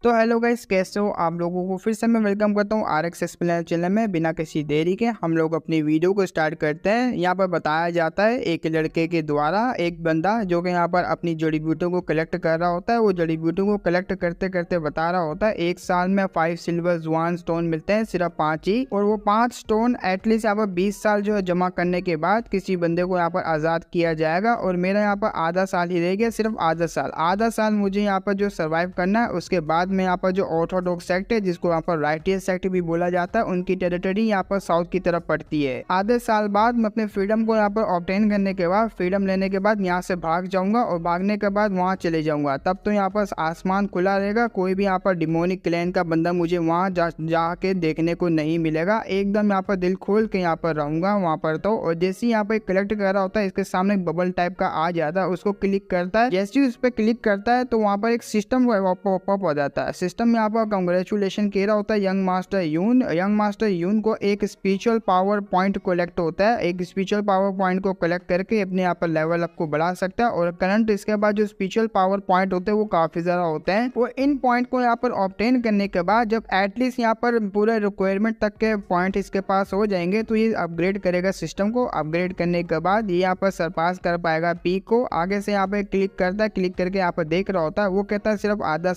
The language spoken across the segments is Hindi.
तो हेलो गाइस, कैसे हो आप लोगों को फिर से मैं वेलकम करता हूँ RX एक्सप्लेनर चैनल में। बिना किसी देरी के हम लोग अपनी वीडियो को स्टार्ट करते हैं। यहाँ पर बताया जाता है एक लड़के के द्वारा एक बंदा जो कि यहाँ पर अपनी जड़ी बूटियों को कलेक्ट कर रहा होता है, वो जड़ी बूटियों को कलेक्ट करते करते बता रहा होता है एक साल में 5 सिल्वर जुआन स्टोन मिलते हैं, सिर्फ 5 ही। और वो 5 स्टोन एटलीस्ट यहाँ पर 20 साल जो है जमा करने के बाद किसी बंदे को यहाँ पर आज़ाद किया जाएगा। और मेरा यहाँ पर आधा साल ही रह गया, सिर्फ आधा साल मुझे यहाँ पर जो सर्वाइव करना है। उसके बाद में यहाँ पर जो ऑर्थोडॉक्स सेक्ट है, जिसको यहाँ पर राइटियस सेक्ट भी बोला जाता है, उनकी टेरिटरी यहाँ पर साउथ की तरफ पड़ती है। आधे साल बाद मैं अपने फ्रीडम को यहाँ पर ऑब्टेन करने के बाद, फ्रीडम लेने के बाद यहाँ से भाग जाऊंगा और भागने के बाद वहाँ चले जाऊंगा। तब तो यहाँ पर आसमान खुला रहेगा, कोई भी यहाँ पर डिमोनिक क्लैन का बंदा मुझे वहाँ जाके देखने को नहीं मिलेगा। एकदम यहाँ पर दिल खोल के यहाँ पर रहूंगा वहाँ पर। तो और जैसे यहाँ पर कलेक्ट कर रहा होता है, इसके सामने बबल टाइप का आ जाता है, उसको क्लिक करता है। जैसे ही उस पर क्लिक करता है तो वहाँ पर एक सिस्टम पॉपअप हो जाता है। सिस्टम में यहाँ पर कांग्रेचुलेशन कह रहा होता है यंग मास्टर यून। यंग मास्टर यून को एक स्पिरिचुअल पावर पॉइंट कलेक्ट होता है। एक स्पिरिचुअल पावर पॉइंट को कलेक्ट करके अपने यहाँ पर लेवल अप को बढ़ा सकता है। और करंट इसके बाद जो स्पिरिचुअल पावर पॉइंट होते हैं वो काफी ज्यादा होते हैं। वो इन पॉइंट को यहाँ पर ऑब्टेन करने के बाद जब एटलीस्ट यहाँ पर पूरे रिक्वायरमेंट तक के पॉइंट इसके पास हो जाएंगे तो ये अपग्रेड करेगा सिस्टम को। अपग्रेड करने के बाद ये यहाँ पर सरपास कर पाएगा पीक को। आगे से यहाँ पे क्लिक करता है, क्लिक करके यहाँ पर देख रहा होता है। वो कहता है सिर्फ आधा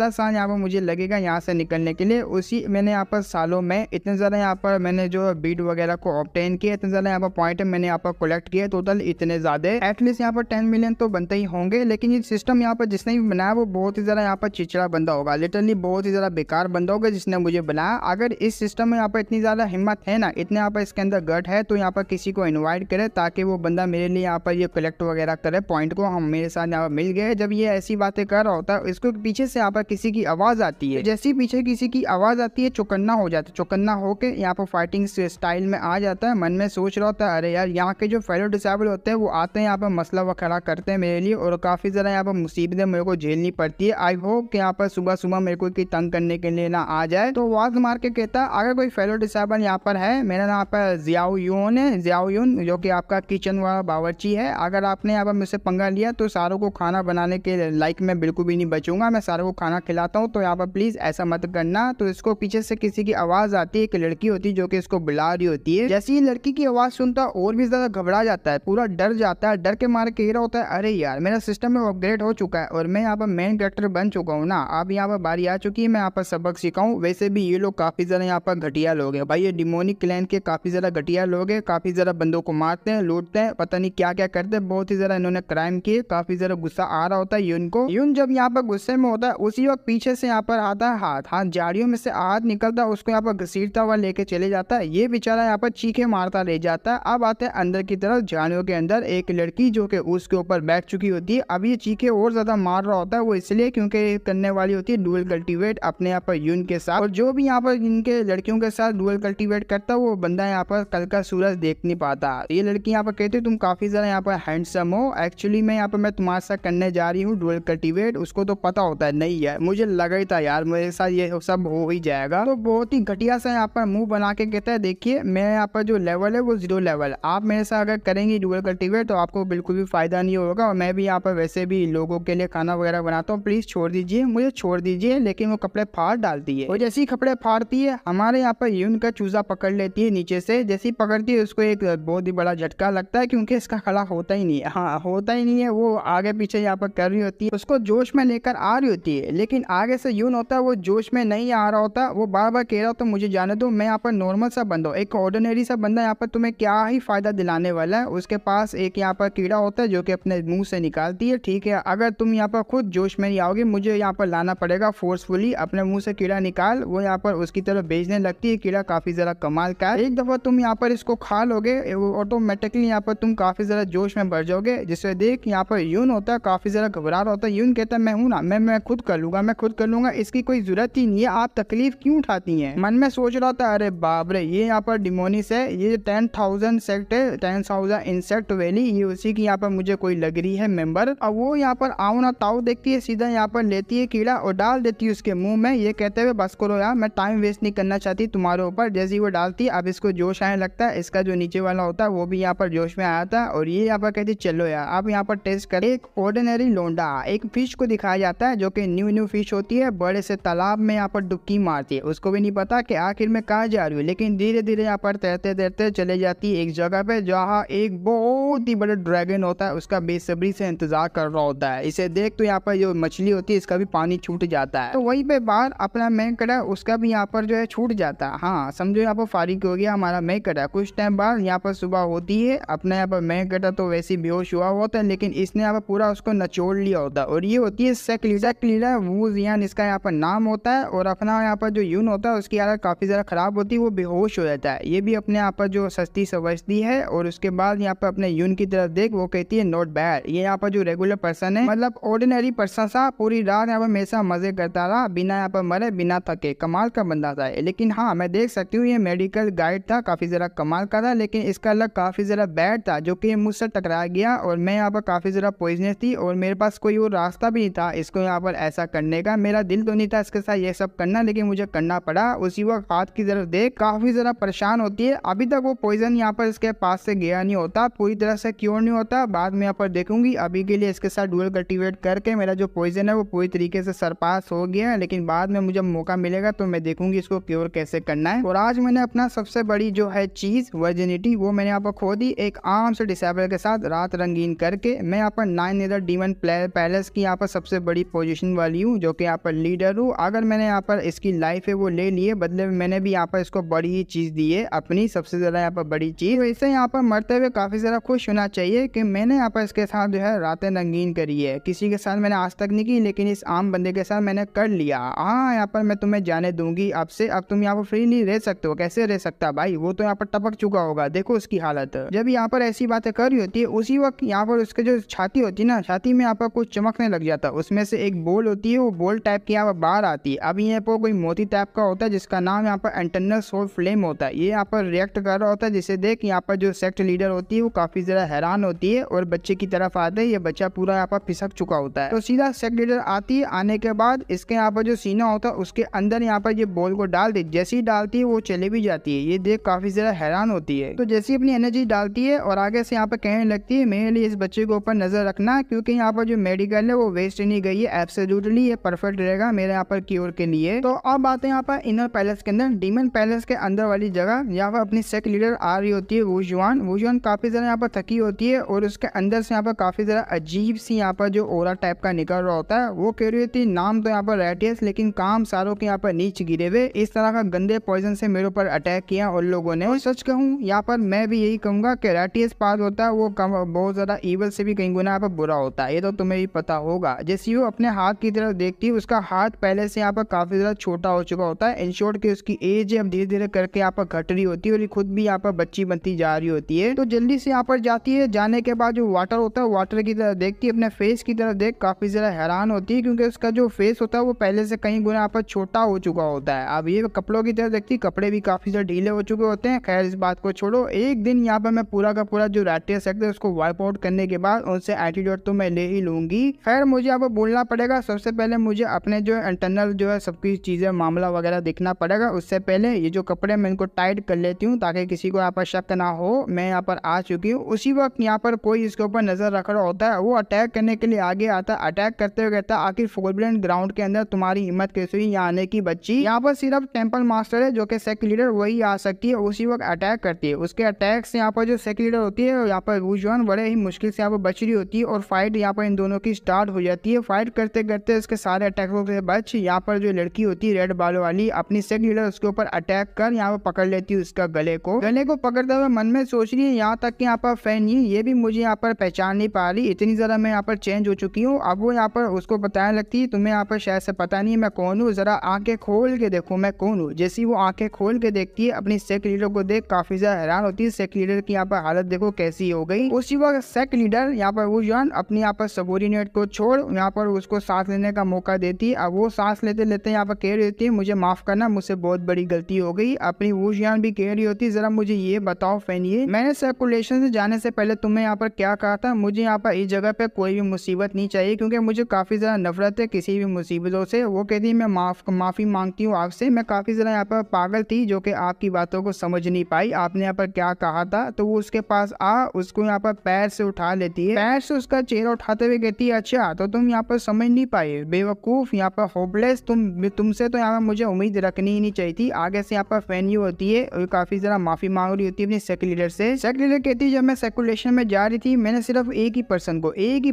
साल यहाँ पर मुझे लगेगा यहाँ से निकलने के लिए। उसी मैंने यहाँ पर सालों में इतने ज्यादा यहाँ पर मैंने जो बीट वगैरह को ऑब्टेन किया, इतने ज्यादा यहाँ पर पॉइंट मैंने यहाँ पर कलेक्ट किए, टोटल इतने ज्यादा एटलीस्ट यहाँ पर 10 मिलियन तो बनते ही होंगे। लेकिन ये सिस्टम यहाँ पर जिसने भी बनाया वो बहुत ही ज्यादा यहाँ पर चिचड़ा बंदा होगा, लिटरली बहुत ही ज्यादा बेकार बंदा होगा जिसने मुझे बनाया। अगर इस सिस्टम में यहाँ पर इतनी ज्यादा हिम्मत है ना, इतने यहाँ पर इसके अंदर गट है, तो यहाँ पर किसी को इन्वाइट करे ताकि वो बंदा मेरे लिए यहाँ पर ये कलेक्ट वगैरह करे पॉइंट को। हम मेरे साथ यहाँ पर मिल गए। जब ये ऐसी बातें कर रहा होता है, इसको पीछे से यहाँ पर किसी की आवाज आती है। जैसे पीछे किसी की आवाज आती है, चौकन्ना हो जाता है। चौकन्ना होके यहाँ पर फाइटिंग स्टाइल में आ जाता है। मन में सोच रहा होता है अरे यार, यहाँ के जो फेलो डिसेबल होते हैं वो आते हैं यहाँ पर मसला वगैरह करते हैं मेरे लिए, और काफी ज्यादा यहाँ पर मुसीबतें मेरे को झेलनी पड़ती है। आई होप कि यहाँ पर सुबह सुबह मेरे को तंग करने के लिए ना आ जाए। तो आवाज मार के कहता है अगर कोई फेलो डिसेबल यहाँ पर है, मेरा नाम पर जियाओ यून है, जियाओ यून, जो कि आपका किचन वाला बावर्ची है। अगर आपने यहाँ पर मुझसे पंगा लिया तो सारों को खाना बनाने के लाइक मैं बिल्कुल भी नहीं बचूंगा, मैं सारों को खाना खिलाता हूँ, तो यहाँ पर प्लीज ऐसा मत करना। तो इसको पीछे से किसी की आवाज आती है, एक लड़की होती है जो कि इसको बुला रही होती है। जैसे ही लड़की की आवाज सुनता है और भी ज्यादा घबरा जाता है, पूरा डर जाता है। डर के मारे कह रहा होता है अरे यार, मेरा सिस्टम में अपग्रेड हो चुका है और मैं यहाँ पर मेन कैरेक्टर बन चुका हूँ ना। अब यहाँ पर बारी आ चुकी है मैं यहाँ पर सबक सिखाऊं। वैसे भी ये लोग काफी ज्यादा यहाँ पर घटिया लोग हैं भाई, ये डिमोनिक क्लैन के काफी ज्यादा घटिया लोग हैं। काफी ज्यादा बंदों को मारते हैं, लूटते हैं, पता नहीं क्या क्या करते हैं। बहुत ही ज्यादा इन्होंने क्राइम किए। काफी ज्यादा गुस्सा आ रहा होता है यून को। यून जब यहाँ पर गुस्से में होता है उसी वक्त पीछे से यहाँ पर आता है हाथ झाड़ियों में से हाथ निकलता है, उसको यहाँ पर घसीटता हुआ लेके चले जाता है। ये बेचारा यहाँ पर चीखे मारता रह जाता है। अब आते हैं अंदर की तरफ। झाड़ियों के अंदर एक लड़की जो कि उसके ऊपर बैठ चुकी होती है। अब ये चीखे और ज्यादा मार रहा होता है, वो इसलिए क्योंकि करने वाली होती है डुअल कल्टीवेट अपने यहाँ पर यून के साथ। और जो भी यहाँ पर इनके लड़कियों के साथ डुअल कल्टीवेट करता है वो बंदा यहाँ पर कल का सूरज देख नहीं पाता। ये लड़की यहाँ पर कहती है तुम काफी ज्यादा यहाँ पर हैंडसम हो, एक्चुअली मैं यहाँ पर मैं तुम्हारे साथ करने जा रही हूँ डुअल कल्टीवेट। उसको तो पता होता है नहीं है, मुझे लगा ही था यार मेरे साथ ये सब हो ही जाएगा। तो बहुत ही घटिया सा यहाँ पर मुंह बना के कहता है देखिए मैं यहाँ पर जो लेवल है वो 0 लेवल, आप मेरे साथ अगर करेंगे डुअल कल्टीवेट तो आपको बिल्कुल भी फायदा नहीं होगा। और मैं भी यहाँ पर वैसे भी लोगों के लिए खाना वगैरह बनाता हूँ, प्लीज छोड़ दीजिए, मुझे छोड़ दीजिए। लेकिन वो कपड़े फाड़ डालती है और जैसे ही कपड़े फाड़ती है हमारे यहाँ पर यून का चूजा पकड़ लेती है नीचे से। जैसी पकड़ती है उसको एक बहुत ही बड़ा झटका लगता है क्योंकि इसका खड़ा होता ही नहीं है। हाँ होता ही नहीं है, वो आगे पीछे यहाँ पर कर रही होती है, उसको जोश में लेकर आ रही होती है। लेकिन आगे से यून होता है वो जोश में नहीं आ रहा होता, वो बार बार कह रहा होता मुझे जाने दो, मैं यहाँ पर नॉर्मल सा बंदा हूँ, एक ऑर्डिनरी सा बंदा यहाँ पर तुम्हें क्या ही फायदा दिलाने वाला है। उसके पास एक यहाँ पर कीड़ा होता है जो कि अपने मुंह से निकालती है। ठीक है, अगर तुम यहाँ पर खुद जोश में नहीं आओगे मुझे यहाँ पर लाना पड़ेगा फोर्सफुली, अपने मुंह से कीड़ा निकाल। वो यहाँ पर उसकी तरफ भेजने लगती है। कीड़ा काफी ज्यादा कमाल का है, एक दफा तुम यहाँ पर इसको खा लोगे ऑटोमेटिकली यहाँ पर तुम काफी ज्यादा जोश में भर जाओगे। जिससे देख यहाँ पर यून होता है काफी ज्यादा घबरा रहा होता है। यून कहता है मैं हूँ ना, मैं खुद कर लूंगा, मैं खुद कर लूंगा, इसकी कोई जरूरत ही नहीं है, आप तकलीफ क्यों उठाती हैं। मन में सोच रहा था अरे बाप रे, ये यहाँ पर डिमोनिस है, ये 10,000 सेक्ट है, 10,000 इंसेक्ट वैली, ये उसी की यहाँ पर मुझे कोई लग रही है मेंबर। अब वो यहाँ पर आओ ना ताऊ देखती है, सीधा यहाँ पर लेती है कीड़ा और डाल देती है उसके मुंह में। ये कहते हुए बस करो यार, मैं टाइम वेस्ट नहीं करना चाहती तुम्हारे ऊपर। जैसे ही वो डालती है अब इसको जोश आने लगता है। इसका जो नीचे वाला होता है वो भी यहाँ पर जोश में आया था और ये यहाँ पर कहती चलो यार अब यहाँ पर टेस्ट कर। एक ऑर्डिनरी लोंडा एक फिश को दिखाया जाता है जो कि न्यू फिश फिश होती है बड़े से तालाब में यहाँ पर डुबकी मारती है, उसको भी नहीं पता कि आखिर में कहाँ जा रही है, लेकिन धीरे धीरे यहाँ पर तैरते तैरते चले जाती है एक जगह पे जहाँ एक बहुत ही बड़ा ड्रैगन होता है, उसका बेसब्री से इंतजार कर रहा होता है। इसे देख तो यहाँ पर जो मछली होती है इसका भी पानी छूट जाता है। तो वहीं पे बाहर अपना मेन कड़ा उसका भी यहाँ पर जो है छूट जाता है। हाँ समझो यहाँ पर फारिग हो गया हमारा मेन कड़ा। कुछ टाइम बाद यहाँ पर सुबह होती है, अपना यहाँ पर मेन कड़ा तो वैसे बेहोश हुआ होता है, लेकिन इसने यहाँ पर पूरा उसको नचोड़ लिया होता है। और ये होती है सेकलीडा वू जियान इसका यहाँ पर नाम होता है। और अपना यहाँ पर जो यून होता है उसकी हालत काफी ज्यादा खराब होती है, वो बेहोश हो जाता है। ये भी अपने यहाँ पर जो सस्ती समझती है और उसके बाद यहाँ पर अपने यून की तरफ देख वो कहती है नॉट बैड। ये यहाँ पर जो रेगुलर पर्सन है मतलब ऑर्डिनरी पर्सन सा पूरी रात यहाँ पर हमेशा मजे करता रहा बिना यहाँ पर मरे बिना थके, कमाल का बंदा था। लेकिन हाँ मैं देख सकती हूँ ये मेडिकल गाइड था, काफी जरा कमाल का था, लेकिन इसका लक काफी जरा बैड था जो कि मुझसे टकरा गया और मैं यहाँ पर काफी जरा पॉइजनस थी और मेरे पास कोई और रास्ता भी नहीं था इसको यहाँ पर ऐसा करने का। मेरा दिल तो नहीं था इसके साथ ये सब करना, लेकिन मुझे करना पड़ा। उसी वक्त हाथ की तरफ देख काफी जरा परेशान होती है। अभी तक वो पॉइजन यहाँ पर इसके पास से गया नहीं होता, पूरी तरह से क्योर नहीं होता, बाद में यहाँ पर देखूंगी। अभी के लिए इसके साथ डुअल कल्टीवेट करके मेरा जो पॉइजन है वो पूरी तरीके से सरपास हो गया, लेकिन बाद में मुझे मौका मिलेगा तो मैं देखूंगी इसको क्योर कैसे करना है। और आज मैंने अपना सबसे बड़ी जो है चीज वर्जिनिटी वो मैंने यहाँ पर खो दी एक आम से डिसेबल के साथ रात रंगीन करके। मैं यहाँ पर 9 नीदर डीमन पैलेस की यहाँ पर सबसे बड़ी पोजीशन वाली हूँ जो कि यहाँ पर लीडर हूँ। अगर मैंने यहाँ पर इसकी लाइफ है वो ले लिए, बदले में मैंने भी यहाँ पर इसको बड़ी ही चीज दी है, अपनी सबसे ज्यादा यहाँ पर बड़ी चीज। तो इसे यहाँ पर मरते हुए काफी ज्यादा खुश होना चाहिए कि मैंने यहाँ पर इसके साथ जो है रातें रंगीन करी है। किसी के साथ मैंने आज तक नहीं की, लेकिन इस आम बंदे के साथ मैंने कर लिया। हाँ यहाँ पर मैं तुम्हें जाने दूंगी अब से, अब तुम यहाँ पर फ्रीली रह सकते हो। कैसे रह सकता भाई, वो तो यहाँ पर टपक चुका होगा, देखो उसकी हालत। जब यहाँ पर ऐसी बातें कर रही होती है उसी वक्त यहाँ पर उसके जो छाती होती है ना, छाती में यहाँ पर कुछ चमकने लग जाता है, उसमें से एक बोल होती है, वो बोल टाइप की यहाँ पर बाहर आती है। अब यहाँ पर कोई मोती टाइप का होता है जिसका नाम यहाँ पर इंटरनल सोल फ्लेम होता है। ये यहाँ पर रिएक्ट कर रहा होता है, जिसे देख यहाँ पर जो सेक्ट लीडर होती है वो काफी ज्यादा हैरान होती है और बच्चे की तरफ आते हैं। ये बच्चा पूरा यहाँ पर फिसक चुका होता है। तो सीधा सेक्ट लीडर आती है, आने के बाद इसके यहाँ पर जो सीना होता है उसके अंदर यहाँ पर ये बॉल को डाल दी। जैसे ही डालती है वो चले भी जाती है। ये देख काफी ज्यादा हैरान होती है। तो जैसे अपनी एनर्जी डालती है और आगे से यहाँ पर कहने लगती है मेरे लिए इस बच्चे के ऊपर नजर रखना, क्योंकि यहाँ पर जो मेडिकल है वो वेस्ट नहीं गई है, एब्सोल्युटली ये परफेक्ट रहेगा मेरे यहाँ पर क्योर के लिए। तो अब आते हैं यहाँ पर इनर पैलेस के अंदर, डीमन पैलेस के अंदर वाली जगह। यहाँ पर अपनी सेक्ट लीडर आ रही होती है वुजुआन काफी ज्यादा यहाँ पर थकी होती है और उसके अंदर से यहाँ पर काफी ज्यादा अजीब सी यहाँ पर जो ओरा टाइप का निकल रहा होता है। वो कह रही होती नाम तो यहाँ पर रेटियस, लेकिन काम सारों के यहाँ पर नीचे गिरे हुए। इस तरह का गंदे पॉइजन से मेरे ऊपर अटैक किया उन लोगों ने। और सच कहूँ यहाँ पर मैं भी यही कहूंगा कि रेटियस पास होता है वो बहुत ज्यादा ईवल से भी कहीं गुना यहाँ पर बुरा होता है, ये तो तुम्हें भी पता होगा। जैसे वो अपने हाथ की तरफ देखती है उसका हाथ पहले से यहाँ पर काफी ज्यादा छोटा हो चुका होता है। इन शॉर्ट की उसकी एज अब धीरे धीरे करके यहाँ पर घट रही होती है और ये खुद भी यहाँ पर बच्ची बनती जा रही होती है। तो जल्दी से यहाँ पर जाती है, जाने के बाद जो वाटर होता है वाटर की तरफ देखती है, अपने फेस की तरफ देख काफी ज्यादा हैरान होती है, क्योंकि उसका जो फेस होता है वो पहले से कहीं गुना यहाँ पर छोटा हो चुका होता है। अब ये कपड़ों की तरफ देखती है, कपड़े भी काफी ज्यादा ढीले हो चुके होते हैं। खैर इस बात को छोड़ो, एक दिन यहाँ पर मैं पूरा का पूरा जो रेटियस सेक्टर है उसको वाइप आउट करने के बाद उनसे एटीट्यूड तो मैं ले ही लूंगी। खैर मुझे यहाँ पर बोलना पड़ेगा, सबसे पहले मुझे अपने जो इंटरनल जो है सबकी चीजें मामला वगैरह देखना पड़ेगा। उससे पहले ये जो कपड़े मैं इनको टाइट कर लेती हूँ ताकि किसी को यहाँ पर शक ना हो मैं यहाँ पर आ चुकी हूँ। उसी वक्त यहाँ पर कोई इसके ऊपर नजर रख रहा होता है, वो अटैक करने के लिए आगे आता है। अटैक करते हुए कहता है आखिर फोरब्लेंड ग्राउंड के अंदर तुम्हारी हिम्मत कैसे हुई यहाँ आने की बच्ची, यहाँ पर सिर्फ टेंपल मास्टर है जो कि सेक्ट लीडर वही आ सकती है। उसी वक्त अटैक करती है। उसके अटैक से यहाँ पर जो सेक्ट लीडर होती है यहाँ पर वुजुआन बड़े ही मुश्किल से यहाँ पर बच रही होती है और फाइट यहाँ पर इन दोनों की स्टार्ट हो जाती है। फाइट करते करते इसके सारे अटैकों से बच यहाँ पर जो लड़की होती है रेड बालों वाली अपनी सेक्ट लीडर उसके ऊपर अटैक कर यहाँ पर पकड़ लेती है उसका गले को पकड़ते हुए मन में सोच रही है यहाँ तक कि यहाँ पर फैन नहीं ये भी मुझे यहाँ पर पहचान नहीं पा रही, इतनी ज्यादा मैं यहाँ पर चेंज हो चुकी हूँ। अब वो यहाँ पर उसको बताने लगती है तुम्हें यहाँ पर शायद से पता नहीं मैं कौन हूँ, जरा आंखें खोल के देखो मैं कौन हूँ। जैसी वो आंखें खोल के देखती है अपनी सेक्ट लीडर को देख काफी ज्यादा हैरान होती है। सेक्ट लीडर की यहाँ पर हालत देखो कैसी हो गई। उसी वक्त सेक्ट लीडर यहाँ पर वुजुआन अपनी यहाँ पर सबोर्डिनेट को छोड़ यहाँ पर उसको सांस लेने का मौका देती है। अब वो सांस लेते लेते यहाँ पर कह रही होती है मुझे माफ करना, मुझसे बहुत बड़ी गलती हो गई। अपनी वुजुआन भी कह रही होती है जरा मुझे ये बताओ फैनिए, मैंने सर्कुलेशन से जाने से पहले तुम्हें यहाँ पर क्या कहा था, मुझे यहाँ पर इस जगह पे कोई भी मुसीबत नहीं चाहिए क्योंकि मुझे काफी ज्यादा नफरत है किसी भी मुसीबतों से। वो कहती है मैं माफी मांगती हूँ आपसे, मैं काफी ज्यादा यहाँ पर पागल थी जो कि आपकी बातों को समझ नहीं पाई, आपने यहाँ पर क्या कहा था। तो वो उसके पास उसको यहाँ पर पैर से उठा लेती है, पैर से उसका चेहरा उठाते हुए कहती है अच्छा तो तुम यहाँ पर समझ नहीं पाए, बेवकूफ़, यहाँ पर होपलेस, तुमसे तो यहाँ पर मुझे उम्मीद रखनी ही नहीं चाहिए थी। आगे से यहाँ पर फैन यू होती है और काफ़ी ज़रा माफ़ी मांग रही होती है अपनी सेक लीडर से। सेक लीडर कहती है जब मैं सर्कुलेशन में जा रही थी मैंने सिर्फ एक ही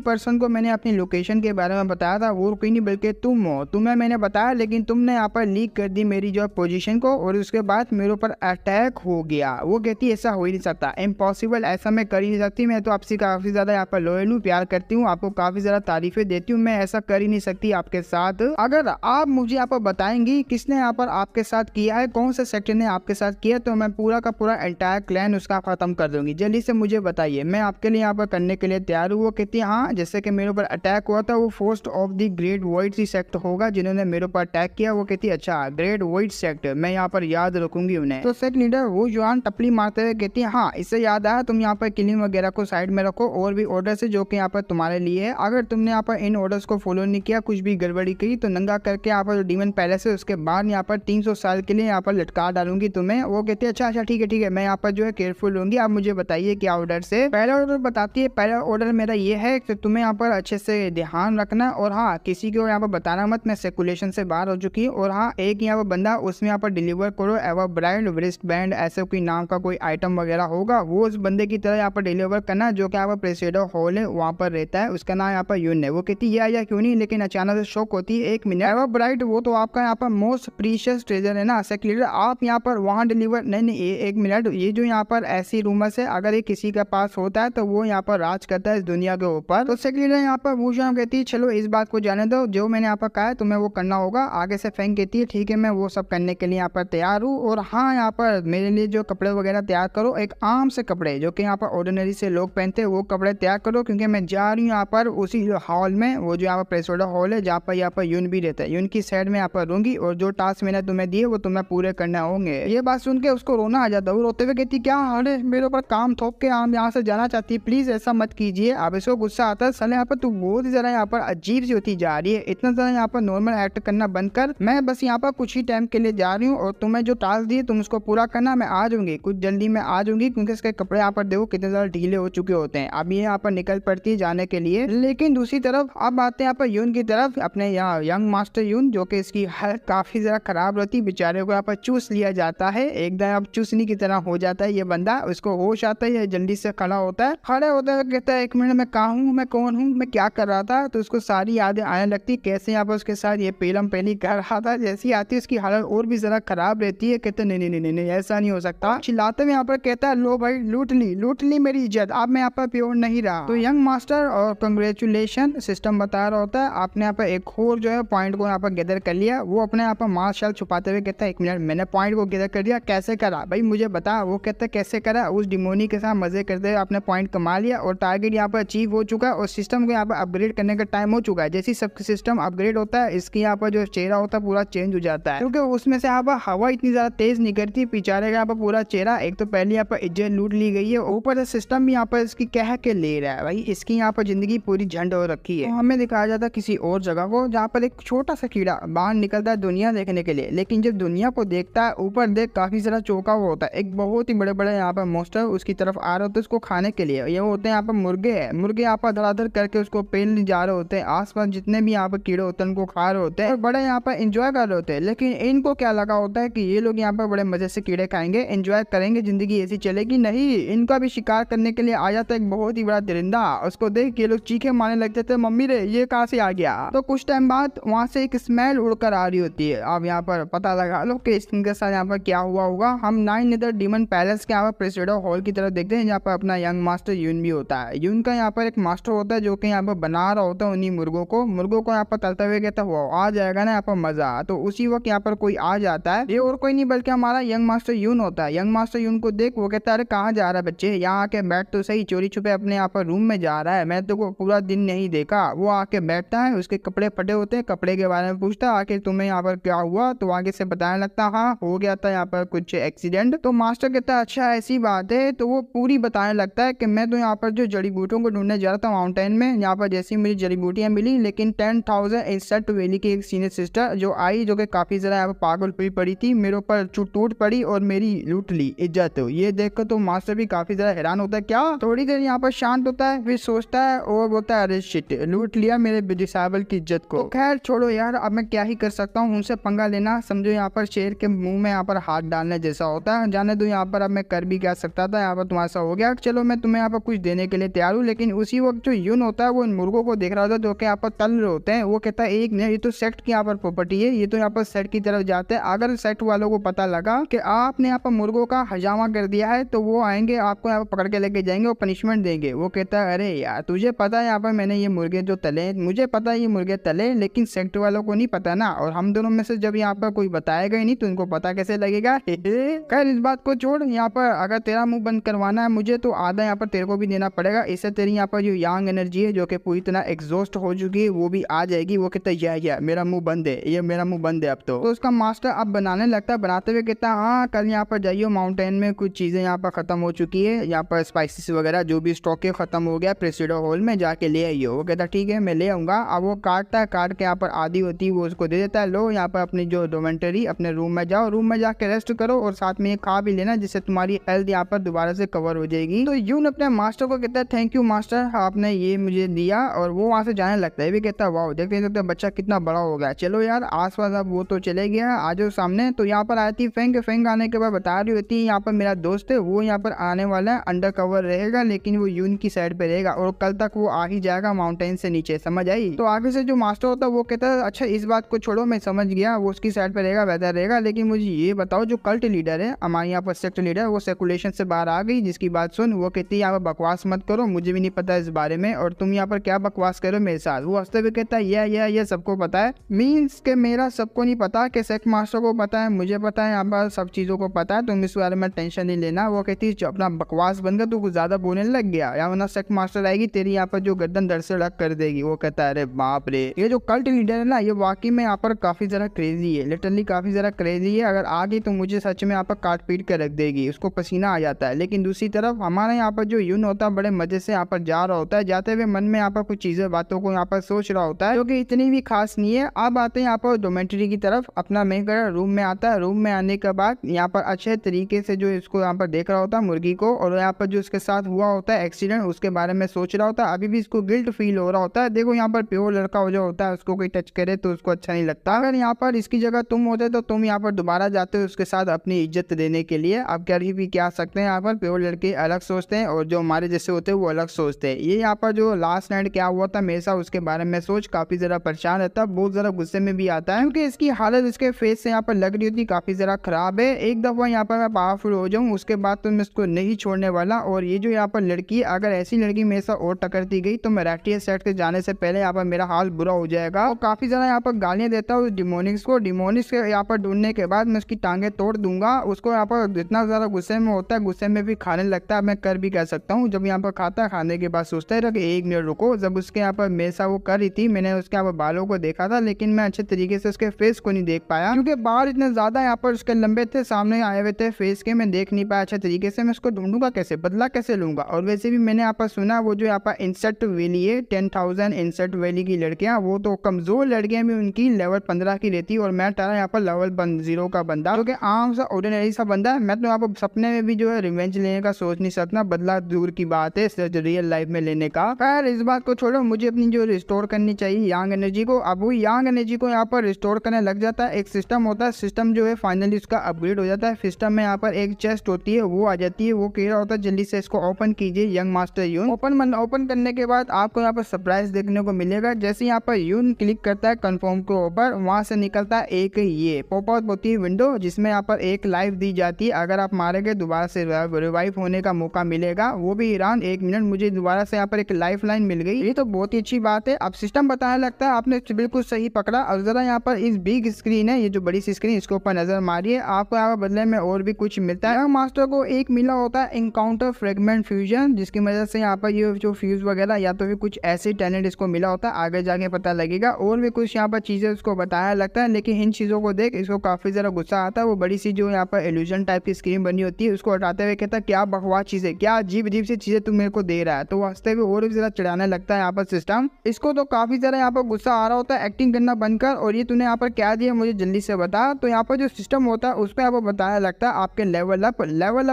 पर्सन को मैंने अपनी लोकेशन के बारे में बताया था, वो कोई नहीं बल्कि तुम हो। तुम्हें मैंने बताया लेकिन तुमने यहाँ पर लीक कर दी मेरी जो पोजीशन को और उसके बाद मेरे ऊपर अटैक हो गया। वो कहती है ऐसा हो ही नहीं सकता, इम्पॉसिबल, ऐसा मैं कर ही नहीं सकती, मैं तो आपसे काफ़ी ज़्यादा यहाँ पर लॉयल हूँ, प्यार करती हूँ, आपको काफ़ी ज़्यादा तारीफें देती हूँ, मैं ऐसा कर ही नहीं सकती आपके साथ। अगर आप मुझे यहाँ पर बताएंगी किसने यहाँ पर आपके साथ किया है, कौन से सेक्टर ने आपके साथ किया, तो मैं पूरा का पूरा एंटायर क्लैन उसका खत्म कर दूंगी। जल्दी से मुझे बताइए, मैं आपके लिए यहाँ पर करने के लिए तैयार हूँ। वो कहती है हाँ, जैसे कि मेरे ऊपर अटैक हुआ था वो first of the great white sea sect होगा जिन्होंने मेरे ऊपर अटैक किया। वो कहती है अच्छा ग्रेट वाइट सेक्ट, मैं यहाँ पर याद रखूंगी उन्हें। तो सेक्ट लीडर वो जवान टपली मारते हुए कहती है हाँ, इससे याद आया, तुम यहाँ पर किलिंग वगैरह को साइड में रखो और भी ऑर्डर्स है जो कि यहाँ पर तुम्हारे लिए है। अगर तुमने यहाँ पर इन ऑर्डर्स को फॉलो नहीं किया, कुछ भी गड़बड़ी की तो नंगा करके यहाँ पर जो डीमन पैलेस है उसके बाद यहाँ पर 300 साल के लिए यहाँ पर लटका डालूंगी तुम्हें। वो कहते हैं अच्छा ठीक है, मैं यहाँ पर जो है केयरफुल होंगी। आप मुझे बताइए क्या ऑर्डर से। पहला ऑर्डर बताती है, पहला ऑर्डर मेरा ये है कि तुम्हें यहाँ पर अच्छे से ध्यान रखना और हाँ किसी को यहाँ पर बताना मत, मैं सर्कुलेशन से बाहर हो चुकी हूँ। और हाँ एक यहाँ पर बंदा उसमें यहाँ पर डिलीवर करो एवर ब्राइड रिस्ट बैंड ऐसे कोई नाम का कोई आइटम वगैरह होगा, वो उस बंदे की तरह यहाँ पर डिलीवर करना जो कि यहाँ पर प्रेसिडेंट हॉल है वहाँ पर रहता है, उसका नाम यहाँ पर यून है। वो कहती है या क्यों नहीं, लेकिन अचानक से शौक होती है, एक मिनट एवर ब्राइड वो तो आपका यहाँ पर मोस्ट प्रीशियस ट्रेजर है ना सेक्ट लीडर, आप यहाँ पर वहाँ डिलीवर नहीं, एक मिनट, ये जो यहाँ पर ऐसी रूमर्स है अगर ये किसी के पास होता है तो वो यहाँ पर राज करता है इस दुनिया के ऊपर। तो सेक्ट लीडर यहाँ पर वूशान कहती है चलो इस बात को जाने दो, जो मैंने यहाँ पर कहा है तुम्हें वो करना होगा। आगे से फैंग कहती है ठीक है, मैं वो सब करने के लिए यहाँ पर तैयार हूँ। और हाँ यहाँ पर मेरे लिए जो कपड़े वगैरह तैयार करो, एक आम से कपड़े जो कि यहाँ पर ऑर्डिनरी से लोग पहनते हैं वो कपड़े तैयार करो, क्योंकि मैं जा रही हूँ यहाँ पर उसी हॉल में, वो जो यहाँ पर प्रेसिडेंट हॉल है जहाँ पर यून भी रहता है, यून की साइड में यहाँ पर रहूंगी और जो टास्क मैंने तुम्हें दिए वो तुम्हें पूरे करने होंगे। ये बात सुन के उसको रोना आ जाता है, वो रोते हुए कहती क्या अरे मेरे ऊपर काम थोप के आप यहाँ से जाना चाहती है, प्लीज ऐसा मत कीजिए। अब इसको गुस्सा आता है, साले यहाँ पर तू बहुत ही ज्यादा यहाँ पर अजीब सी होती जा रही है, इतना ज्यादा यहाँ पर नॉर्मल एक्ट करना बंद कर, मैं बस यहाँ पर कुछ ही टाइम के लिए जा रही हूँ और तुम्हें जो टास्क दिए तुम उसको पूरा करना, मैं आ जाऊंगी कुछ जल्दी में आ जाऊंगी, क्योंकि इसके कपड़े यहाँ पर देखो कितने ज्यादा ढीले हो चुके होते हैं। अब ये यहाँ पर निकल पड़ती है जाने के लिए। लेकिन दूसरी तरफ अब आते हैं यहाँ पर यून की तरफ, अपने यहाँ यंग मास्टर यून जो कि इसकी हालत काफी ज्यादा खराब रहती है, बेचारे को यहाँ पर चूस लिया जाता है, एकदम अब चूसनी की तरह हो जाता है ये बंदा, उसको होश आता है, जल्दी से खड़ा होता है, खड़े होता है कहता है एक मिनट मैं कहाँ हूँ, मैं कौन हूँ, मैं क्या कर रहा था। तो उसको सारी यादें आने लगती कैसे यहाँ पर उसके साथ ये पेलम पहली कर रहा था। जैसी आती है उसकी हालत और भी ज्यादा खराब रहती है, कहते नहीं ऐसा नहीं हो सकता, चिल्लाते हुए यहाँ पर कहता है लो भाई लूट ली मेरी इज्जत, अब मैं यहाँ पर प्योर नहीं रहा। तो यंग मास्टर और कंग्रेचुलेशन सिस्टम बता रहा होता है, आपने यहाँ पर एक और जो है पॉइंट को यहाँ पर गैदर कर लिया। वो अपने यहाँ पर मार्शल छुपाते हुए कहता है एक मिनट मैंने पॉइंट को गैदर कर लिया, कैसे करा भाई मुझे बता। वो कहता है कैसे करा, उस डिमोनी के साथ मजे करते हुए आपने पॉइंट कमा लिया और टारगेट यहाँ पर अचीव हो चुका है और सिस्टम को यहाँ पर अपग्रेड करने का टाइम हो चुका है। जैसे सब सिस्टम अपग्रेड होता है इसकी यहाँ पर जो चेहरा होता है पूरा चेंज हो जाता है, क्योंकि उसमें से यहाँ पर हवा इतनी ज्यादा तेज निकलती है, बेचारे का यहाँ पर पूरा चेहरा, एक तो पहले यहाँ पर इज्जत लूट ली गई है, ऊपर से सिस्टम भी यहाँ पर इसकी कह के ले रहा है भाई, इसकी यहाँ पर जिंदगी पूरी झंड हो रखी है। तो हमें दिखाया जाता है किसी और जगह को जहाँ पर एक छोटा सा कीड़ा बाहर निकलता है दुनिया देखने के लिए, लेकिन जब दुनिया को देखता है ऊपर देख काफी सारा चौंका हुआ होता है, एक बहुत ही बड़े बड़े यहाँ पर मोस्टर उसकी तरफ आ रहे होते हैं उसको खाने के लिए। ये होते हैं यहाँ पर मुर्गे यहाँ पर धड़ाधड़ करके उसको पेल जा रहे होते हैं, आसपास जितने भी यहाँ पर कीड़े होते हैं उनको खा रहे होते हैं और बड़े यहाँ पर एंजॉय कर रहे होते हैं। लेकिन इनको क्या लगा होता है कि ये लोग यहाँ पर बड़े मजे से कीड़े खाएंगे, एंजॉय करेंगे, जिंदगी ऐसी चलेगी, नहीं, इनका भी शिकार करने के लिए आ जाता है एक बहुत ही बड़ा दरिंदा, उसको देख ये लोग चीखे मारने लग जाते हैं, मम्मी रे ये कहाँ से आ गया। तो कुछ टाइम बाद वहाँ से एक स्मेल उड़कर आ रही होती है। अब यहाँ पर पता लगा लो कि इनके साथ यहाँ पर क्या हुआ होगा। हम 9 नीदर डीमन पैलेस के यहाँ पर प्रेसिडेंट हॉल की तरफ देखते हैं जहाँ पर अपना यंग मास्टर यून भी होता है। यून का यहाँ पर एक मास्टर होता है जो कि यहाँ पर बना रहा होता है उन्हीं मुर्गों को यहाँ पर तलते हुए कहता हुआ आ जाएगा ना यहाँ पर मजा। तो उसी वक्त यहाँ पर कोई आ जाता है, ये और कोई नहीं बल्कि हमारा यंग मास्टर यून होता है। यंग मास्टर यून को देख वो कहता है अरे कहाँ जा रहा है बच्चे, यहाँ आके बैठ तो सही, चोरी छुपे अपने यहाँ पर रूम में जा रहा है, मैं तो पूरा दिन नहीं देखा। वो आके बैठता है, उसके कपड़े फटे होते हैं, कपड़े के बारे में पूछता है आखिर तुम्हें यहाँ पर क्या हुआ, तो आगे से बताने लगता हाँ हो गया था यहाँ पर कुछ एक्सीडेंट। तो मास्टर कहता है अच्छा ऐसी बात है, तो वो पूरी बताने लगता है कि मैं तो यहाँ पर जो जड़ी बूटियों को ढूंढने जा रहा था माउंटेन में, यहाँ पर जैसी मुझे जड़ी बूटियां मिली, लेकिन 10,000 इंसल्ट वैली की एक सीनियर सिस्टर जो आई जो कि काफी ज्यादा यहाँ पर पागल हुई पड़ी थी, मेरे ऊपर टूट पड़ी और मेरी लूट ली इज्जत। ये देखकर तो मास्टर भी काफी ज्यादा हैरान होता है, क्या। थोड़ी देर यहाँ पर शांत होता है, फिर सोचता है और बोलता है अरे शिट, लूट लिया मेरे डिसेबल की आपकी इज्जत को। तो खैर छोड़ो यार, अब मैं क्या ही कर सकता हूँ, उनसे पंगा लेना समझो यहाँ पर शेर के मुंह में यहाँ पर हाथ डालने जैसा होता है। जाने दो यहाँ पर, अब मैं कर भी क्या सकता था, यहाँ पर तुम्हारा सा हो गया। चलो मैं तुम्हें यहाँ पर कुछ देने के लिए तैयार हूँ। लेकिन उसी वक्त जो यून होता है वो इन मुर्गों को देख रहा होता है जो कि यहाँ पर तल रहे होते हैं। वो कहता है एक नहीं, ये तो सेक्ट की यहाँ पर प्रॉपर्टी है, ये तो यहाँ पर सेक्ट की तरफ जाते हैं। अगर सेक्ट वालों को पता लगा कि आपने यहाँ पर मुर्गों का हजामा कर दिया है तो वो आएंगे, आपको यहाँ पर पकड़ के लेके जाएंगे और पनिशमेंट देंगे। वो कहता है अरे यार तुझे पता है यहाँ पर मैंने ये मुर्गे जो तले, मुझे पता है ये मुर्गे तले, लेकिन सेक्ट वालों को नहीं पता ना। और हम दोनों में से जब यहाँ पर कोई बताएगा ही नहीं तो उनको पता कैसे लगेगा। खैर इस बात को छोड़, यहाँ पर अगर तेरा मुंह बंद करवाना है मुझे तो आधा यहाँ पर तेरे को भी देना पड़ेगा। इससे तेरी यहाँ पर जो यांग एनर्जी है जो कि पूरी तरह एग्जॉस्ट हो चुकी है वो भी आ जाएगी। वो कहता है या मेरा मुंह बंद है, ये मेरा मुंह बंद है अब तो उसका मास्टर अब बनाने लगता है। बनाते हुए कहता है हाँ कल यहाँ पर जाइए माउंटेन में कुछ चीजें यहाँ पर खत्म हो चुकी है, यहाँ पर स्पाइसेस वगैरह जो भी स्टॉक है खत्म हो गया, प्रेसिडो हॉल में जाके ले आइए। वो कहता ठीक है मैं ले आऊंगा। अब वो काटता है, काट के यहाँ पर आधी होती है वो उसको दे देता है, लो यहाँ पर अपनी जो डोमेंटरी अपने रूम में जाओ, रूम में जाके रेस्ट करो और साथ में ये खा भी लेना जिससे तुम्हारी हेल्थ यहाँ पर दोबारा से कवर हो जाएगी। तो यून अपने मास्टर को कहता है थैंक यू मास्टर, आपने ये मुझे दिया। और वो वहाँ से जाने लगता है। भी कहता है वाह देखते देखते बच्चा कितना बड़ा हो गया। चलो यार आसपास अब वो तो चले गया, आ जाओ सामने। तो यहाँ पर आती फेंग, फेंग आने के बाद बता रही होती है यहाँ पर मेरा दोस्त है वो यहाँ पर आने वाला है, अंडर कवर रहेगा लेकिन वो यून की साइड पे रहेगा और कल तक वो आ ही जाएगा माउंटेन से नीचे, समझ आई। तो आगे से जो मास्टर होता है वो कहता है अच्छा इस बात को छोड़ो मैं समझ गया, वो उसकी साइड पे रहेगा बेहतर रहेगा, लेकिन मुझे ये बताओ जो कल्ट लीडर है हमारे यहाँ पर सेक्ट लीडर वो सर्कुलेशन से बाहर आ गई जिसकी बात सुन। वो कहती है यहाँ पर बकवास मत करो, मुझे भी नहीं पता इस बारे में और तुम यहाँ पर क्या बकवास करो मेरे साथ। वो हंसते हुए कहता है ये सबको पता है, मीन्स के मेरा सबको नहीं पता कि सेक्ट मास्टर को पता है, मुझे पता है यहाँ पर सब चीजों को पता है, तुम इस बारे में टेंशन नहीं लेना। वो कहती है अपना बकवास बंद कर, तू कुछ ज्यादा बोलने लग गया या वरना सेक्ट मास्टर आएगी तेरी यहाँ पर जो गर्दन दर से लग कर देगी। वो कहता है अरे बाप रे, ये जो कल्ट लीडर है ना ये वाकई में यहाँ पर काफी ज्यादा क्रेजी है, लिटरली काफी ज्यादा क्रेजी है। अगर आ गई तो मुझे सच में यहाँ पर काट पीट कर रख देगी, उसको पसीना आ जाता है। लेकिन दूसरी तरफ हमारा यहाँ पर जो यून होता है बड़े मजे से यहाँ पर जा रहा होता है, जाते हुए मन में यहाँ पर कुछ चीजें बातों को यहाँ पर सोच रहा होता है जो कि इतनी भी खास नहीं है। अब आते हैं यहाँ पर डोमेट्री की तरफ, अपना मेकर रूम में आता है। रूम में आने के बाद यहाँ पर अच्छे तरीके से जो इसको यहाँ पर देख रहा होता है मुर्गी को, और यहाँ पर जो इसके साथ हुआ होता है एक्सीडेंट उसके बारे में सोच रहा होता है। अभी भी इसको गिल्ट फील हो रहा होता है। देखो यहाँ पर प्योर लड़का हो जो होता है उसको कोई टच करे तो उसको अच्छा नहीं लगता। अगर यहाँ पर इसकी जगह तुम होते तो तुम यहाँ पर दोबारा जाते हो उसके साथ अपनी इज्जत देने के लिए। अब क्या भी क्या सकते हैं, यहाँ पर प्योर लड़के अलग सोचते हैं और जो हमारे जैसे होते हैं वो अलग सोचते हैं। ये यहाँ पर जो लास्ट नाइट क्या हुआ था मेरे साथ उसके बारे में सोच काफी ज्यादा परेशान रहता है, बहुत ज्यादा गुस्से में भी आता है क्योंकि इसकी हालत इसके फेस से यहाँ पर लग रही होती काफी ज्यादा खराब है। एक दफा यहाँ पर मैं पावरफुल हो जाऊँ उसके बाद तो मैं इसको नहीं छोड़ने वाला। और ये जो यहाँ पर लड़की, अगर ऐसी लड़की मेरे साथ और टकरती गई तो मैं रेक्टिया सेट के जाने से पहले यहाँ पर मेरा हाल बुरा हो जाएगा। और काफी ज्यादा यहाँ पर गालियां देता हूँ डिमोनिक्स को। डिमोनिक्स के यहाँ पर ढूंढने के बाद मैं उसकी टांगे तोड़ दूंगा। उसको यहाँ पर इतना ज्यादा गुस्से में होता है, गुस्से में भी खाने लगता है। मैं कर भी कह सकता हूँ जब यहाँ पर खाता है खाने के बाद सोचता है कि एक मिनट रुको। जब उसके यहाँ पर मेरे साथ वो कर रही थी मैंने उसके यहाँ पर बालों को देखा था लेकिन मैं अच्छे तरीके से उसके फेस को नहीं देख पाया क्योंकि बाल इतने ज्यादा यहाँ पर उसके लंबे थे, सामने आए हुए थे फेस के, मैं देख नहीं पाया अच्छे तरीके से। मैं उसको ढूंढूंगा कैसे, बदला कैसे लूंगा। और वैसे भी मैंने यहाँ पर सुना वो जो यहाँ पर इंसेक्ट वैली है 10,000 इंसेक्ट वैली की लड़कियां वो तो कमजोर लड़कियां भी उनकी लेवल 15 की रहती है और मैं तारा यहाँ पर लेवल 0 का बंदा क्योंकि आम सा ऑर्डिनरी सा बंदा है। मैं तो यहाँ पर सपने में भी जो है रिवेंज लेने का सोच नहीं सकता, बदला दूर की बात है रियल लाइफ में लेने का। खैर इस बात को छोड़ो, मुझे अपनी जो रिस्टोर करनी चाहिए यांग एनर्जी को। अब वो यांग एनर्जी को यहाँ पर रिस्टोर करने लग जाता है। एक सिस्टम होता है, सिस्टम जो है फाइनली उसका अपग्रेड हो जाता है। सिस्टम में यहाँ पर एक चेस्ट होती है वो आ जाती है, वो कह रहा होता है जल्दी से इसको ओपन कीजिए यंग मास्टर यून। ओपन करने के बाद आपको यहाँ पर सरप्राइज देखने को मिलेगा। जैसे यहाँ पर यून क्लिक करता है कंफर्म के ऊपर, वहां से निकलता है एक ये पॉप अप होती है विंडो जिसमें यहाँ पर एक लाइफ दी जाती है। अगर आप मारे गए दोबारा से रिवाइव होने का मौका मिलेगा, वो भी ईरान 1 मिनट। मुझे दोबारा से यहाँ पर एक लाइफ लाइन मिल गई, ये तो बहुत ही अच्छी बात है। अब सिस्टम बताने लगता है आपने बिल्कुल सही पकड़ा। अब जरा यहाँ पर इस बिग स्क्रीन है, ये जो बड़ी सी स्क्रीन, इसके ऊपर नजर मारिए, आपको यहाँ पर बदले में और भी कुछ मिलता है। मास्टर को एक मिला होता है इनकाउंटर फ्रेगमेंट फ्यूजन, जिसकी वजह से यहाँ पर ये जो फ्यूज वगैरह या तो फिर कुछ ऐसे टैलेंट इसको मिला होता है, आगे जाके पता लगेगा। और भी कुछ यहाँ पर चीजें उसको बताया लगता है, लेकिन इन चीजों को देख इसको काफी ज्यादा गुस्सा आता है। वो बड़ी सी जो यहाँ पर इल्यूजन टाइप की स्क्रीन बनी होती है उसको हटाते हुए कहता है क्या बकवास चीजें, क्या अजीब अजीब सी चीजें तुम मेरे को दे रहा है। तो हंसते हुए और भी ज्यादा चिढ़ाने लगता है यहाँ पर सिस्टम। इसको तो काफी ज्यादा यहाँ पर गुस्सा आ रहा होता है, एक्टिंग करना बंद कर और ये तूने यहाँ पर क्या दिया मुझे जल्दी से बता। तो यहाँ पर जो सिस्टम होता है उस पर आपको बताया लगता है आपके लेवल अप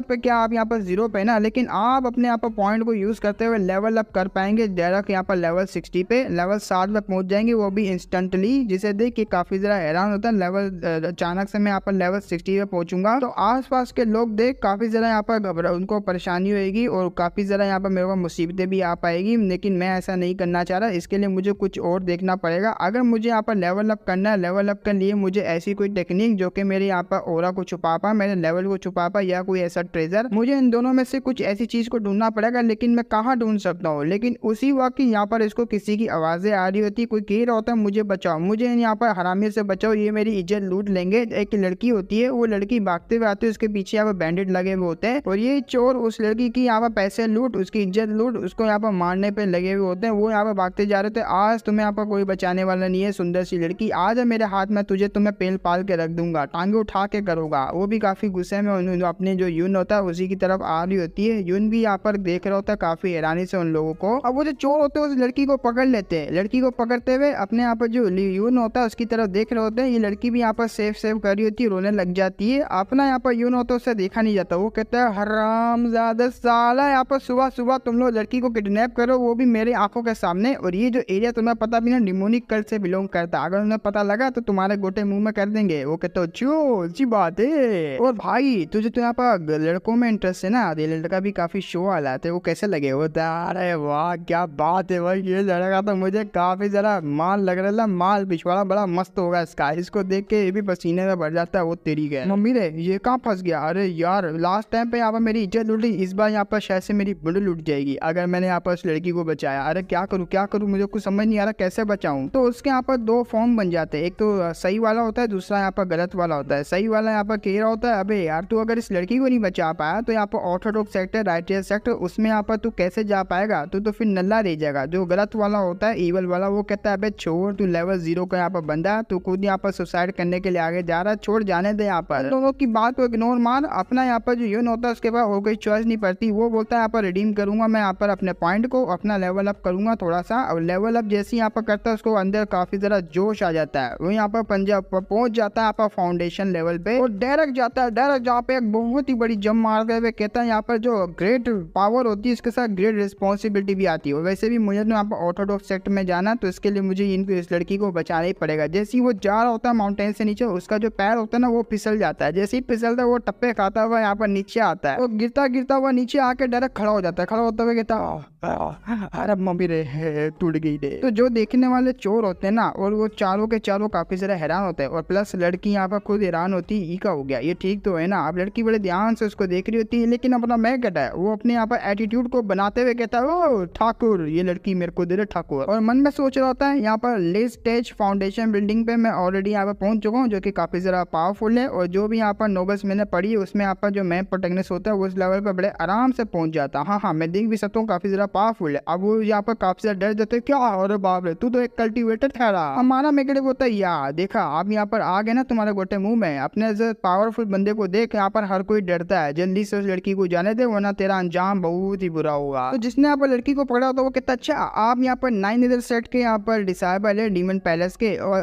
पे क्या आप यहाँ पर 0 पे ना, लेकिन आप अपने यहाँ पर पॉइंट को यूज करते हुए लेवल अप कर पाएंगे डायरेक्ट यहाँ पर लेवल 60 पे। लेवल 60 पे पहुंच जाएंगे, वो भी इंस्टेंटली, जिसे देख के काफी ज्यादा हैरान होता है। लेवल अचानक से मैं यहाँ पर लेवल 60 पे पहुंचूंगा तो आसपास के लोग देख काफी ज्यादा यहाँ पर घबरा, उनको परेशानी होगी और काफी ज्यादा यहाँ पर मेरे को मुसीबतें भी आ पाएगी, लेकिन मैं ऐसा नहीं करना चाह रहा। इसके लिए मुझे कुछ और देखना पड़ेगा। अगर मुझे यहाँ पर लेवल अप करना है, लेवल अप के लिए मुझे ऐसी कोई टेक्निक जो कि मेरे यहाँ पर ऑरा को छुपा पाए, मेरे लेवल को छुपा पाए, या कोई ऐसा ट्रेजर, मुझे इन दोनों में से कुछ ऐसी चीज को ढूंढना पड़ेगा। लेकिन मैं कहाँ ढूंढ सकता हूँ? लेकिन उसी वक्त यहाँ पर इसको किसी की आवाजें आ रही होती, कोई कह रहा होता है मुझे बचाओ, मुझे यहाँ पर हरामी से बचाओ, ये मेरी इज्जत लूट लेंगे। एक लड़की होती है, वो लड़की भागते हुए आती है, उसके पीछे यहाँ पर बैंडेड लगे हुए होते हैं और ये चोर उस लड़की की यहाँ पर पैसे लूट, उसकी इज्जत लूट, उसको यहाँ पर मारने पे लगे हुए होते हैं। वो यहाँ पर भागते जा रहे थे। आज तुम्हें यहाँ पर कोई बचाने वाला नहीं है सुंदर सी लड़की, आज है मेरे हाथ में, तुझे तुम्हें पेल पाल के रख दूंगा, टांगे उठा के करूंगा। वो भी काफी गुस्से में अपने जो यून होता है उसी की तरफ आ रही होती है। यून भी यहाँ पर देख रहा होता है काफी हैरानी से उन लोगों को। अब वो जो चोर होते हैं उस लड़की को पकड़ लेते हैं। लड़की को पकड़ते हुए अपने यहाँ पर जो यून होता है उसकी तरफ देख रहे होते हैं। ये लड़की भी यहाँ पर सेफ कर रही होती है, रोने लग जाती है। अपना यहाँ पर यून होता है उससे देखा नहीं जाता। वो कहता है हरामजादा साला, यहाँ पर सुबह सुबह तुम लोग लड़की को किडनैप करो, वो भी मेरे आंखों के सामने। और ये जो एरिया तुम्हें पता भी ना डिमोनिक कल्ट से बिलोंग करता है, अगर उन्हें पता लगा तो तुम्हारे गोटे मुंह में कर देंगे। वो कहते हो अच्छी बात है। और भाई तुझे तो यहाँ पर लड़कों में इंटरेस्ट है ना, ये लड़का भी काफी शो वाला है, वो कैसे लगे? होता अरे वाह क्या बात है भाई, ये लड़का तो मुझे काफी जरा माल लग रहा है, माल पिछवाड़ा बड़ा मस्त होगा इसका। इसको देख के ये भी पसीने में भर जाता है। वो तेरी गए मम्मी रे, ये कहाँ फंस गया? अरे यार लास्ट टाइम पे यहाँ पर मेरी इज्जत लूटी, इस बार यहाँ पर शायद से मेरी बुंड लूट जाएगी अगर मैंने यहाँ पर उस लड़की को बचाया। अरे क्या करूँ मुझे कुछ समझ नहीं आ रहा कैसे बचाऊं। तो उसके यहाँ पर दो फॉर्म बन जाते हैं, एक तो सही वाला होता है, दूसरा यहाँ पर गलत वाला होता है। सही वाला यहाँ पर कह रहा होता है अबे यार तू अगर इस लड़की को नहीं बचा पाया तो यहाँ पर ऑर्थोडॉक्स सेक्टर, राइटियस सेक्टर, उसमें यहाँ पर तू कैसे जा पाएगा? तू तो फिर नल्ला रह जाएगा। जो गलत वाला होता है, ईवल वाला, वो कहता है अबे छोड़, तू लेवल 0 का यहाँ पर बंदा, तू खुद यहाँ पर सुसाइड करने के लिए आगे जा रहा है, छोड़ जाने दे। यहाँ पर दोनों की बात को इग्नोर मार। अपना यहाँ पर जो यून होता है उसके पास और कोई चॉइस नहीं पड़ती। वो बोलता है यहाँ पर रिडीम करूंगा मैं यहाँ पर अपने पॉइंट को, अपना लेवल अप करूंगा थोड़ा सा। और लेवल अप जैसे यहाँ पर करता है उसको अंदर काफी जरा जोश आ जाता है। वो यहाँ पर पंजाब पहुंच जाता है यहाँ पर फाउंडेशन लेवल पे और डायरेक्ट जाता है, डायरेक्ट जहाँ पे एक बहुत ही बड़ी जंप मारते हुए कहता है यहाँ पर जो ग्रेट पावर होती है इसके साथ ग्रेट रिस्पॉन्सिबिलिटी भी आती है। वैसे भी मुझे तो यहाँ पर ऑर्थोडॉक्स सेक्टर में जाना, तो इसके लिए मुझे इस लड़की को बचाना ही पड़ेगा। जैसे ही वो जा रहा होता है माउंटेन से नीचे, उसका जो पैर होता है ना वो फिसल जाता है। जैसे ही फिसलता है वो टप्पे खाता हुआ यहाँ पर नीचे आता है। वो गिरता गिरता हुआ नीचे आके डायरेक्ट खड़ा हो जाता है। खड़ा होता हुआ कहता अरे मम्मी रे टूट गई रे। तो जो देखने वाले चोर होते हैं ना, और वो चारों के चारों काफी ज्यादा हैरान होते हैं। और प्लस लड़की यहाँ पर खुद हैरान होती है, ई का हो गया ये ठीक तो है ना। अब लड़की बड़े ध्यान से उसको देख रही होती है, लेकिन अपना मैं कहता है वो अपने यहाँ पर एटीट्यूड को बनाते हुए कहता है ओ ठाकुर, ये लड़की मेरे को दे रहे ठाकुर। और मन में सोच रहा होता है यहाँ पर लेट स्टेज फाउंडेशन बिल्डिंग पे मैं ऑलरेडी यहाँ पर पहुंच चुका हूँ, जो कि काफी ज्यादा पावरफुल है। और जो भी यहाँ पर नोबल्स मैंने पढ़ी है उसमें यहाँ पर जो मैप प्रोटेक्निस्ट होता है उस लेवल पर बड़े आराम से पहुंच जाता है। हाँ मैं देख भी सकता हूँ काफी ज्यादा पावरफुल है। अब वो यहाँ पर काफी ज्यादा डर जाते क्या, अरे बाप रे तू तो एक कल्टिवेटर ठहरा। हमारा मेकड़े होता है यार, देखा आप यहाँ पर आ गए ना तुम्हारे गोटे मुंह में। अपने पावरफुल बंदे को देख, यहाँ पर हर कोई डरता है। जल्दी से उस लड़की को जाने दे वरना तेरा अंजाम बहुत ही बुरा होगा। तो जिसने यहाँ पर लड़की को पकड़ा होता वो कहता अच्छा आप यहाँ पर 9 इधर सेट के यहाँ पर डिसाइबल है डीमन पैलेस के, और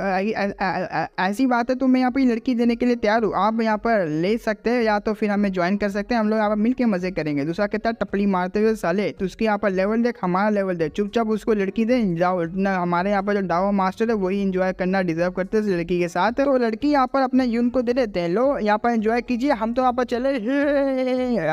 ऐसी बात है तो मैं यहाँ पर लड़की देने के लिए तैयार हूँ, आप यहाँ पर ले सकते हैं या तो फिर हमें ज्वाइन कर सकते हैं, हम लोग यहाँ पर मिलकर मजे करेंगे। दूसरा कहता है टपली मारते हुए साले, तो उसके यहाँ पर लेवल देख, हमारा लेवल देख, चुपचाप उसको लड़की दे जाओ। हमारे यहाँ पर जो डावा मास्टर है वही इंजॉय करना डिजर्व करते हैं लड़की के साथ। तो लड़की यहाँ पर अपने यून को दे देते हैं, लो यहाँ पर एंजॉय कीजिए, हम तो यहाँ पर चले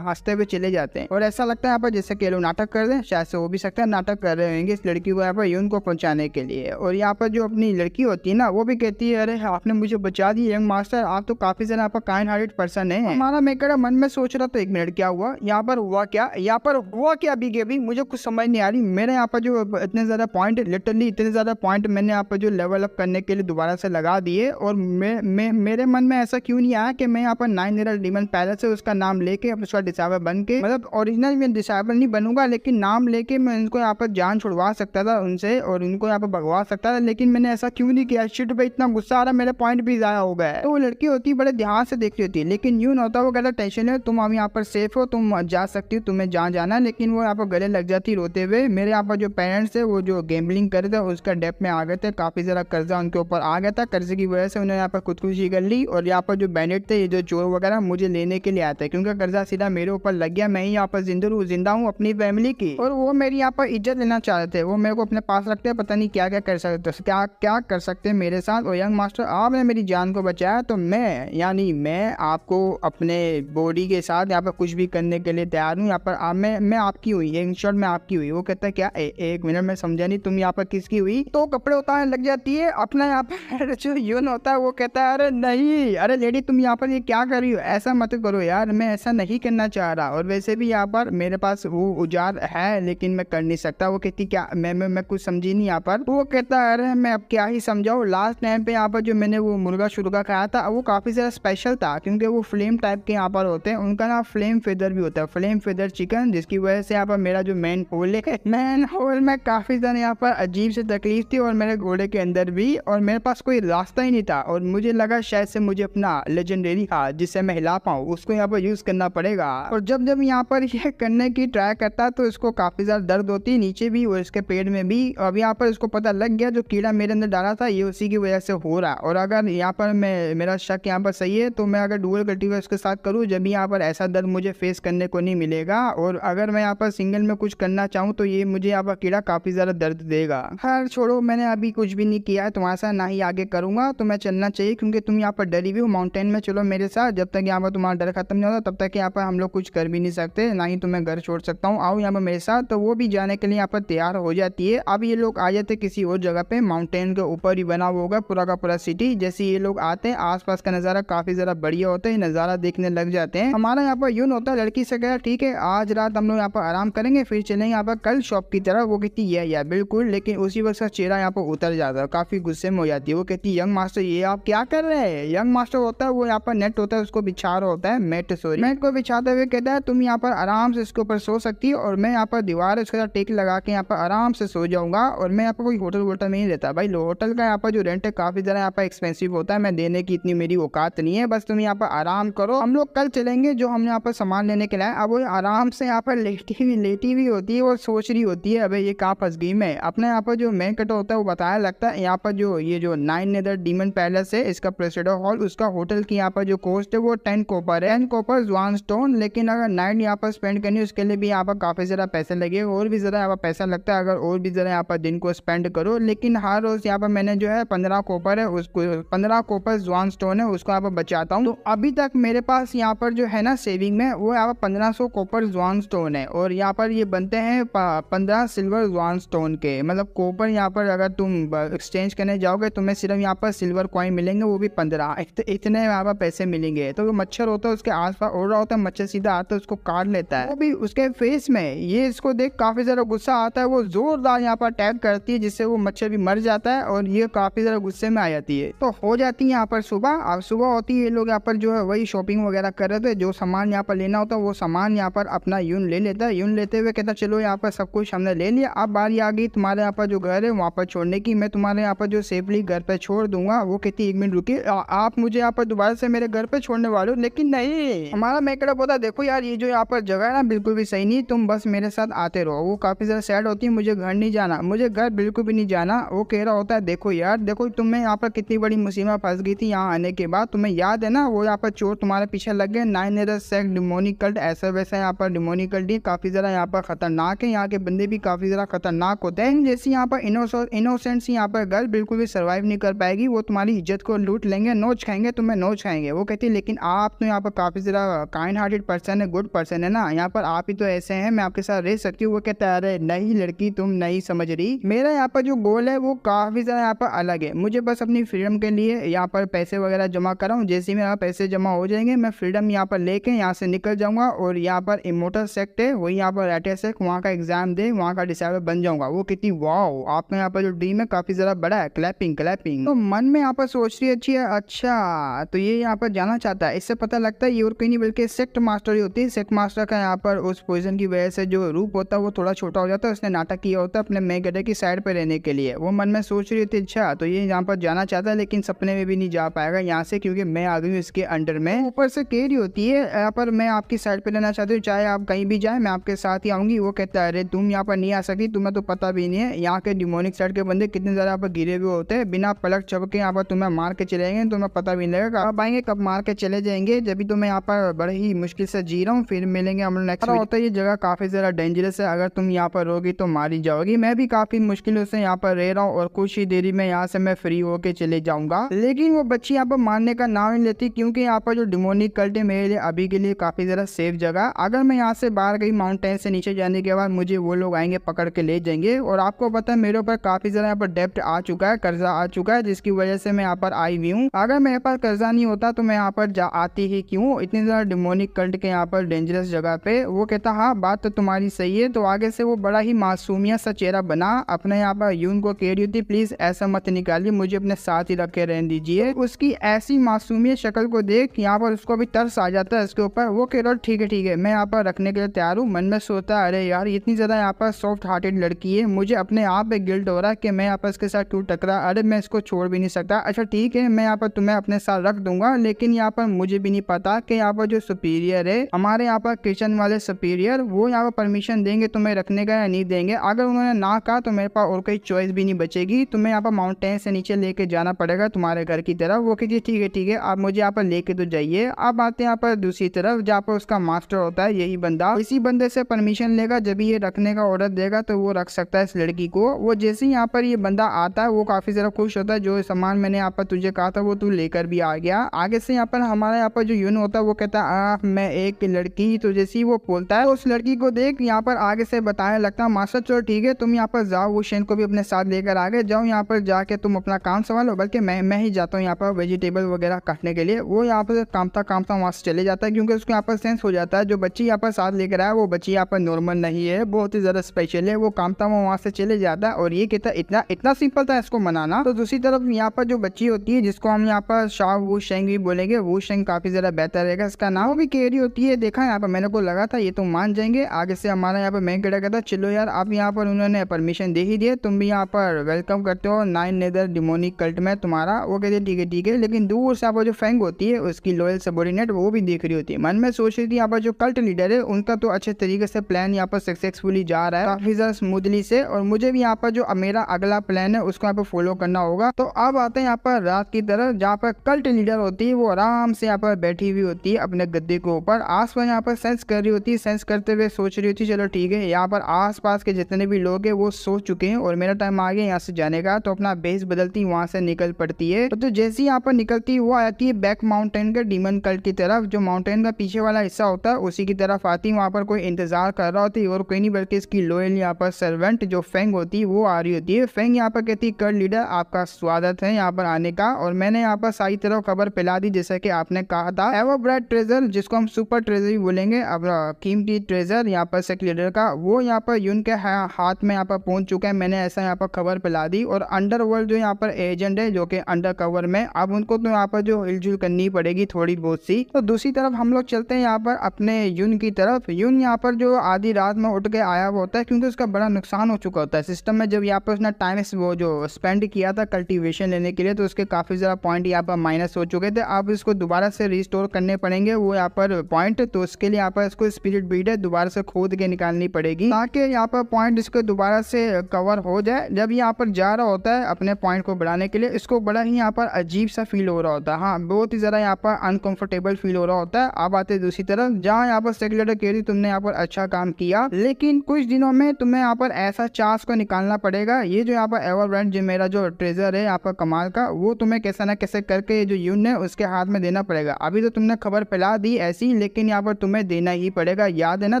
हंसते हुए चले जाते हैं। और ऐसा लगता है यहाँ पर जैसे कि लोग नाटक कर रहे हैं, शायद से वो भी सकता है नाटक कर रहे होंगे इस लड़की को यहाँ पर यून को पहुंचाने के लिए। और यहाँ पर जो अपनी लड़की होती है ना वो भी कहती है अरे आपने मुझे बचा दी यंग मास्टर, आप तो काफी ज्यादा यहाँ पर काइंड हार्टेड पर्सन है। हमारा मेकर मन में सोच रहा था एक मिनट क्या हुआ यहाँ पर, हुआ क्या यहाँ पर हुआ क्या अभी मुझे कुछ समझ नहीं आ रही। मेरे यहाँ पर जो इतने ज्यादा पॉइंट, लिटरली इतने ज्यादा पॉइंट मैंने यहाँ पर जो लेवल अप करने के लिए दोबारा से लगा दिए, और मेरे मन में ऐसा क्यों नहीं आया कि मैं यहाँ पर 9 इधर डीमन पैलेस है उसका नाम लेके उसका डिसाइबल बन के, मतलब ओरिजिनल में डिसाइबल नहीं बनूंगा लेकिन नाम लेके मैं उनको यहाँ पर जान छुड़वा सकता था उनसे और उनको यहाँ पर भगवा सकता था। लेकिन मैंने ऐसा क्यों नहीं किया? शिट पे इतना गुस्सा आ रहा, मेरे पॉइंट भी जाया हो गया। तो वो लड़की होती बड़े ध्यान से देख रही होती है, लेकिन यूं होता वो कहता टेंशन है, तुम अब यहाँ पर सेफ हो, तुम जा सकती हो, तुम्हें जहाँ जाना है। लेकिन वो यहाँ पर गले लग जाती रोते हुए। मेरे यहाँ पर जो पेरेंट्स है वो जो गैम्बलिंग कर रहे थे उसका डेप में आ गए थे, काफी ज्यादा कर्जा उनके ऊपर आ गया था, कर्जे की वजह से उन्होंने यहाँ पर खुदकुशी कर ली। और यहाँ पर जो बैंडेड थे, ये जो चोर वगैरह मुझे लेने के लिए आते हैं क्योंकि कर्जा सीधा मेरे ऊपर लग गया। मैं ही यहाँ पर जिंदा हूँ अपनी फैमिली की, और वो मेरी यहाँ पर इज्जत लेना चाह रहे थे। वो मेरे को अपने पास रखते पता नहीं क्या क्या कर सकते हैं मेरे साथ। और यंग मास्टर आपने मेरी जान को बचाया तो मैं आपको अपने बॉडी के साथ यहाँ पर कुछ भी करने के लिए तैयार हूँ। यहाँ पर मैं आपकी हुई, इन शॉर्ट मैं आपकी हुई। वो कहता है क्या? एक मिनट में समझा नहीं, तुम यहाँ पर किसकी हुई? तो कपड़े उतारने लग जाती है। अपना यहाँ पर जो यून होता है वो कहता है अरे नहीं, अरे लेडी तुम यहाँ पर ये क्या कर रही हो, ऐसा मत करो यार, मैं ऐसा नहीं करना चाह रहा। और वैसे भी यहाँ पर मेरे पास वो औजार है लेकिन मैं कर नहीं सकता। वो कहती क्या? मैं कुछ समझी नहीं यहाँ पर। वो कहता है अरे मैं अब क्या ही समझाऊं। लास्ट टाइम पे यहाँ पर जो मैंने वो मुर्गा शुर्गा खाया था वो काफी ज्यादा स्पेशल था, क्योंकि वो फ्लेम टाइप के यहाँ पर होते हैं। उनका ना फ्लेम फेदर भी होता है, फ्लेम फेदर चिकन, जिसकी वजह से यहाँ पर मेरा जो मेन होल में काफी ज्यादा यहाँ पर अजीब से तकलीफ थी और मेरे घोड़े के अंदर भी, और मेरे पास कोई रास्ता ही नहीं था। और मुझे लगा शायद से मुझे अपना लेजेंडरी हाथ जिससे मैं हिला पाऊँ उसको यहाँ पर यूज करना पड़ेगा। और जब यहाँ पर यह करने की ट्राई करता तो इसको काफी ज्यादा दर्द होती है नीचे भी और इसके पेट में भी। अब यहाँ पर इसको पता लग गया जो कीड़ा मेरे अंदर डाला था ये उसी की वजह से हो रहा है। और अगर यहाँ पर मेरा शक यहाँ पर सही है तो मैं अगर डुअल कल्टीवेटर इसके साथ करूँ जब यहाँ पर ऐसा दर्द मुझे फेस करने को नहीं मिलेगा। और अगर मैं यहाँ पर सिंगल में कुछ करना चाहूँ तो ये मुझे यहाँ पर कीड़ा काफी ज्यादा दर्द देगा। खैर छोड़ो, मैंने अभी कुछ भी नहीं किया है तुम्हारे साथ, ना ही आगे करूंगा। तो मैं चलना चाहिए क्योंकि तुम यहाँ पर डरी हुई हो। माउंटेन में चलो मेरे साथ, जब तक यहाँ पर तुम्हारा डर खत्म नहीं होता तब तक यहाँ पर हम लोग कुछ कर भी नहीं सकते, ना ही तुम्हें घर छोड़ सकता हूँ। आओ यहाँ पर मेरे साथ। तो वो भी जाने के लिए यहाँ पर तैयार हो जाती है। अब ये लोग आ जाते किसी और जगह पे, माउंटेन के ऊपर ही बना हुआ होगा पूरा का पूरा सिटी। जैसे ये लोग आते हैं आसपास का नजारा काफी ज्यादा बढ़िया होता है, नजारा देखने लग जाते हैं। हमारा यहाँ पर यून होता है लड़की से कहा ठीक है आज रात हम लोग यहाँ पर आराम करेंगे फिर चलेंगे यहाँ पर कल शॉप की तरफ। वो कहती है या बिल्कुल, लेकिन उसी वक्त का चेहरा यहाँ पर उतर जाता है, काफी गुस्से में हो जाती है। वो कहती है यंग मास्टर ये आप क्या कर रहे हैं? यंग मास्टर होता है वो यहाँ पर नेट होता है उसको बिछा रहा होता है, मेट को बिछाते हुए कहता है तुम यहाँ पर आराम से इसके ऊपर सो सकती है और मैं यहाँ पर दीवार उसके साथ टेक लगा के यहाँ पर आराम से सो जाऊंगा। और मैं यहाँ पर कोई होटल में नहीं रहता भाई, होटल का यहाँ पर जो रेंट है काफी ज्यादा यहाँ पर एक्सपेंसिव होता है, मैं देने की इतनी मेरी औकात नहीं है। बस तुम यहाँ पर आराम करो, हम लोग कल चलेंगे जो हम यहाँ पर सामान लेने के लिए। अब वो आराम से यहाँ पर लेटी हुई होती है और सोच रही होती है अबे ये कहाँ फंस गई मैं। अपने यहाँ पर जो मेन कट होता है वो बताया लगता है यहाँ पर जो ये जो 9 नेदर डीमन पैलेस है इसका प्रेसिडेंट हॉल, उसका होटल की यहाँ पर जो कॉस्ट है वो 10 कॉपर है, 10 कॉपर वन स्टोन। लेकिन अगर नाइट यहाँ पर स्पेंड करनी उसके लिए भी यहाँ पर काफी ज्यादा पैसे लगे, और भी ज्यादा यहाँ पर पैसा लगता है अगर और भी ज्यादा यहाँ पर दिन को स्पेंड करो। लेकिन हर रोज यहाँ पर मैंने जो है 15 कॉपर है उसको 15 कॉपर वन स्टोन है उसको यहाँ पर बचाता हूँ। तो अभी तक मेरे पास यहाँ पर जो है ना सेविंग में वो यहाँ पर 1500 कॉपर वन स्टोन है। और यहाँ पर ये बनते हैं 15 सिल्वर वन स्टोन के, मतलब कॉपर यहाँ पर अगर तुम एक्सचेंज करने जाओगे तुम्हें सिर्फ यहाँ पर सिल्वर कॉइन मिलेंगे, वो भी 15, इतने यहाँ पर पैसे मिलेंगे। तो मच्छर होता है उसके आसपास उड़ रहा होता है, मच्छर सीधा आता है उसको काट लेता है, वो भी उसके फेस में। ये इसको देख काफी ज्यादा गुस्सा आता है, वो जोरदार यहाँ पर अटैक करती है जिससे वो मच्छर भी मर जाता है और ये काफी ज्यादा गुस्से में आ जाती है। तो हो जाती है यहाँ पर सुबह। अब सुबह होती है, ये लोग यहाँ पर जो है वही शॉपिंग वगैरह कर रहे थे, जो सामान यहाँ पर लेना होता है वो सामान यहाँ पर अपना यून ले लेता है। यून लेते हुए कहता चलो यहाँ पर सब कुछ हमने ले लिया, अब बारी आ गई तुम्हारे यहाँ पर जो घर है वहाँ पर छोड़ने की, मैं तुम्हारे यहाँ पर जो सेफली घर पे छोड़ दूंगा। वो कहती 1 मिनट रुकिए, आप मुझे यहाँ पर दोबारा से मेरे घर पे छोड़ने वाले हो? लेकिन नहीं, हमारा मेकअप होता देखो यार ये जो यहाँ पर जगह है ना बिल्कुल भी सही नहीं, तुम बस मेरे साथ आते रहो। वो काफी ज्यादा सैड होती है, मुझे घर नहीं जाना, मुझे घर बिल्कुल भी नहीं जाना। वो कह रहा होता है देखो यार देखो तुम्हें यहाँ पर कितनी बड़ी मुसीबत फंस गई थी यहाँ आने के बाद, तुम्हें याद है ना वो यहाँ पर चोर तुम्हारे पीछे लग गए, 9 नेदर सेक्ट डिमोनिक कल्ट, ऐसा वैसा यहाँ पर डिमोनिक कल्ट काफी ज्यादा यहाँ पर खतरनाक है, यहाँ के बंदे भी काफी ज्यादा खतरनाक होते हैं। जैसे यहाँ पर इनोसेंट यहाँ पर गर्ल बिल्कुल भी सर्वाइव नहीं कर पाएगी, वो तुम्हारी इज्जत को लूट लेंगे, नोच खाएंगे, तुम्हें नोच खाएंगे। वो कहती है लेकिन आप तो यहाँ पर काफी ज्यादा काइंड हार्टेड पर्सन है, गुड पर्सन है ना, यहाँ पर आप ही तो ऐसे हैं, मैं आपके साथ रह सकती हूँ। वो कहता है अरे नहीं लड़की तुम नहीं समझ रही, मेरा यहाँ पर जो गोल है वो काफी ज्यादा यहाँ पर अलग है, मुझे बस अपनी फ्रीडम के लिए यहाँ पर पैसे वगैरह जमा कराऊँ, जैसे मेरा पैसे जमा हो जाएंगे मैं फ्रीडम यहाँ पर लेके यहाँ से निकल जाऊंगा और यहाँ पर इमोटल सेक्ट है वही यहाँ पर रेटे सेक्ट, वहाँ का एग्जाम दे वहाँ का डिसाइडर बन जाऊंगा। वो कितनी वाओ आपका यहाँ पर जो ड्रीम है काफी ज्यादा बड़ा है, क्लैपिंग क्लैपिंग। तो मन में यहाँ पर सोच रही अच्छी है, अच्छा तो ये यहाँ पर जाना चाहता है, इससे पता लगता है ये और कहीं नहीं बल्कि सेक्ट मास्टर ही होती है। सेक्ट मास्टर का यहाँ पर उस पोजीशन की वजह से जो रूप होता है वो थोड़ा छोटा हो जाता है, उसने नाटक किया होता है अपने मैं गधे की साइड पे रहने के लिए। वो मन में सोच रही थी अच्छा तो ये यहाँ पर जाना चाहता है लेकिन सपने में भी नहीं जा पाएगा यहाँ से क्योंकि मैं आ गई हूँ इसके अंडर में। ऊपर से कह रही होती है यहाँ पर मैं आपकी साइड पे रहना चाहती हूँ, चाहे आप कहीं भी जाए मैं आपके साथ ही आऊंगी। वो कहता है अरे तुम यहाँ पर नहीं आ सकती, तुम्हें तो पता भी नहीं है यहाँ के डिमोनिक साइड के बंदे कितने ज्यादा यहाँ पर गिरे हुए होते हैं, बिना पलक चपके यहाँ पर तुम्हें मार के चले जाएंगे, तुम्हें पता भी नहीं लगेगा कब आएंगे कब मार के चले जाएंगे। जब भी तो मैं यहाँ पर बड़े ही मुश्किल से जी रहा हूँ, फिर मिलेंगे हम लोग नेक्स्ट। होता है ये जगह काफी ज्यादा डेंजरस है, अगर तुम यहाँ पर रहोगी तो मारी जाओगी। मैं भी काफी मुश्किलों से यहाँ पर रह रहा हूँ और कुछ ही देरी में यहाँ से मैं फ्री होके चले जाऊंगा। लेकिन वो बच्ची यहाँ पर मानने का नाम नहीं लेती, क्योंकि यहाँ पर जो डिमोनिक कल्ट है मेरे लिए अभी के लिए काफी ज्यादा सेफ जगह। अगर मैं यहाँ से बाहर गई माउंटेन से नीचे जाने के बाद मुझे वो लोग आएंगे पकड़ के ले जाएंगे। और आपको पता है मेरे ऊपर काफी ज्यादा यहाँ पर डेप्ट आ चुका है, कर्जा आ चुका है, जिसकी वजह से मैं यहाँ पर आई हुई हूँ। अगर मेरे पास कर्जा नहीं होता तो मैं यहाँ पर आती ही क्यों इतनी ज्यादा डिमोनिक कल्ट के यहाँ पर डेंजरस जगह पे। वो कहता हाँ बात तो तुम्हारी सही है। तो आगे से वो बड़ा ही मासूमियत सा चेहरा बना अपने यहाँ पर यून को कह रही थी प्लीज ऐसा मत निकालिए, मुझे अपने साथ ही रख के रहने दीजिए। उसकी ऐसी मासूमियत शक्ल को देख यहाँ पर उसको भी तरस आ जाता है इसके ऊपर। वो कह रहा ठीक है मैं यहाँ पर रखने के लिए तैयार हूँ। मन में सोचता है अरे यार इतनी ज्यादा यहाँ पर सॉफ्ट हार्टेड लड़की है, मुझे अपने आप पे गिल्ट हो रहा है कि मैं यहाँ पर इसके साथ क्यों टकरा। अरे मैं इसको छोड़ भी नहीं सकता। अच्छा ठीक है मैं यहाँ पर तुम्हें अपने साथ रख दूंगा, लेकिन यहाँ पर मुझे भी नहीं पता कि यहाँ पर जो सुपीरियर है हमारे यहाँ पर किचन वाले सुपीरियर वो यहाँ पर परमिशन देंगे तुम्हें रखने का या नहीं देंगे। अगर उन्होंने ना कहा तो मेरे पास और कोई चॉइस भी नहीं बचेगी, तुम्हें यहाँ पर माउंटेन से नीचे लेके जाना पड़ेगा तुम्हारे घर की तरफ। वो कहती ठीक है आप मुझे यहाँ पर लेके तो जाइए। अब आते हैं यहाँ पर दूसरी तरफ जहाँ पर उसका मास्टर होता है यही बंदा। इसी बंदे से परमिशन लेगा, जब ये रखने का ऑर्डर देगा तो वो रख सकता है इस लड़की को। वो जैसे ही यहाँ पर ये बंदा आता है वो काफी ज्यादा खुश होता है, जो सामान मैंने यहाँ पर तुझे कहा था वो तू लेकर भी आ गया। आगे से यहाँ पर हमारा यहाँ पर जो यून होता है वो कहता है मैं एक लड़की। तो जैसे ही वो बोलता है तो उस लड़की को देख यहाँ पर आगे से बताने लगता है मास्टर चलो ठीक है तुम यहाँ पर जाओ, वो शेन को भी अपने साथ लेकर आ गए, जाओ यहाँ पर जाके तुम अपना काम संभालो, बल्कि मैं ही जाता हूँ यहाँ पर वेजिटेबल वगैरह काटने के लिए। वो यहाँ पर कामता वहां से चले जाता है, क्योंकि उसको यहाँ पर सेंस हो जाता है जो बच्ची यहाँ पर साथ लेकर आया वो बच्ची यहाँ पर नॉर्मल नहीं है, बहुत ही ज्यादा स्पेशल है। वो कामता वहां से चले जाता है और ये कहता है इतना सिंपल था इसको मनाना। तो दूसरी तरफ यहाँ पर जो बच्ची होती है जिसको हम यहाँ पर शाह वो शेंग भी बोलेंगे, वो शेंग काफी ज्यादा बेहतर रहेगा इसका नाम, भी कह रही होती है देखा यहाँ पर मैंने को लगा था ये तो मान जाएंगे। आगे से हमारा यहाँ पर मैं कहता था चलो यार अब यहाँ पर उन्होंने परमिशन दे ही दिए, तुम भी यहाँ पर वेलकम करते हो नाइन नेदर डिमोनिक कल्ट में तुम्हारा। वो कहते ठीक है। लेकिन दूर से यहाँ पर जो फेंग होती है उसकी लॉयल सबॉर्डिनेट वो भी देख रही होती है, मन में सोच रही थी यहाँ पर जो कल्ट लीडर है उनका तो अच्छे तरीके से प्लान यहाँ पर सक्सेसफुली जा रहा है काफी ज्यादा स्मूथली से, और मुझे भी यहाँ पर जो मेरा अगला प्लान है उसको यहाँ पर फॉलो करना होगा। तो अब आते हैं यहाँ पर रात की तरफ जहाँ पर कल्ट लीडर होती है वो आराम से यहाँ पर बैठी हुई होती है अपने गद्दे के ऊपर, आस पास यहाँ पर सेंस कर रही होती है। सेंस करते हुए सोच रही होती है चलो ठीक है यहाँ पर आस पास के जितने भी लोग हैं वो सो चुके हैं और मेरा टाइम आ गया यहाँ से जाने का। तो अपना बेस बदलती वहां से निकल पड़ती है। तो जैसे ही यहाँ पर निकलती वो आती है बैक माउंटेन के डीमन कल्ट की तरफ, जो माउंटेन का पीछे वाला हिस्सा होता है उसी की तरफ आती। वहां पर कोई इंतजार कर रहा होती है और कोई नहीं बल्कि इसकी लॉयल यहाँ पर सर्वेंट जो फेंग होती है वो आ रही होती है। फेंग यहाँ पर कहती है कल्ट लीडर आपका स्वागत है यहाँ पर आने का, और मैंने यहाँ पर सारी तरफ खबर फैला दी जैसा कि आपने कहा था। एवरब्राइट ट्रेजर जिसको हम सुपर ट्रेजर भी बोलेंगे, अब कीमती ट्रेजर यहाँ पर सेक्ट लीडर का वो यहाँ पर यून के हाथ में यहाँ पर पहुंच चुका है। मैंने ऐसा यहाँ पर खबर फैला दी, और अंडरवर्ल्ड जो यहाँ पर एजेंट है जो कि अंडर कवर में, अब उनको तो यहाँ पर जो हिलजुल करनी पड़ेगी थोड़ी बहुत सी। तो दूसरी तरफ हम लोग चलते हैं यहाँ पर अपने यून की तरफ। यून यहाँ पर जो आधी रात में उठ के आया हुआ होता है क्योंकि उसका बड़ा नुकसान हो चुका होता है सिस्टम में। जब यहाँ पर उसने टाइम वो जो स्पेंड किया था कल्टीवेशन लेने के लिए तो उसके काफी ज्यादा पॉइंट यहाँ पर माइनस हो चुके थे। अब इसको दोबारा से रिस्टोर करने पड़ेंगे वो यहाँ पर पॉइंट, तो उसके लिए यहाँ पर इसको स्पिरिट बीट है दोबारा से खोद के निकालनी पड़ेगी ताकि यहाँ पर पॉइंट इसको दोबारा से कवर हो जाए। जब यहाँ पर जा रहा होता है अपने पॉइंट को बढ़ाने के लिए इसको बड़ा ही यहाँ पर अजीब सा फील हो रहा होता है, हाँ बहुत ही ज्यादा यहाँ पर अनकंफर्टेबल फील हो रहा होता है। अब आते दूसरी तरफ जहाँ यहाँ पर सेक्रेटरी कह रही तुमने यहाँ पर अच्छा काम किया, लेकिन कुछ दिनों में तुम्हें यहाँ पर ऐसा चांस को निकालना पड़ेगा। ये जो यहाँ पर एवरब्राइट जो मेरा जो ट्रेजर है यहाँ पर कमाल का वो तुम्हें कैसा ना कैसे करके जो यून है उसके हाथ में देना पड़ेगा। अभी तो तुमने खबर फैला दी ऐसी, लेकिन यहाँ पर तुम्हें देना ही पड़ेगा। याद है ना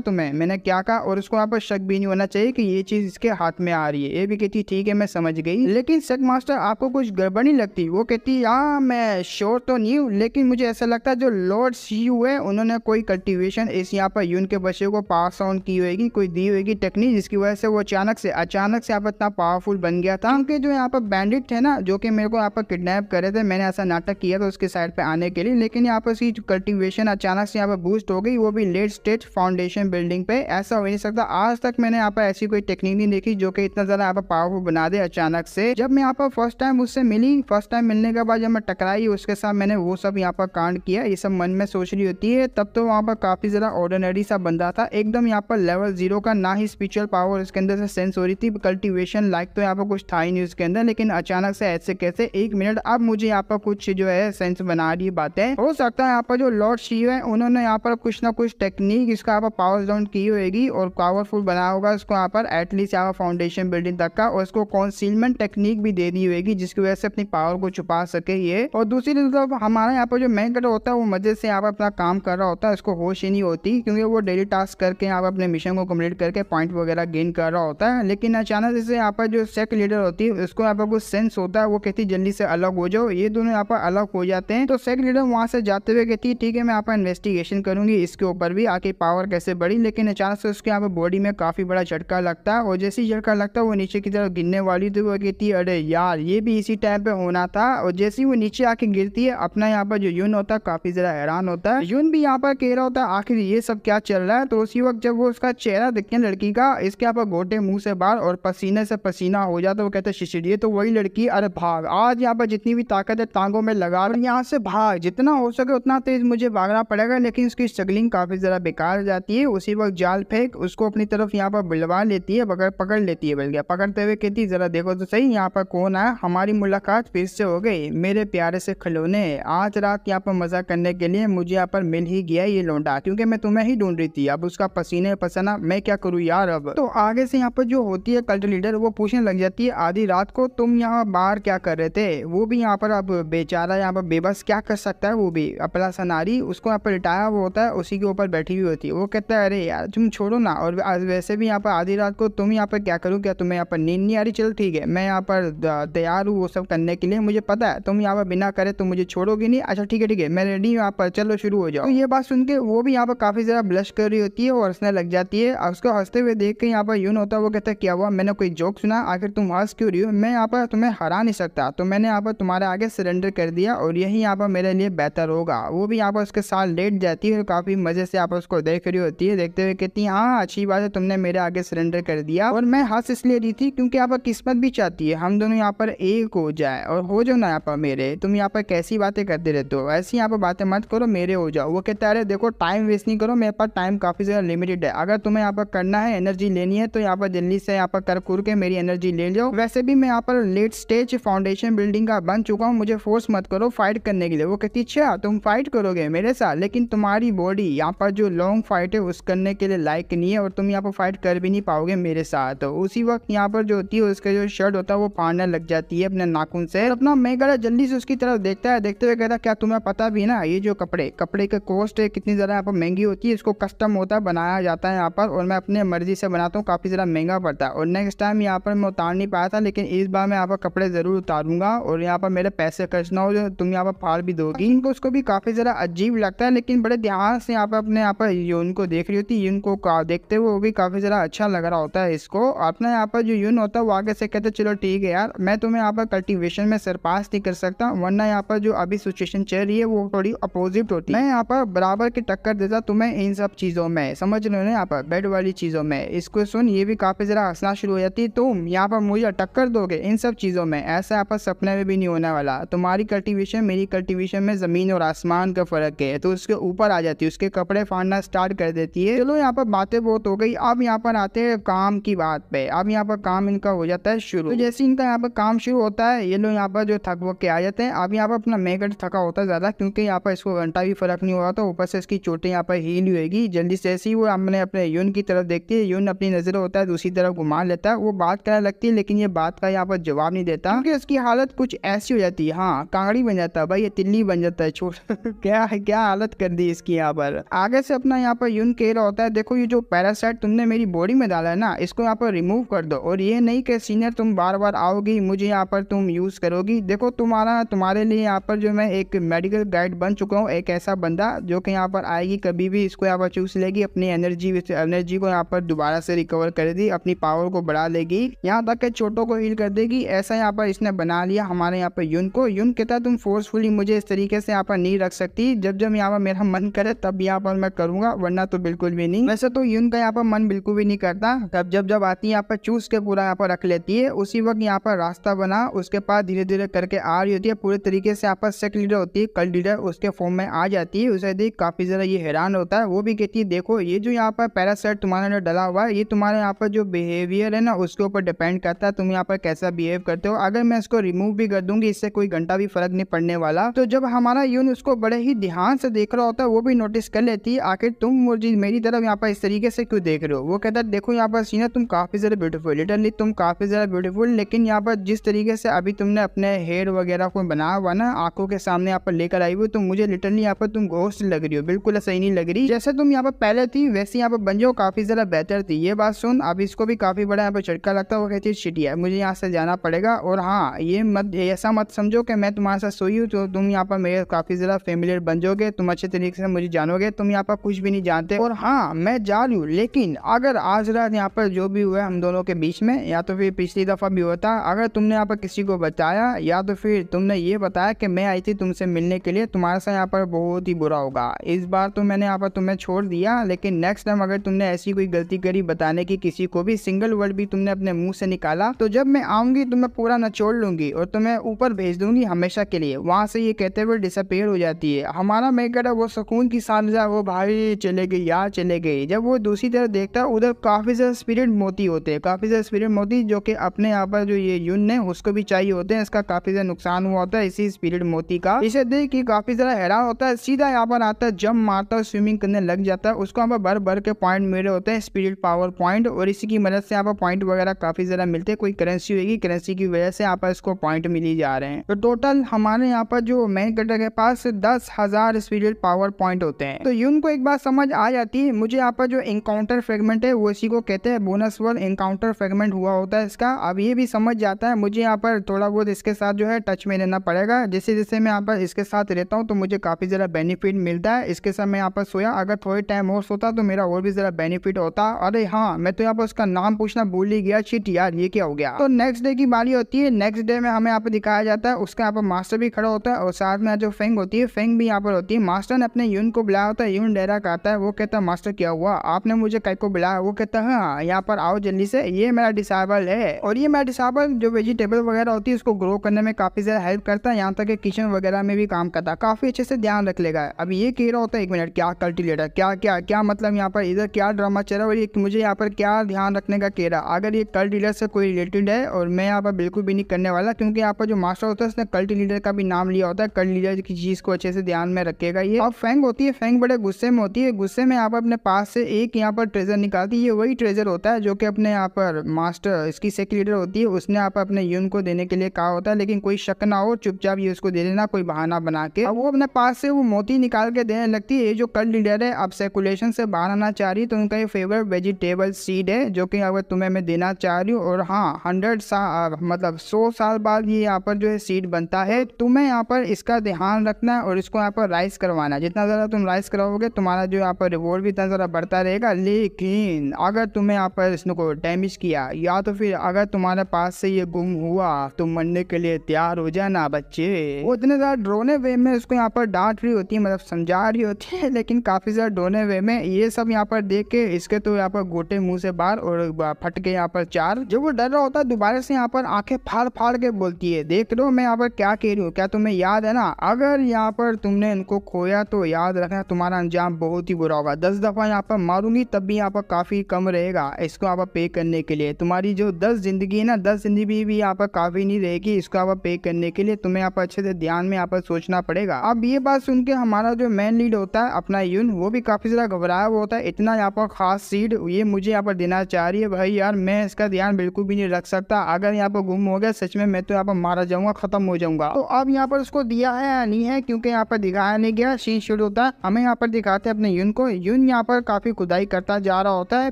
तुम्हें मैंने क्या कहा, और उसको यहाँ पर शक भी नहीं होना चाहिए कि ये चीज इसके हाथ में आ रही है। ये भी कहती ठीक है मैं समझ गई, लेकिन सेक मास्टर आपको कुछ गड़बड़ नहीं लगती? वो कहती हाँ मैं श्योर तो नहीं हूँ, लेकिन मुझे ऐसा लगता है जो लॉर्ड सीयू है उन्होंने कोई कल्टीवेशन इस यहाँ पर यून के बच्चे को पास ऑन की होगी, कोई दी होगी टेक्निक जिसकी वजह से वो अचानक से यहाँ पर इतना पावरफुल बन गया था। क्योंकि जो यहाँ पर बैंडिट है ना जो कि मेरे को यहाँ पर किडनैप करे थे, मैंने ऐसा नाटक किया था उसके साइड पे आने के लिए, लेकिन यहाँ पर उसकी कल्टीवेशन अचानक से यहाँ पर बूस्ट हो गई, वो भी लेट स्टेज फाउंडेशन बिल्डिंग पे। ऐसा हो नहीं सकता, आज तक मैंने यहाँ पर ऐसी कोई टेक्निक नहीं देखी जो कि इतना ज्यादा यहाँ पर पावरफुल बना दे अचानक से। जब मैं यहाँ पर फर्स्ट टाइम उससे मिली, फर्स्ट टाइम मिलने के बाद जब मैं टकराई उसके साथ मैंने वो सब यहाँ पर कांड किया, ये सब मन में सोच रही होती है। तब तो वहाँ पर काफी ज्यादा ऑर्डिनरी सा बंदा था एकदम यहाँ पर लेवल 0 का, ना ही स्पिरिचुअल पावर उसके अंदर से सेंस हो रही थी, कल्टीवेशन लाइक तो यहाँ पर कुछ था ही नहीं उसके अंदर। लेकिन अचानक से ऐसे कैसे एक मिनट अब मुझे यहाँ पर कुछ जो है सेंस बना रही बातें। हो सकता है यहाँ पर जो लॉर्ड शिव है उन्होंने यहाँ पर कुछ ना कुछ टेक्निक इसका यहाँ पर पावर डाउन की होगी और पावरफुल बनाया होगा इसको यहाँ पर एटलीस्ट यहाँ पर फाउंडेशन फाउंडेशन बिल्डिंग तक का, और उसको कंसीलमेंट टेक्निक भी दे दी होगी जिसकी वजह से अपनी पावर को छुपा सके ये। और दूसरी तरफ हमारा यहाँ पर जो मेन कैरेक्टर होता है वो मजे से यहाँ पर अपना काम कर रहा होता है, उसको होश ही नहीं होती क्योंकि वो डेली टास्क करके यहाँ पर अपने मिशन को कंप्लीट करके पॉइंट वगैरह गेन कर रहा होता है। लेकिन अचानक से यहाँ पर जो सेक्ट लीडर होती है उसको यहाँ पर कुछ सेंस होता है, वो कहती है जल्दी से अलग हो जाओ। ये दोनों यहाँ पर अलग हो जाते हैं। तो सेक्ट लीडर वहां से जाते हुए कहती है ठीक है मैं यहाँ पर इन्वेस्टिगेशन करूंगी इसके ऊपर भी आके पावर कैसे बढ़ी। लेकिन अचानक से उसके यहाँ पर बॉडी में काफी बड़ा झटका लगता है, और जैसे ही झटका लगता है वो नीचे की तरफ गिरने वाली थी। वो कहती है अरे यार ये भी इसी टाइम पे होना था। और जैसे ही वो नीचे आके गिरती है अपना यहाँ पर जो यून होता है काफी ज्यादा हैरान होता है। यून भी यहाँ पर कह रहा होता है आखिर ये सब क्या चल रहा है। तो उसी वक्त जब वो उसका चेहरा देखते हैं लड़की का, इसके यहाँ पर गोटे मुंह से बाहर और पसीने से पसीना हो जाता है। वो कहते हैं शिशिर तो वही लड़की, अरे भाग, आज यहाँ पर जितनी भी ताकत है टांगों में लगा और यहाँ से भाग, जितना हो सके उतना तेज मुझे भागना पड़ेगा। लेकिन उसकी स्ट्रगलिंग काफी ज्यादा बेकार हो जाती है। उसी वक्त जाल फेंक उसको अपनी तरफ यहाँ पर बुलवा लेती है, पकड़ लेती है। बल्कि पकड़ते हुए कहती जरा देखो तो सही यहाँ पर कौन है, हमारी मुलाकात फिर से हो गई मेरे प्यारे से खिलौने। आज रात यहाँ पर मजा करने के लिए मुझे यहाँ पर मिल ही गया ये लौंडा, क्योंकि मैं तुम्हें ही ढूंढ रही थी। अब उसका पसीने पसीना मैं क्या करूँ यार। अब तो आगे से यहाँ पर जो होती है कल्ट लीडर वो पूछने लग जाती है आधी रात को तुम यहाँ बाहर क्या कर रहे थे। वो भी यहाँ पर अब बेचारा यहाँ पर बेबस क्या कर सकता है, वो भी अपना सनारी उसको यहाँ पर लिटाया हुआ होता है, उसी के ऊपर बैठी हुई होती है। वो कहता है अरे यार तुम छोड़ो ना, और वैसे भी यहाँ पर आधी रात को तुम यहाँ पर क्या करूँ, क्या तुम्हें यहाँ पर नींद नहीं आ रही। चलो ठीक है मैं यहाँ पर तैयार हूँ वो सब करने के लिए, मुझे पता है तुम यहाँ पर बिना करे तुम मुझे छोड़ोगी नहीं। अच्छा ठीक है मैं रेडी हूँ यहाँ पर, चलो शुरू हो जाओ। तो ये बात सुन के वो भी यहाँ पर काफी ज्यादा ब्लश कर रही होती है और हंसने लग जाती है। उसको हंसते हुए देख के यहाँ पर यून होता है, वो कहता है क्या हुआ, मैंने कोई जोक सुना, आखिर तुम हंस क्यों रही हो, मैं यहाँ पर तुम्हें हरा नहीं सकता, तो मैंने यहाँ पर तुम्हारे आगे सरेंडर कर दिया और यही यहाँ पर मेरे लिए बेहतर होगा। वो भी यहाँ पर उसके साथ लेट जाती है और काफी मजे से यहाँ पर उसको देख रही होती है। देखते हुए कहती है हाँ अच्छी बात है तुमने मेरे आगे सरेंडर कर दिया, और मैं हंस इसलिए रही थी क्योंकि यहाँ पर किस्मत भी चाहती है हम दोनों यहाँ पर एक हो जाए, और हो जाओ ना यहाँ पर मेरे। तुम यहाँ पर कैसी बातें करते रहते हो, ऐसी यहाँ पर बातें मत करो, मेरे हो जाओ। वो कहता है अरे देखो टाइम वेस्ट नहीं करो, मेरे पास टाइम काफी ज्यादा लिमिटेड है, अगर तुम्हें यहाँ पर करना है एनर्जी लेनी है तो यहाँ पर जल्दी से यहाँ पर कर के मेरी एनर्जी ले लो। वैसे भी मैं यहाँ पर लेट स्टेज फाउंडेशन बिल्डिंग का बन चुका हूँ, मुझे फोर्स मत करो फाइट करने के लिए। वो कहती अच्छा तुम फाइट करोगे मेरे साथ, लेकिन तुम्हारी बॉडी यहाँ पर जो लॉन्ग फाइट है उस करने के लिए लायक नहीं है, और तुम यहाँ पर फाइट कर भी नहीं पाओगे मेरे साथ। तो उसी वक्त यहाँ पर जो होती है उसका जो शर्ट होता है वो फाड़ने लग जाती है अपने नाखून से। अपना मेगा जल्दी से उसकी तरफ देखता है, देखते हुए कहता क्या तुम्हें पता भी ना ये जो कपड़े का कॉस्ट है कितनी ज्यादा यहाँ पर महंगी होती है, इसको कस्टम होता है बनाया जाता है यहाँ पर, और मैं अपने मर्जी से बनाता हूँ, काफी ज्यादा महंगा पड़ता है। और नेक्स्ट टाइम यहाँ पर मैं उतार नहीं पाया था, लेकिन इस बार मैं यहाँ पर कपड़े जरूर उतारूंगा और यहाँ पर मेरे पैसे खर्च ना हो जो तुम यहाँ पर फाड़ भी दोगी। इनको उसको भी काफी ज्यादा अजीब लगता है, लेकिन बड़े ध्यान से यहाँ पर अपने यहाँ पर यून को देख रही होती है। यून को देखते हुए वो भी काफी ज्यादा अच्छा लग रहा होता है इसको। अपना यहाँ पर जो यून होता है वो आगे से कहते चलो ठीक है यार मैं तुम्हें यहाँ पर कल्टीवेशन में सरपास नहीं कर सकता, वरना यहाँ पर जो अभी सिचुएशन चल रही है वो थोड़ी अपोजिट होती है। मैं यहाँ पर बराबर की टक्कर देता तुम्हें इन सब चीजों में, समझ लो ना यहाँ पर बेड वाली चीजों में। इसको सुन ये भी काफी ज्यादा हंसना शुरू हो जाती है, तुम यहाँ पर मुझे टक्कर दोगे इन सब चीजों में, ऐसा यहाँ पर सपने में भी नहीं होने वाला। तुम्हारी कल्टीवेशन मेरी कल्टीवेशन में जमीन और आसमान का फर्क है। तो उसके ऊपर आ जाती है, उसके कपड़े फाड़ना स्टार्ट कर देती है। चलो यहाँ पर बातें बहुत हो गई, अब यहाँ पर आते हैं काम की बात पे। अब यहाँ पर काम इनका हो जाता है शुरू। तो जैसे इनका यहाँ पर काम शुरू होता है ये लोग यहाँ पर जो थक वक के आ जाते हैं। अब यहाँ पर अपना मेगट थका होता है ज्यादा, क्योंकि यहाँ पर इसको घंटा भी फर्क नहीं हो रहा था, ऊपर से इसकी चोटें यहाँ पर हील होगी। जल्दी से ऐसी वो हमने अपने यून की तरफ देखती है, यून अपनी नजर होता है दूसरी तरफ घुमा लेता है। वो बात करने लगती है लेकिन ये बात का यहाँ पर जवाब नहीं देता, क्योंकि उसकी हालत कुछ ऐसी हो जाती है, हाँ कांगड़ी बन जाता है भाई, ये तिल्ली बन जाता है। छोट क्या हालत कर दी इसकी। यहाँ पर आगे से अपना यहाँ पर यून कह रहा होता है देखो ये जो पैरासाइट तुमने मेरी बॉडी में डाला है ना, इसको यहाँ पर रिमूव कर दो, और ये नहीं कि सीनियर तुम बार बार आओगी मुझे यहाँ पर तुम यूज करोगी। देखो तुम्हारे लिए यहाँ पर जो मैं एक मेडिकल गाइड बन चुका हूँ, एक ऐसा बंदा जो कि यहाँ पर आएगी कभी भी इसको यहाँ पर चूस लेगी, अपनी एनर्जी को यहाँ पर दोबारा से रिकवर कर दी, अपनी पावर को बढ़ा लेगी, यहाँ तक के चोटों को हील कर देगी। ऐसा यहाँ पर इसने बना लिया हमारे यहाँ पर यून को। यून कहता है तुम फोर्सफुली मुझे इस तरीके से यहाँ पर नहीं रख सकती, जब यहाँ पर मेरा मन करे तब यहाँ पर मैं करूंगा, वरना तो बिल्कुल भी नहीं। वैसे तो यून का यहाँ पर मन बिल्कुल भी नहीं करता, तब जब आती है यहाँ पर चूस के पूरा यहाँ पर रख लेती है। उसी वक्त यहाँ पर रास्ता बना उसके पास धीरे धीरे करके आ रही होती है, पूरे तरीके से यहाँ पर सेक्ट लीडर होती है, कल्ट लीडर उसके फॉर्म में आ जाती है। उसे देख काफी ज्यादा ये हैरान होता है। वो भी कहती है देखो ये जो यहाँ पर पैरासाइट तुम्हारे अंदर डला हुआ है, ये तुम्हारे यहाँ पर जो बिहेवियर है ना उसके ऊपर डिपेंड करता है, तुम यहाँ पर कैसा बिहेव करते हो। अगर मैं इसको रिमूव भी कर दूंगी इससे कोई घंटा भी फर्क नहीं पड़ने वाला। तो जब हमारा यून उसको बड़े ही ध्यान से देख रहा होता है वो भी नोटिस कर लेती है आखिर तुम मेरी तरफ यहाँ पर इस तरीके से क्यों देख रहे हो। वो कहता है देखो यहाँ पर सीना तुम काफी ज्यादा ब्यूटीफुल, लिटरली तुम काफी ज्यादा ब्यूटीफुल। लेकिन यहाँ पर जिस तरीके से अभी तुमने अपने हेयर वगैरह को बनाया हुआ ना, आंखों के सामने यहाँ पर लेकर आई हुई, तो मुझे लिटरली यहाँ पर तुम घोस्ट लग रही हो, बिल्कुल सही नहीं लग रही। जैसे तुम यहाँ पर पहले थी वैसे यहाँ पर बन जाओ, काफी ज्यादा बेहतर थी। ये बात सुन, अब इसको भी काफी बड़ा यहाँ पर झटका लगता है। वो कहती है शिट यार, मुझे यहाँ से जाना पड़ेगा। और हाँ, ये मत ऐसा मत समझो कि मैं तुम्हारे साथ सोई हूँ तो तुम यहाँ पर मेरे काफी ज्यादा फेमिलियर बन जाओगे, तुम अच्छे तरीके से मुझे जानोगे। तुम यहाँ पर कुछ भी नहीं जानते। और हाँ, मैं जा रही हूँ, लेकिन अगर आज रात यहाँ पर जो भी हुआ हम दोनों के बीच में, या तो फिर पिछली दफा भी होता, अगर तुमने यहाँ पर किसी को बताया या तो फिर तुमने ये बताया कि मैं आई थी तुमसे मिलने के लिए, तुम्हारे साथ यहाँ पर बहुत ही बुरा होगा। इस बार तो मैंने यहाँ पर तुम्हें छोड़ दिया, लेकिन नेक्स्ट टाइम अगर तुमने ऐसी कोई गलती करी बताने की, किसी को भी सिंगल वर्ड भी तुमने अपने मुंह से निकाला, तो जब मैं आऊंगी तो मैं पूरा नचोड़ लूंगी और तुम्हें ऊपर भेज दूंगी हमेशा के लिए। वहां से ये कहते हुए डिसअपीयर हो जाती है। हमारा मेकर वो सुकून की सांस, वो भाई चले गई यार चले गई। जब वो दूसरी तरफ देखता है, उधर काफी ज्यादा स्पिरिट मोती होते हैं, काफी ज्यादा स्पिरिट मोती, जो कि अपने यहाँ पर जो ये यून है उसको भी चाहिए होते हैं। इसका काफी ज्यादा नुकसान हुआ होता है इसी स्पिरिट मोती का। इसे देख के काफी ज्यादा हैरान होता है, सीधा यहाँ पर आता है, जंप मारता है, स्विमिंग करने लग जाता है। उसको यहाँ पर भर भर के पॉइंट मिले होते हैं, स्पिरिट पावर पॉइंट, और इसी की मदद से यहाँ पर पॉइंट वगैरह काफी ज्यादा मिलते हैं। कोई करेंसी होगी, करेंसी की वजह से यहाँ पर इसको पॉइंट मिली जा रहे हैं। तो टोटल हमारे यहाँ पर जो मेन कैरेक्टर के पास 10,000 स्पिरिट पावर पॉइंट होते हैं। तो यून को एक बात समझ आ जाती है, मुझे यहाँ पर जो इनकाउंटर फ्रेगमेंट है वो इसी को कहते हैं, बोनस वर्ड इनकाउंटर फ्रेगमेंट हुआ होता है इसका। अब ये भी समझ जाता है, मुझे यहाँ पर थोड़ा बहुत इसके साथ जो है टच में रहना पड़ेगा। जैसे जैसे मैं यहाँ पर इसके साथ रहता हूँ तो मुझे काफी ज्यादा बेनिफिट मिलता है। इसके साथ मैं यहाँ पर सोया, अगर थोड़े टाइम और सोता तो मेरा और भी ज्यादा बेनिफिट होता। अरे हाँ, मैं तो यहाँ पर उसका नाम पूछना भूल ही गया, शिट यार ये क्या हो गया। तो नेक्स्ट डे की बारी होती है। नेक्स्ट डे में हमें यहाँ पर दिखाया जाता है, उसका यहाँ पर मास्टर भी खड़ा होता है और साथ में जो फेंग होती है, फेंग भी यहाँ पर होती है। मास्टर ने अपने यून को बुलाया होता है, यून डेरा आता है। वो कहता है मास्टर क्या हुआ, आपने मुझे कई को बुलाया। वो कहता है हाँ यहाँ पर आओ जल्दी से, ये मेरा डिसेबल है और ये मेरा डिसेबल जो वेजिटेबल वगैरह होती है उसको ग्रो करने में काफी ज्यादा हेल्प करता है, यहाँ तक कि किचन वगैरह में भी काम करता है, काफी अच्छे से ध्यान रख लेगा। अब ये कह रहा होता है, एक मिनट क्या कल्टीवेटर, क्या क्या क्या मतलब यहाँ पर इधर क्या ड्रामा चल रहा है और ये मुझे यहाँ पर क्या ध्यान रखने का कह रहा। अगर ये कल्टीवेटर से कोई रिलेटेड है और मैं यहाँ पर बिल्कुल भी नहीं करने वाला, क्योंकि यहाँ पर जो मास्टर होता है उसने कल्टीवेटर का भी नाम लिया होता है, कल्टीवेटर की चीज को अच्छे से ध्यान में रखेगा ये। अब फेंग होती है, फेंग बड़े गुस्से में होती है, गुस्से में यहाँ पर अपने पास से एक यहाँ पर ट्रेजर निकालती है। ये वही ट्रेजर होता है जो कि अपने यहाँ पर मास्टर इसकी सेक्रेटरी होती है, उसने यहाँ पर अपने यून को देने के लिए कहा होता है, लेकिन कोई शक ना हो, चुपचाप ये उसको दे देना कोई बहाना बना के। अब वो अपने पास से वो मोती निकाल के देने लगती है। ये जो कल लीडर है अब सर्कुलेशन से बाहर आना चाह रही है, तो उनका ये फेवरेट वेजिटेबल सीड है जो कि अगर तुम्हें मैं देना चाह रही हूँ। और हाँ, 100 साल मतलब 100 साल बाद ये यहाँ पर जो है सीड बनता है। तुम्हें यहाँ पर इसका ध्यान रखना है और इसको यहाँ पर राइस करवाना। जितना ज़्यादा तुम राइस करवाओगे तुम्हारा जो यहाँ पर रिवॉर्ड भी इतना ज़्यादा बढ़ता रहेगा। लेकिन अगर तुम्हें यहाँ पर इसको डैमेज किया या तो फिर अगर तुम्हारे पास से ये गुम हुआ तो मरने के लिए तैयार हो जाना बच्चे। वो इतने ज़्यादा ड्रोने वे में उसको यहाँ पर डांट रही होती है, मतलब समझा रही होती है, लेकिन काफ़ी ज़्यादा ड्रोने वे में। ये सब यहाँ पर देख के इसके तो यहाँ पर गोटे मुंह से बाहर और फट के यहाँ पर चार। जब वो डर रहा होता है दोबारा से यहाँ पर आंखें फाड़ फाड़ के बोलती है, देख लो मैं यहाँ पर क्या कह रही हूँ, क्या तुम्हें याद है ना, अगर यहाँ पर तुमने इनको खोया तो याद रखना तुम्हारा अंजाम बहुत ही बुरा होगा। 10 दफा यहाँ पर मारूंगी तब भी यहाँ पर काफी कम रहेगा इसको यहाँ पर पे करने के लिए। तुम्हारी जो 10 जिंदगी है ना, 10 जिंदगी भी यहाँ पर काफी नहीं रहेगी इसको यहाँ पर पे करने के लिए। तुम्हें यहाँ पर अच्छे से ध्यान में यहाँ पर सोचना पड़ेगा। अब ये बात सुन के हमारा जो मेन लीड होता है अपना यून, वो भी काफी ज्यादा घबराया हुआ होता है। इतना यहाँ पर खास सीड ये मुझे यहाँ पर देना चाह रही है, भाई यार मैं इसका ध्यान बिल्कुल भी नहीं रख सकता। अगर यहाँ पर गुम हो गया सच में मैं तो यहाँ पर मारा जाऊंगा, खत्म हो जाऊंगा। तो अब यहाँ पर उसको दिया है या नहीं है, क्योंकि यहाँ पर दिखाया नहीं गया। सीन शुरू होता है, हमें यहाँ पर दिखाते हैं अपने यून को। यून यहाँ पर काफी खुदाई करता जा रहा होता है।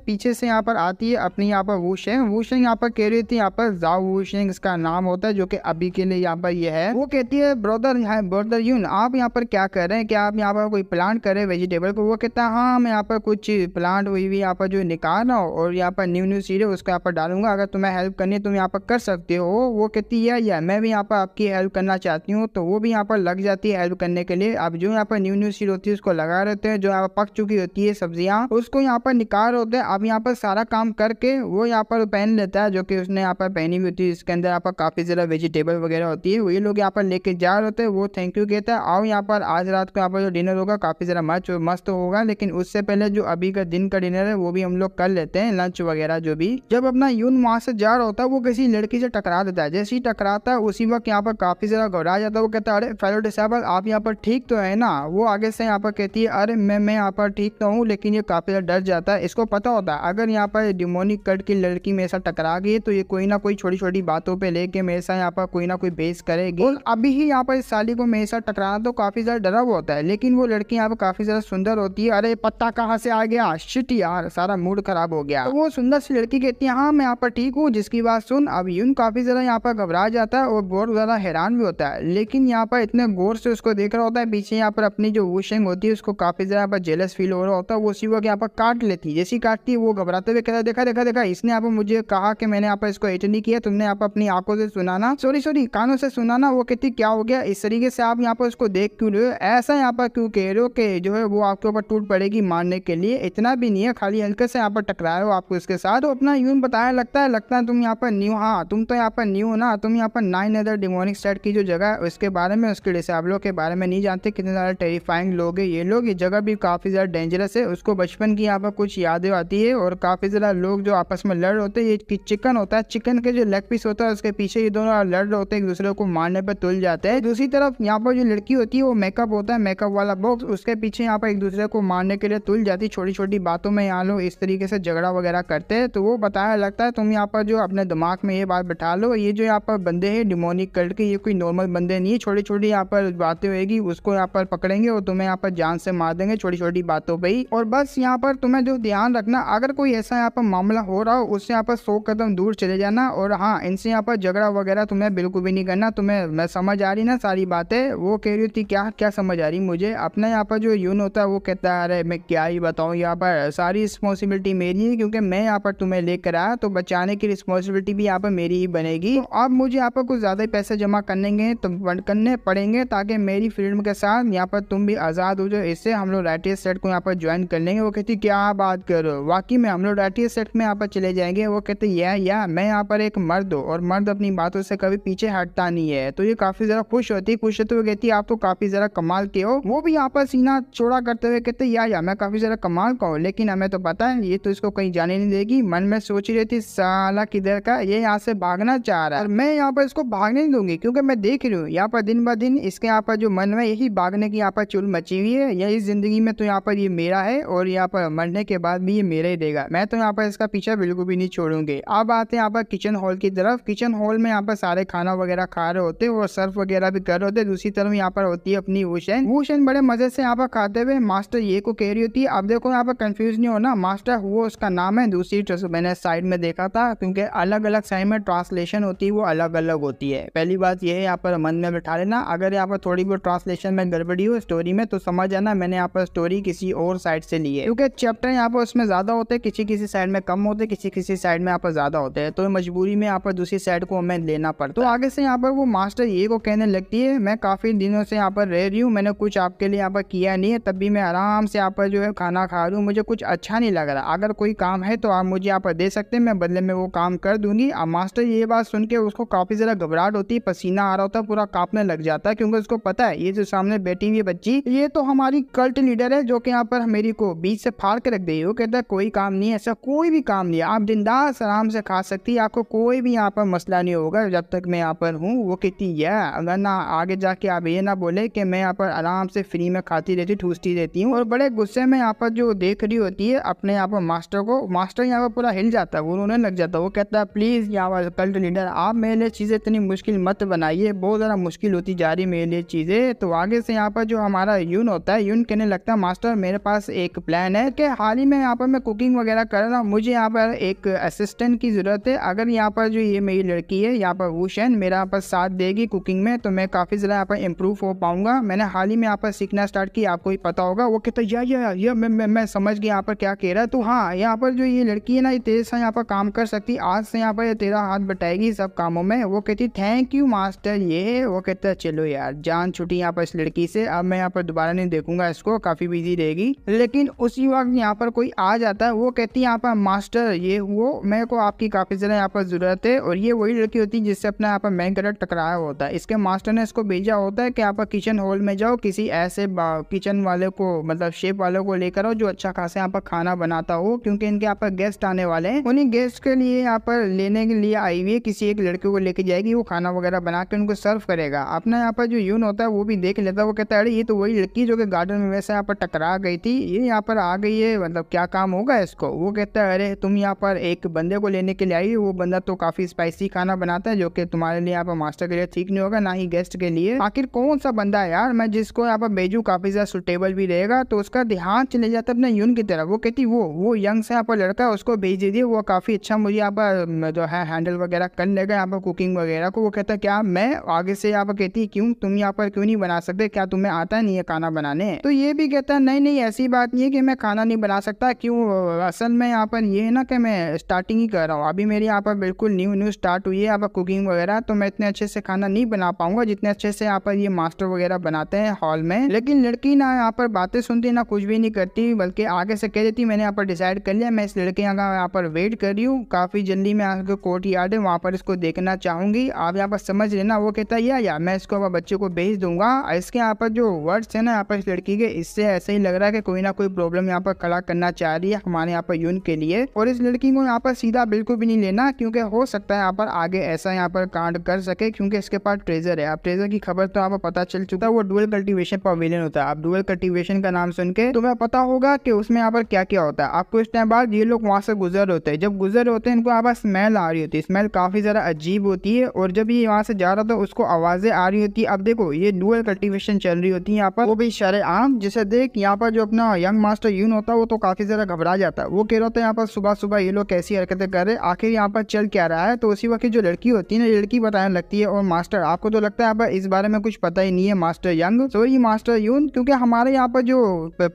पीछे से यहाँ पर आती है अपनी यहाँ पर वूशेंग। वूशेंग यहाँ पर कह रही थी, यहाँ पर जाओ वूशेंग इसका नाम होता है, जो कि अभी के लिए यहाँ पर ये है। वो कहती है ब्रदर यून आप यहाँ पर क्या कर रहे हैं, क्या आप यहाँ पर कोई प्लांट कर रहे हैं वेजिटेबल को। वो कहता है हाँ मैं यहाँ पर कुछ प्लांट हुई भी यहाँ पर जो निकाल रहा हूँ और यहाँ पर न्यू सीड है उसको यहाँ पर डालूंगा, अगर तुम्हें हेल्प करनी है तुम यहाँ पर कर सकते हो। वो कहती है या मैं भी यहाँ पर आपकी हेल्प करना चाहती हूँ, तो वो भी यहाँ पर लग जाती है हेल्प करने के लिए। अब जो यहाँ पर न्यू सीड होती है उसको लगा रहते हैं, जो यहाँ पर पक चुकी होती है सब्जियां उसको यहाँ पर निकाल होते हैं। अब यहाँ पर सारा काम करके वो यहाँ पर पहन लेता है जो कि उसने यहाँ पर पहनी हुई होती है। इसके अंदर यहाँ पर काफी ज्यादा वेजिटेबल वगैरह होती है। वही लोग यहाँ पर लेके जा रहे होते हैं। वो थैंक यू कहता है, आओ यहाँ पर आज रात को यहाँ पर जो डिनर होगा काफी ज्यादा मस्त होगा, लेकिन उससे पहले जो अभी का दिन का डिनर है वो भी हम लोग कर लेते हैं, लंच वगैरह जो भी। जब अपना यून वहां से जा रहा होता है वो किसी लड़की से टकरा देता है। जैसे ही टकराता है उसी वक्त यहाँ पर काफी ज्यादा घबरा जाता है। वो कहता है अरे फेलो डिसेबल आप यहाँ पर ठीक तो है ना। वो आगे से यहाँ पर कहती है अरे मैं यहाँ पर ठीक तो हूँ, लेकिन ये काफी ज्यादा डर जाता है। इसको पता होता है अगर यहाँ पर डिमोनिक स्टड की लड़की मेरे साथ टकरा गई है तो ये कोई ना कोई छोटी छोटी बातों पे लेके मेरे साथ यहाँ पर कोई ना कोई बेस करेगी। और अभी ही यहाँ पर इस साली को मेरे साथ टकराना तो काफी ज्यादा डरा हुआ होता है, लेकिन वो लड़की यहाँ पर काफी ज्यादा सुंदर होती है। अरे पत्ता कहाँ से आ गया, शिट यार, सारा मूड खराब हो गया। तो वो सुंदर सी लड़की कहती है हाँ मैं यहाँ पर ठीक हूँ, जिसकी बात सुन। अब यून काफी ज्यादा यहाँ पर घबरा जाता है और बहुत ज्यादा हैरान भी होता है, लेकिन यहाँ पर इतने गौर से उसको देख रहा होता है। पीछे यहाँ पर अपनी जो वुशेंग होती है उसको काफी ज्यादा यहाँ पर जेलस फील हो रहा होता है। वो उसी वक्त यहाँ पर काट लेती है। जैसी काटती है वो घबराते हुए कहता है देखा देखा देखा, इसने यहाँ पर मुझे कहा कि मैंने यहाँ पर इसको हिट नहीं किया, तुमने यहाँ पर अपनी आंखों से सुनाना, सॉरी कानों से सुनाना। वो कहती क्या हो गया, इस तरीके से आप यहाँ पर उसको देख क्यों रहे हो, ऐसा यहाँ पर क्यों कह रहे हो कि जो है वो आपके ऊपर टूट पड़ेगी मारने के लिए। इतना भी नहीं है, खाली हल्के से यहाँ पर टकराए हो आपको इसके साथ। तो अपना यून बताया लगता है तुम यहाँ पर न्यू, हाँ तुम तो यहाँ पर न्यू हो ना, तुम यहाँ पर 9 अदर डिमोनिक स्टेट की जो जगह है उसके बारे में, उसके डिसेबलों के बारे में नहीं जानते। कितने ज्यादा टेरिफाइंग लोग है ये लोग, ये जगह भी काफी ज्यादा डेंजरस है। उसको बचपन की यहाँ पर कुछ यादें आती है और काफी ज्यादा लोग जो आपस में लड़ होते हैं। ये चिकन होता है, चिकन के जो लेग पीस होता है उसके पीछे ये दोनों लड़ रहे होते हैं, एक दूसरे को मारने पर तुल जाते हैं। दूसरी तरफ यहाँ पर जो लड़की होती है वो मेकअप होता है, मेकअप वाला बॉक्स, उसके पीछे यहाँ पर एक दूसरे को मारने के लिए तुल जाती। छोटी छोटी बातों में यहाँ लोग इस तरीके से झगड़ा वगैरह करते हैं। तो वो बताया लगता है तुम यहाँ पर जो अपने दिमाग में ये बात बैठा लो, ये जो यहाँ पर बंदे हैं डिमोनिक कल्ट के, ये कोई नॉर्मल बंदे नहीं है। छोटी छोटी यहाँ पर बातें होगी उसको यहाँ पर पकड़ेंगे और तुम्हें यहाँ पर जान से मार देंगे छोटी छोटी बातों पे ही। और बस यहाँ पर तुम्हें जो ध्यान रखना, अगर कोई ऐसा यहाँ पर मामला हो रहा हो उससे यहाँ पर 100 कदम दूर चले जाना। और हाँ, इनसे यहाँ पर झगड़ा वगैरह तुम्हें बिल्कुल भी नहीं करना। तुम्हें मैं समझ आ रही ना सारी बातें। वो कह रही थी क्या क्या समझ आ रही मुझे। अपना यहाँ पर जो यून होता है वो कहता है अरे मैं क्या ही बताऊँ, यहाँ पर सारी रिस्पॉन्सिबिलिटी मेरी है क्योंकि मैं यहाँ पर तुम्हें लेकर आया, तो बचाने की रिस्पॉन्सिबिलिटी भी यहाँ पर मेरी ही बनेगी। तो अब मुझे यहाँ पर कुछ ज्यादा पैसे जमा करने पड़ेंगे ताकि मेरी फ्रीडम के साथ यहाँ पर तुम भी आजाद हो जाओ। इससे हम लोग राइटियस सेट को यहाँ पर ज्वाइन कर लेंगे। वो कहती क्या बात करो, वाकई में हम लोग राइटियस सेट में यहाँ पर चले जाएंगे। वो कहते या मैं यहाँ पर एक मर्द हूँ और मर्द अपनी बातों से कभी पीछे हटता नहीं है। तो ये काफी ज्यादा खुश होती है। वो कहती है आप तो काफी ज्यादा कमाल के हो। वो भी यहाँ पर सीना चौड़ा करते हुए कहते या मैं काफी ज्यादा कमाल का हूँ, लेकिन हमें तो पता है ये तो इसको कहीं जाने नहीं देगी। मन में सोच रही थी साला किधर का, ये यहाँ से भागना चाह रहा है और मैं यहाँ पर इसको भागने नहीं दूंगी क्योंकि मैं देख रही हूँ यहाँ पर दिन ब दिन इसके यहाँ पर जो मन में यही भागने की यहाँ पर चुल मची हुई है। यही जिंदगी में तो यहाँ पर ये मेरा है और यहाँ पर मरने के बाद भी ये मेरा ही देगा। मैं तो यहाँ पर इसका पीछा बिल्कुल भी नहीं छोड़ूंगी। अब आते हैं यहाँ पर किचन हॉल की तरफ। किचन हॉल में यहाँ पर सारे खाना वगैरह खा रहे होते और सर्व वगैरह भी कर रहे होते। दूसरी तरफ यहाँ पर होती है अपनी वुशन बड़े मजे से यहाँ पर खाते हुए मास्टर ये को कह रही होती है। अब देखो यहाँ पर कंफ्यूज नहीं होना, मास्टर वो उसका नाम है, दूसरी मैंने साइड में देखा था क्योंकि अलग अलग साइड में ट्रांसलेशन होती है वो अलग अलग होती है। पहली बात ये है यहाँ पर मन में बैठा लेना, अगर यहाँ पर थोड़ी बहुत ट्रांसलेशन में गड़बड़ी हो स्टोरी में तो समझ आना मैंने यहाँ पर स्टोरी किसी और साइड से ली है, क्योंकि चैप्टर यहाँ पर उसमें ज्यादा होते हैं, किसी साइड में कम होते, किसी साइड में यहाँ पर ज्यादा होते हैं, तो मजबूरी में यहाँ पर दूसरी साइड को हमें लेना पड़ता। तो आगे से यहाँ पर वो मास्टर ये को कहने लगती है मैं काफी दिनों से यहाँ पर रह रही हूँ, मैंने कुछ आपके लिए यहाँ पर किया नहीं है, तब भी मैं आराम से यहाँ पर जो है खाना खा रही हूँ, मुझे कुछ अच्छा नहीं लग रहा। अगर कोई काम है तो आप मुझे यहाँ पर दे सकते हैं, मैं बदले में वो काम कर दूंगी। अब मास्टर ये बात सुन के उसको काफी ज्यादा घबराहट होती है, पसीना आ रहा होता है, पूरा कांपने लग जाता है क्योंकि उसको पता है ये जो सामने बैठी हुई बच्ची ये तो हमारी कल्ट लीडर है जो कि यहाँ पर मेरी को बीच से फाड़ के रख दी। वो कहता है कोई काम नहीं है, ऐसा कोई भी काम नहीं है, आप बिंदास आराम से खा सकती है, आपको कोई भी यहाँ पर मसला नहीं होगा जब तक मैं यहाँ पर हूँ। वो कहती है अगर ना आगे जाके आप ये ना बोले कि मैं यहाँ पर आराम से फ्री में खाती रहती ठूसती रहती हूँ। और बड़े गुस्से में यहाँ पर जो देख रही होती है अपने यहाँ पर मास्टर को, मास्टर यहाँ पर पूरा हिल जाता है, वो रोने लग जाता है। वो कहता है प्लीज यहाँ पर कल्ट लीडर आप मेरे लिए चीजें इतनी मुश्किल मत बनाइए, बहुत ज्यादा मुश्किल होती जा रही मेरे लिए चीजें। तो आगे से यहाँ पर जो हमारा यून होता है, यून कहने लगता है मास्टर मेरे पास एक प्लान है कि हाल ही में यहाँ पर मैं कुकिंग वगैरह कर रहा हूँ, मुझे यहाँ पर एक असिस्टेंट की जरूरत है। अगर यहाँ पर जो ये मेरी लड़की है यहाँ पर वुशन मेरा यहाँ पर साथ देगी कुकिंग में तो मैं काफी ज्यादा यहाँ पर इम्प्रूव हो पाऊंगा। मैंने हाल ही में यहाँ पर सीखना स्टार्ट किया, आपको ही पता होगा। वो कहता है या मैं समझ गया यहाँ पर क्या कह रहा है। तो हाँ, यहाँ पर जो ये लड़की है ना ये तेरे साथ यहाँ पर काम कर सकती, आज से यहाँ पर तेरा हाथ बटाएगी सब कामों में। वो कहती थैंक यू मास्टर ये। वो कहता है चलो यार जान छुट्टी यहाँ पर इस लड़की से, अब मैं यहाँ पर दोबारा नहीं देखूंगा इसको, काफी बिजी रहेगी। लेकिन उसी वक्त यहाँ पर कोई आ जाता है, वो कहती है यहाँ पर मास्टर ये वो मेरे को आपकी काफी ज्यादा यहाँ पर जरूरत है। और ये वही लड़की होती है जिससे अपना यहाँ पर मेन कैरेक्टर टकराया होता है। इसके मास्टर ने इसको भेजा होता है कि यहाँ पर किचन हॉल में जाओ, किसी ऐसे किचन वाले को मतलब शेफ वाले को लेकर आओ जो अच्छा खासा यहाँ पर खाना बनाता हो, क्योंकि इनके यहाँ पर गेस्ट आने वाले हैं। उन्हीं गेस्ट के लिए यहाँ पर लेने के लिए आई हुई है, किसी एक लड़के को लेके जाएगी, वो खाना वगैरह बना के उनको सर्व करेगा। अपना यहाँ पर जो यून होता है वो भी देख लेता है, वो कहता है अरे ये तो वही लड़की जो कि गार्डन में वैसे यहाँ पर टकरा गई थी, ये यहाँ पर आ गई है, मतलब क्या काम होगा इसको। वो कहता है अरे तुम यहाँ यहाँ पर एक बंदे को लेने के लिए आई। वो बंदा तो काफी स्पाइसी खाना बनाता है जो कि तुम्हारे लिए यहाँ पर मास्टर के लिए ठीक नहीं होगा, ना ही गेस्ट के लिए। आखिर कौन सा बंदा है यार मैं जिसको यहाँ पर भेजू, काफी ज्यादा सुटेबल भी रहेगा। तो उसका ध्यान चले जाता है अपने यून की तरफ। वो कहती वो यंग से यहाँ पर लड़का है, उसको भेज दीजिए, वो काफी अच्छा मुझे यहाँ पर जो है हैंडल वगैरह कर लेगा यहाँ पर कुकिंग वगैरह को। वो कहता है क्या मैं आगे से यहाँ पर कहती क्यों तुम यहाँ पर क्यों नहीं बना सकते, क्या तुम्हें आता नहीं है खाना बनाने। तो ये भी कहता है नहीं ऐसी बात नहीं है कि मैं खाना नहीं बना सकता। क्यों, असल में यहाँ पर ये है ना कि मैं स्टार्टिंग ही कर रहा हूँ, अभी मेरी यहाँ पर बिल्कुल न्यू स्टार्ट हुई है यहाँ पर कुकिंग वगैरह। तो मैं इतने अच्छे से खाना नहीं बना पाऊंगा जितने अच्छे से यहाँ पर ये मास्टर वगैरह बनाते हैं हॉल में। लेकिन लड़की ना यहाँ पर बातें सुनती ना कुछ भी नहीं करती, बल्कि आगे से कह देती मैंने यहाँ पर डिसाइड कर लिया, मैं इस लड़के यहाँ पर वेट कर रही हूँ, काफी जल्दी मैं यहाँ कोर्ट यार्ड है वहाँ पर इसको देखना चाहूंगी, आप यहाँ पर समझ लेना। वो कहता है या मैं इसको अब बच्चे को भेज दूंगा। इसके यहाँ पर जो वर्ड्स है ना यहाँ पर इस लड़की के, इससे ऐसे ही लग रहा है कि कोई ना कोई प्रॉब्लम यहाँ पर खड़ा करना चाह रही है हमारे यहाँ पर यून के लिए। और इस लड़की को यहाँ पर सीधा बिल्कुल भी नहीं लेना, क्योंकि हो सकता है यहाँ पर आगे ऐसा यहाँ पर कांड कर सके, क्योंकि इसके पास ट्रेजर है। अब ट्रेजर की खबर तो यहाँ पर पता चल चुका है, वो डुअल कल्टीवेशन पवेलियन होता है। अब डुअल कल्टीवेशन का नाम सुन के तुम्हें पता होगा कि उसमें यहाँ पर क्या क्या होता है। आपको इस टाइम बाद ये लोग वहां से गुजर होते हैं, जब गुजर होते हैं इनको यहाँ पर स्मेल आ रही होती है, स्मेल काफी ज्यादा अजीब होती है। और जब ये वहां से जा रहा था उसको आवाजें आ रही होती है। अब देखो ये डुअल कल्टीवेशन चल रही होती है यहाँ पर, वो भी शरेआम। जिसे देख यहाँ पर जो अपना यंग मास्टर यून होता है वो तो काफी ज्यादा घबरा जाता है। वो कह रहा था यहाँ पर सुबह सुबह ये लोग कैसी हरकतें कर रहे, आखिर यहाँ पर चल क्या रहा है। तो उसी वक्त जो लड़की होती है ना, लड़की बताने लगती है और मास्टर आपको तो लगता है यहाँ पर इस बारे में कुछ पता ही नहीं है मास्टर यंग, सॉरी मास्टर यून, क्योंकि हमारे यहाँ पर जो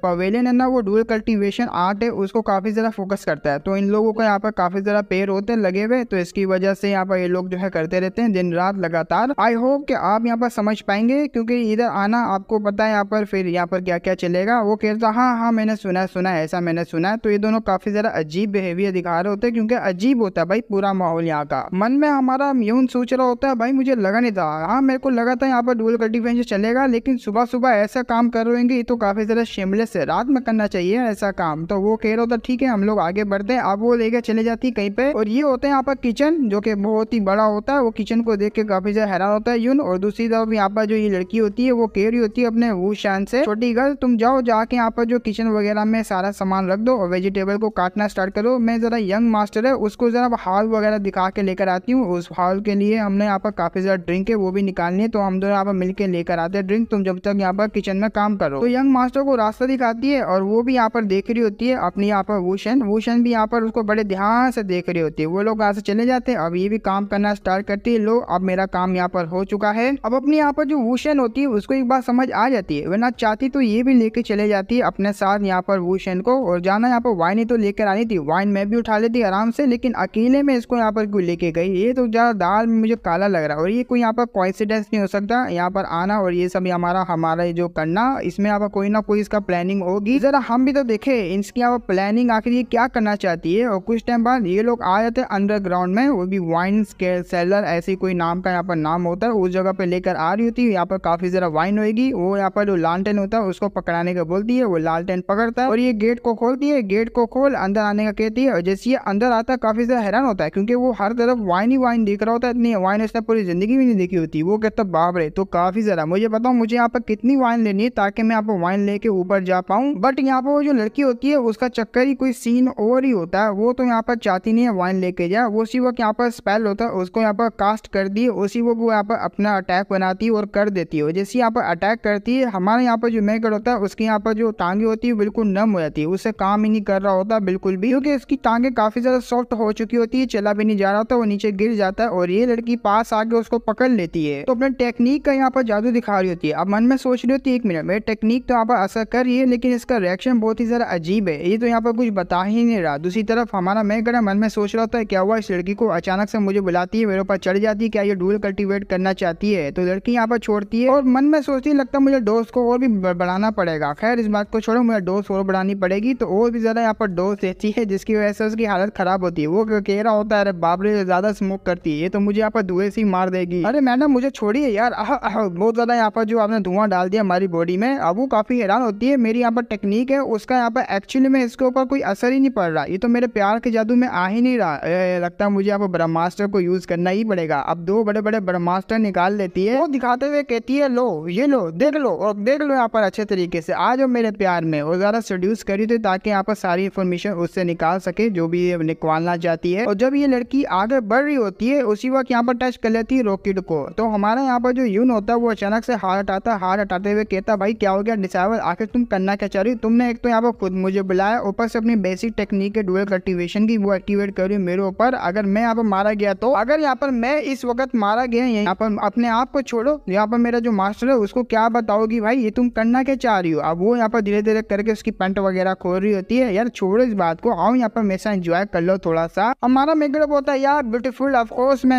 पवेलियन है ना वो डुअल कल्टीवेशन आर्ट है उसको काफी ज्यादा फोकस करता है। तो इन लोगों को यहाँ पर काफी ज्यादा पेड़ होते हैं लगे हुए, तो इसकी वजह से यहाँ पर ये लोग जो है करते रहते हैं दिन रात लगातार। आई होप कि आप यहाँ पर समझ पाएंगे, क्योंकि इधर आना आपको पता है यहाँ पर फिर यहाँ पर क्या क्या चलेगा। वो कहता हाँ मैंने सुना है ऐसा मैंने सुना है। तो ये दोनों काफी ज्यादा अजीब बिहेवियर दिखा रहे होते हैं, क्योंकि अजीब होता है भाई पूरा माहौल यहाँ का। मन में हमारा यून सोच रहा होता है भाई मुझे लगा नहीं था, हाँ मेरे को लगा था यहाँ पर डुअल कल्टीवेशन चलेगा, लेकिन सुबह सुबह ऐसा काम कर रहे होंगे ये तो काफी ज्यादा शेमलेस है, रात में करना चाहिए ऐसा काम। तो वो कह रहा था ठीक है हम लोग आगे बढ़ते हैं। अब वो लेकर चले जाती कहीं पे, और ये होते हैं यहाँ पर किचन जो कि बहुत ही बड़ा होता है। वो किचन को देख के काफी ज्यादा हैरान होता है यून। और दूसरी तरफ यहाँ पर जो ये लड़की होती है वो कह रही होती है अपने वो शान से, छोटी गर्ल तुम जाओ जाके यहाँ पर जो किचन वगैरह में सारा सामान रख दो और वेजिटेबल को काटना स्टार्ट करो। मैं जरा यंग मास्टर है उसको जरा हॉल वगैरह दिखा के लेकर आती हूँ। उस हॉल के लिए हमने यहाँ पर काफी ज्यादा ड्रिंक है वो भी निकालनी है, तो हम दोनों यहाँ पर मिलकर लेकर आते हैं ड्रिंक, तुम जब तक यहाँ पर किचन में काम करो। तो यंग मास्टर को रास्ता दिखाती है और वो भी यहाँ पर देख रही होती है अपनी यहाँ पर वूशन भी यहाँ पर उसको बड़े ध्यान से देख रही होती है। वो लोग यहाँ से चले जाते हैं। अब ये भी काम करना स्टार्ट करती है, लो अब मेरा काम यहाँ पर हो चुका है। अब अपनी यहाँ पर जो वूशन होती है उसको एक बात समझ आ जाती है, वरना चाहती तो ये भी लेके चले जाती है अपने साथ यहाँ पर वूशन को। और जाना यहाँ पर वाइन ही तो लेकर आनी थी, वाइन मैं भी उठा लेती आराम से, लेकिन अकेले में इसको यहाँ पर क्यों लेके गई, ये तो ज्यादा दाल में मुझे काला लग रहा है। और ये कोई यहाँ पर कोइंसिडेंस नहीं हो सकता यहाँ पर आना और ये सब हमारा जो करना, इसमें यहाँ पर कोई ना कोई इसका प्लानिंग होगी। जरा हम भी तो देखे इसकी यहाँ पर प्लानिंग आखिर ये क्या करना चाहती है। और कुछ टाइम बाद ये लोग आ जाते हैं अंडरग्राउंड में, वो भी वाइन सेलर ऐसी कोई नाम का यहाँ पर नाम होता है, उस जगह पे लेकर आ रही होती है। यहाँ पर काफी ज्यादा वाइन होगी। वो यहाँ पर जो लालटेन होता है उसको पकड़ाने का बोलती है, वो लालटेन पकड़ता है और ये गेट को खोलती है, गेट को खोल अंदर आने का कहती है। और जैसे ये अंदर आता है काफी ज्यादा हैरान होता है, क्योंकि वो हर तरफ वाइन ही वाइन दिख रहा होता है, इतनी वाइन इसने पूरी जिंदगी में नहीं देखी होती। वो कहता बाप रे, तो काफी ज्यादा मुझे बताओ मुझे यहाँ पर कितनी वाइन लेनी है ताकि मैं यहाँ पर वाइन लेके ऊपर जा पाऊँ। बट यहाँ पर वो जो लड़की होती है उसका चक्कर ही कोई सीन और ही होता है, वो तो यहाँ पर चाहती नहीं है वाइन लेके जाए। वो उसी वक्त यहाँ पर स्पेल होता है उसको यहाँ पर कास्ट कर दिए, उसी वक्त वो यहाँ पर अपना अटैक बनाती है और कर देती है। जैसे यहाँ पर अटैक करती है, हमारे यहाँ पर जो मेकर होता है उसकी यहाँ पर जो टांगे होती है बिल्कुल नम हो जाती है, उससे काम ही नहीं कर रहा होता बिल्कुल भी, क्योंकि इसकी टांगे काफी ज्यादा सॉफ्ट हो चुकी होती है, चला भी नहीं जा रहा होता, वो नीचे गिर जाता है। और ये लड़की पास आके उसको पकड़ लेती है, तो अपने टेक्निक का यहाँ पर जादू दिखा रही होती है। अब मन में सोच रही होती है एक मिनट मेरी टेक्निक तो यहाँ पर असर कर रही है, लेकिन इसका रिएक्शन बहुत ही ज्यादा अजीब है, ये तो यहाँ पर कुछ बता ही नहीं रहा। दूसरी तरफ हमारा मेकर मन में सोच रहा होता है क्या हुआ इस लड़की को अचानक से मुझे बुलाती है, मेरे ऊपर चढ़ जाती है, क्या ये डुअल कल्टीवेट करना चाहती है। तो लड़की यहाँ पर छोड़ती है और मन में सोचती है लगता है मुझे डोज को और भी बढ़ाना पड़ेगा। खैर इस बात को छोड़ो, मुझे डोज और बढ़ानी पड़ेगी, तो और भी ज्यादा यहाँ पर डोज देती है, जिसकी वजह से उसकी हालत खराब होती है। वो कह रहा होता है अरे बाप रे ज्यादा स्मोक करती है, ये तो मुझे यहाँ पर धुएं से ही मार देगी, अरे मैडम मुझे छोड़िए यार, बहुत ज्यादा यहाँ पर जो आपने धुआं डाल दिया हमारी बॉडी में। अब वो काफी हैरान होती है, मेरी यहाँ पर टेक्निक है उसका यहाँ पर एक्चुअली में इसके ऊपर कोई असर ही नहीं पड़ रहा, ये तो मेरे प्यार के जादू में आ ही नहीं रहा, लगता है मुझे यहाँ पर ब्रह्मास्त्र को यूज करना ही पड़ेगा। अब दो बड़े बड़े ब्रह्मास्त्र निकाल लेती है, वो दिखाते हुए कहती है लो ये लो देख लो और देख लो यहाँ पर अच्छे तरीके से आ जाओ मेरे प्यार में, और ज्यादा सेड्यूस करी थी ताकि यहाँ पर सारी इन्फॉर्मेशन उससे निकाल सके। के जो भी ये निकालना चाहती है। और जब ये लड़की आगे बढ़ रही होती है उसी वक्त यहाँ पर टच कर लेती है रॉकेट को। तो हमारा यहाँ पर जो यून होता है वो अचानक से हाथ हटाता है, हाथ हटाते हुए कहता भाई क्या हो गया डिसेबल, आखिर तुम करना क्या चाह रही हो? तुमने एक तो यहाँ पर खुद मुझे बुलाया, ऊपर से अपनी बेसिक टेक्निक है डुअल कल्टीवेशन की वो एक्टिवेट कर रही हूँ मेरे ऊपर। अगर मैं यहाँ पर मारा गया तो अगर यहाँ पर मैं इस वक्त मारा गया यहाँ पर अपने आप को छोड़ो, यहाँ पर मेरा जो मास्टर है उसको क्या बताओगी भाई ये तुम करना क्या चाह रही हो? अब वो यहाँ पर धीरे धीरे करके उसकी पेंट वगैरह खोल रही होती है। यार छोड़ो इस बात को, आओ यहाँ पर मेरे साथ एंजॉय कर लो थोड़ा सा। हमारा मेकअप होता है यार ब्यूटीफुल, ऑफ कोर्स मैं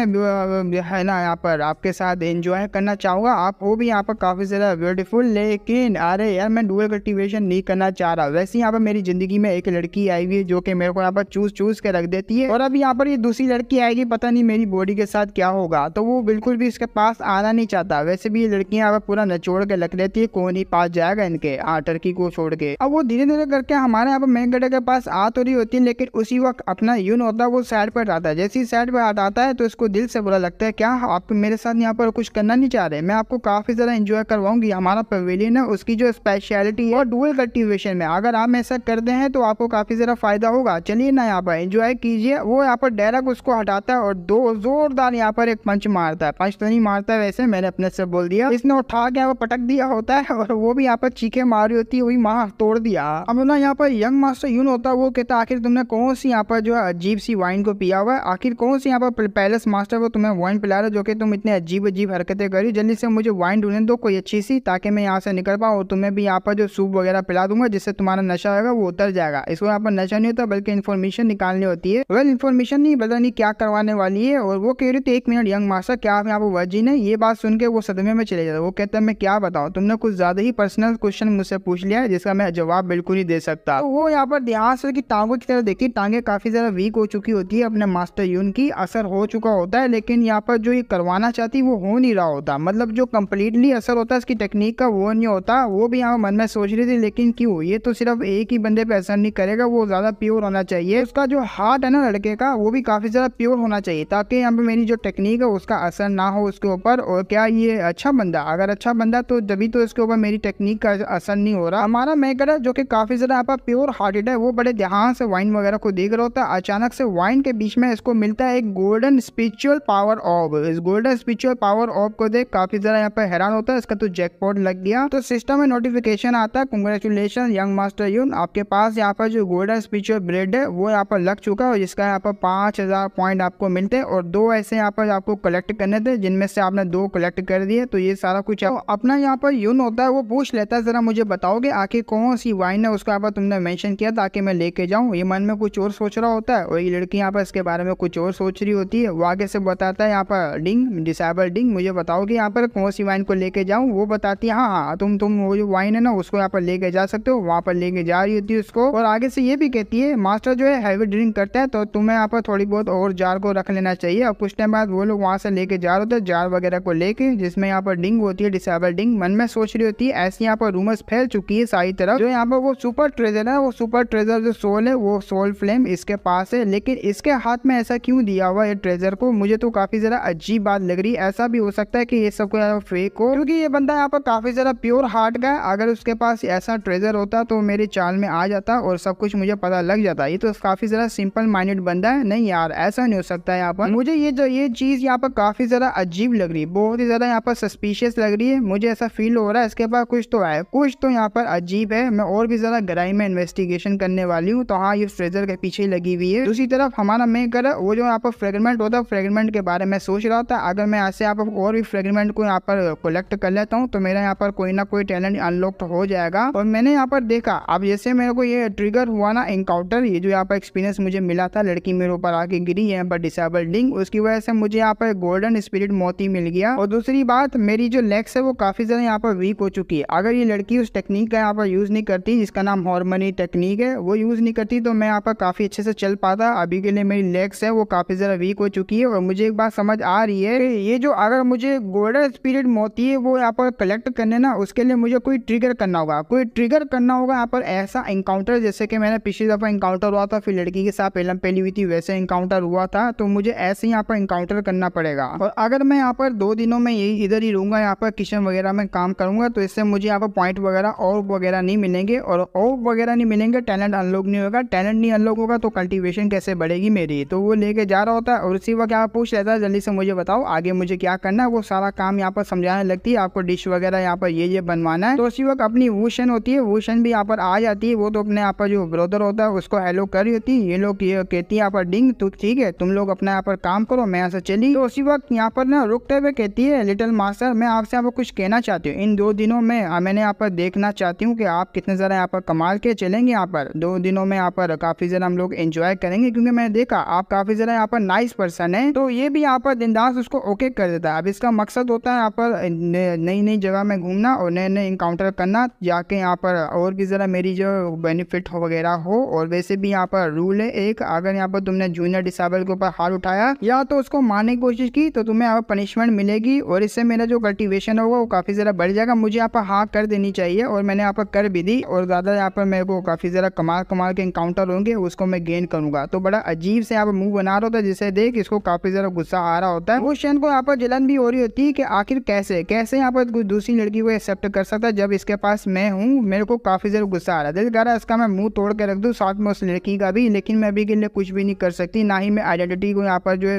है ना यहाँ पर आपके साथ एंजॉय करना चाहूंगा, आप हो भी यहाँ पर काफी ज्यादा ब्यूटीफुल, लेकिन अरे यार मैं डुअल कल्टीवेशन नहीं करना चाह रहा। वैसे यहाँ पर मेरी जिंदगी में एक लड़की आई हुई है जो कि मेरे को यहाँ पर चूज के रख देती है, और अब यहाँ पर ये दूसरी लड़की आएगी, पता नहीं मेरी बॉडी के साथ क्या होगा। तो वो बिल्कुल भी इसके पास आना नहीं चाहता। वैसे भी ये लड़कियां यहाँ पर पूरा नचोड़ के रख देती है, कौन ही पास जाएगा इनके टर्की को छोड़ के। अब वो धीरे धीरे करके हमारे यहाँ पर मेन गड्ढे के पास आ तो रही होती है, लेकिन उसी वक्त अपना यून होता है वो साइड पर आता है। जैसे ही साइड पर आता है तो इसको दिल से बुरा लगता है, क्या आप मेरे साथ यहाँ पर कुछ करना नहीं चाह रहे? मैं आपको काफी ज्यादा एंजॉय करवाऊंगी। हमारा पवेलियन है उसकी जो स्पेशलिटी है और डुअल कल्टीवेशन में अगर आप ऐसा करते हैं तो आपको काफी ज्यादा फायदा होगा। चलिए ना यहाँ पर एंजॉय कीजिए। वो यहाँ पर डायरेक्ट उसको हटाता है और दो जोरदार यहाँ पर एक पंच मारता है। पंच तो नहीं मारता है वैसे, मैंने अपने से बोल दिया। इसने उठा के यहाँ पर पटक दिया होता है और वो भी यहाँ पर चीखे मारी होती है, वही मार तोड़ दिया। अब ना यहाँ पर यंग मास्टर यून होता है वो कहता है आखिर तुमने कौन सी यहाँ पर जो है अजीब सी वाइन को पिया हुआ है? आखिर कौन सी यहाँ पर पैलेस मास्टर वो तुम्हें वाइन पिला रहा है जो कि तुम इतने अजीब अजीब हरकतें करी? जल्दी से मुझे वाइन ढूंढने दो कोई अच्छी सी, ताकि मैं यहाँ से निकल पाऊँ और तुम्हें भी यहाँ पर जो सूप वगैरह पिला दूंगा जिससे तुम्हारा नशा होगा वो उतर जाएगा। इसको यहाँ पर नशा नहीं होता बल्कि इन्फॉर्मेशन निकालनी होती है। वेल इन्फॉर्मेशन नहीं पता नहीं क्या करवाने वाली है। और वो कह रही थी 1 मिनट यंग मास्टर क्या आप यहाँ पर वर्जिन है? ये बात सुन के वो सदमे में चले जाता है। वो कहता है मैं क्या बताऊँ, तुमने कुछ ज्यादा ही पर्सनल क्वेश्चन मुझसे पूछ लिया है जिसका मैं जवाब बिल्कुल नहीं दे सकता। तो वो यहाँ पर ध्यान से टांगों की तरह देखती, टांगे काफी ज्यादा वीक हो चुकी होती है, अपने मास्टर यून की असर हो चुका होता है, लेकिन यहाँ पर जो ये करवाना चाहती वो हो नहीं रहा होता। मतलब जो कम्प्लीटली असर होता है इसकी टेक्निक का वो नहीं होता। वो भी यहाँ मन में सोच रही थी लेकिन क्यों, ये तो सिर्फ एक ही बंदे पे असर नहीं करेगा, वो ज्यादा प्योर होना चाहिए। उसका जो हार्ट है ना लड़के का वो भी काफी ज्यादा प्योर होना चाहिए ताकि यहाँ पे मेरी जो टेक्निक है उसका असर ना हो उसके ऊपर। और क्या ये अच्छा बंदा, अगर अच्छा बंदा तो जब तो इसके ऊपर मेरी टेक्निक का असर नहीं हो रहा। हमारा मेकर जो कि काफी ज्यादा यहाँ पर प्योर हार्टेड है वो बड़े ध्यान से वाइन वगैरह को देख रहा होता है। अचानक से वाइन के बीच में इसको मिलता है एक गोल्डन स्पिरिचुअल पावर ऑर्ब। इस गोल्डन स्पिरिचुअल पावर ऑर्ब को देख काफी ज्यादा यहाँ पर हैरान होता है, इसका तो जैकपॉट लग गया। तो सिस्टम में नोटिफिकेशन आता है, कांग्रेचुलेशन यंग मास्टर यून, आपके पास यहाँ पर जो गोल्डन स्पिरिचुअल ब्रेड है वो यहाँ पर लग चुका है और जिसका यहाँ पर 5000 पॉइंट आपको मिलते हैं और 2 ऐसे यहाँ पर आपको कलेक्ट करने थे जिनमें से आपने 2 कलेक्ट कर दिए। तो ये सारा कुछ अपना यहाँ पर यून होता है वो पूछ लेता है जरा मुझे बताओगे आखिर कौन सी वाइन है उसका यहाँ पर तुमने मेंशन किया ताकि मैं लेके जाऊँ। ये मन में कुछ और सोच रहा होता है और ये लड़की यहाँ पर इसके बारे में कुछ और सोच रही होती है। वो आगे से बताता है यहाँ पर डिंग डिसेबल डिंग मुझे बताओगे यहाँ पर कौन सी वाइन को लेके जाऊँ? वो बताती है हाँ तुम वो जो वाइन है ना उसको यहाँ पर लेके जा सकते हो। वहाँ पर लेके जा रही होती है उसको और आगे से ये भी कहती है मास्टर जो है हैवी ड्रिंक करता है तो तुम्हें यहाँ पर थोड़ी बहुत और जार को रख लेना चाहिए। और कुछ टाइम बाद वो लोग वहाँ से लेके जा रहे होते हैं जार वगैरह को लेके जिसमें यहाँ पर डिंग होती है डिसेबल डिंग। मन में सोच रही होती है ऐसी यहाँ पर रूमर्स फैल चुकी है सारी तरफ जो यहाँ पर वो सुपर ट्रेजर है, वो सुपर ट्रेजर जो सोल है वो सोल फ्लेम इसके पास है, लेकिन इसके हाथ में ऐसा क्यों दिया हुआ है ट्रेजर को? मुझे तो काफी ज्यादा अजीब बात लग रही है। ऐसा भी हो सकता है कि ये सब फेक हो क्योंकि ये बंदा यहाँ पर काफी ज्यादा प्योर हार्ट का है। अगर उसके पास ऐसा ट्रेजर होता तो मेरे चाल में आ जाता और सब कुछ मुझे पता लग जाता। ये तो काफी ज्यादा सिंपल माइंडेड बंदा है। नहीं यार ऐसा नहीं हो सकता यहाँ पर। मुझे ये चीज यहाँ पर काफी ज्यादा अजीब लग रही है, बहुत ही ज्यादा यहाँ पर सस्पिशियस लग रही है। मुझे ऐसा फील हो रहा है इसके पास कुछ तो है, कुछ तो यहाँ पर अजीब है। मैं और भी ज्यादा गहराई में इन्वेस्टिगेशन करने वाली हूँ। तो हाँ ये ट्रेजर के पीछे लगी हुई है। दूसरी तरफ हमारा मेकर है वो जो यहाँ पर फ्रेगमेंट होता है फ्रेगमेंट के बारे में सोच रहा था अगर मैं ऐसे यहाँ पर और भी फ्रेगमेंट को यहाँ पर कलेक्ट कर लेता हूँ तो मेरा यहाँ पर कोई ना कोई टैलेंट अनलॉक हो जाएगा। और मैंने यहाँ पर देखा अब जैसे मेरे को ये ट्रिगर हुआ ना एनकाउंटर, ये जो यहाँ पर एक्सपीरियंस मुझे मिला था लड़की मेरे ऊपर आके गिरी यहाँ पर डिसेबल डिंग, उसकी वजह से मुझे यहाँ पर गोल्डन स्पिरिट मोती मिल गया। और दूसरी बात मेरी जो लेग्स है वो काफी ज्यादा यहाँ पर वीक हो चुकी है। अगर ये लड़की उस टेक्निक का यहाँ पर यूज नहीं करती जिसका नाम हार्मनी टेक्निक है वो यूज नहीं करती तो मैं यहाँ पर काफी अच्छे से चल पाता। अभी के लिए मेरी लेग्स है वो काफी ज्यादा वीक हो चुकी है। और मुझे एक बात समझ आ रही है ये जो अगर मुझे गोल्डन स्पिरिट मोती है वो यहाँ पर कलेक्ट करने ना उसके लिए मुझे कोई ट्रिगर करना होगा, कोई ट्रिगर करना होगा यहाँ पर ऐसा एनकाउंटर जैसे कि मैंने पिछली दफा एनकाउंटर हुआ था फिर लड़की के साथ पहलम पहली हुई थी वैसे एनकाउंटर हुआ था। तो मुझे ऐसे यहाँ पर एनकाउंटर करना पड़ेगा। और अगर मैं यहाँ पर 2 दिनों में यही इधर ही रहूंगा यहाँ पर किचन वगैरह में काम करूंगा तो इससे मुझे यहाँ पर पॉइंट वगैरह और वगैरह नहीं मिलेंगे और वगैरह नहीं मिलेंगे, टैलेंट अनलॉक नहीं होगा। टैलेंट नहीं अनलॉक होगा तो कल्टीवेशन कैसे बढ़ेगी मेरी। तो वो लेके जा रहा होता है और उसी वक्त यहाँ पूछ लेता है जल्दी से मुझे बताओ आगे मुझे क्या करना है। वो सारा काम यहाँ पर समझाने लगती है, आपको डिश वगैरह यहाँ पर ये बनवाना है। तो उसी वक्त अपनी वूशन होती है, वूशन भी यहाँ पर आ जाती है। वो तो अपने यहाँ पर जो ब्रदर होता है उसको हेलो कर रही होती है। ये लोग ये कहती है यहाँ पर डिंग तो ठीक है तुम लोग अपना यहाँ पर काम करो, मैं यहाँ से चली। तो उसी वक्त यहाँ पर ना रुकते हुए कहती है लिटिल मास्टर मैं आपसे यहाँ पर कुछ कहना चाहती हूँ। इन 2 दिनों में मैंने यहाँ पर देखना चाहती हूँ कि आप कितने ज़रा यहाँ पर कमाल के चलेंगे। यहाँ पर 2 दिनों में यहाँ पर काफ़ी ज़रा हम लोग एंजॉय करेंगे, क्योंकि मैंने देखा आप काफ़ी ज़रा यहाँ पर नाइस पर्सन है। तो ये भी यहाँ पर बिंदास उसको ओके कर देता है। अब इसका मकसद होता है यहाँ पर नई नई जगह में घूमना और नए नए इंकाउंटर करना, जाके यहाँ पर और भी ज़रा मेरी जो बेनिफिट हो वगैरह हो। और वैसे भी यहाँ पर रूल है एक, अगर यहाँ पर तुमने जूनियर डिसेबल के ऊपर हाथ उठाया या तो उसको मारने की कोशिश की तो तुम्हें यहाँ पर पनिशमेंट मिलेगी और इससे मेरा जो कल्टीवेशन होगा वो काफ़ी ज़रा बढ़ जाएगा। मुझे यहाँ पर हाँ कर देनी चाहिए और मैंने यहाँ पर कर भी दी और ज़्यादा यहाँ पर मेरे को काफ़ी ज़रा कमाल के इंकाउंटर होंगे उसको मैं गेन करूँगा। तो बड़ा अजीब से यहाँ पर मुंह बना रहा होता है, जिसे देख इसको काफ़ी ज़रा गुस्सा आ रहा होता है। वो शेन को यहाँ पर जलन भी हो रही होती है कि आखिर कैसे यहाँ पर कोई दूसरी लड़की को एक्सेप्ट कर सकता है जब इसके पास मैं हूँ। मेरे को काफ़ी ज़रा गुस्सा आ रहा है, दिल कर रहा है इसका मैं मुंह तोड़ के रख दूँ साथ में उस लड़की का भी, लेकिन मैं अभी के लिए कुछ भी नहीं कर सकती, ना ही मैं आइडेंटिटी को यहाँ पर जो है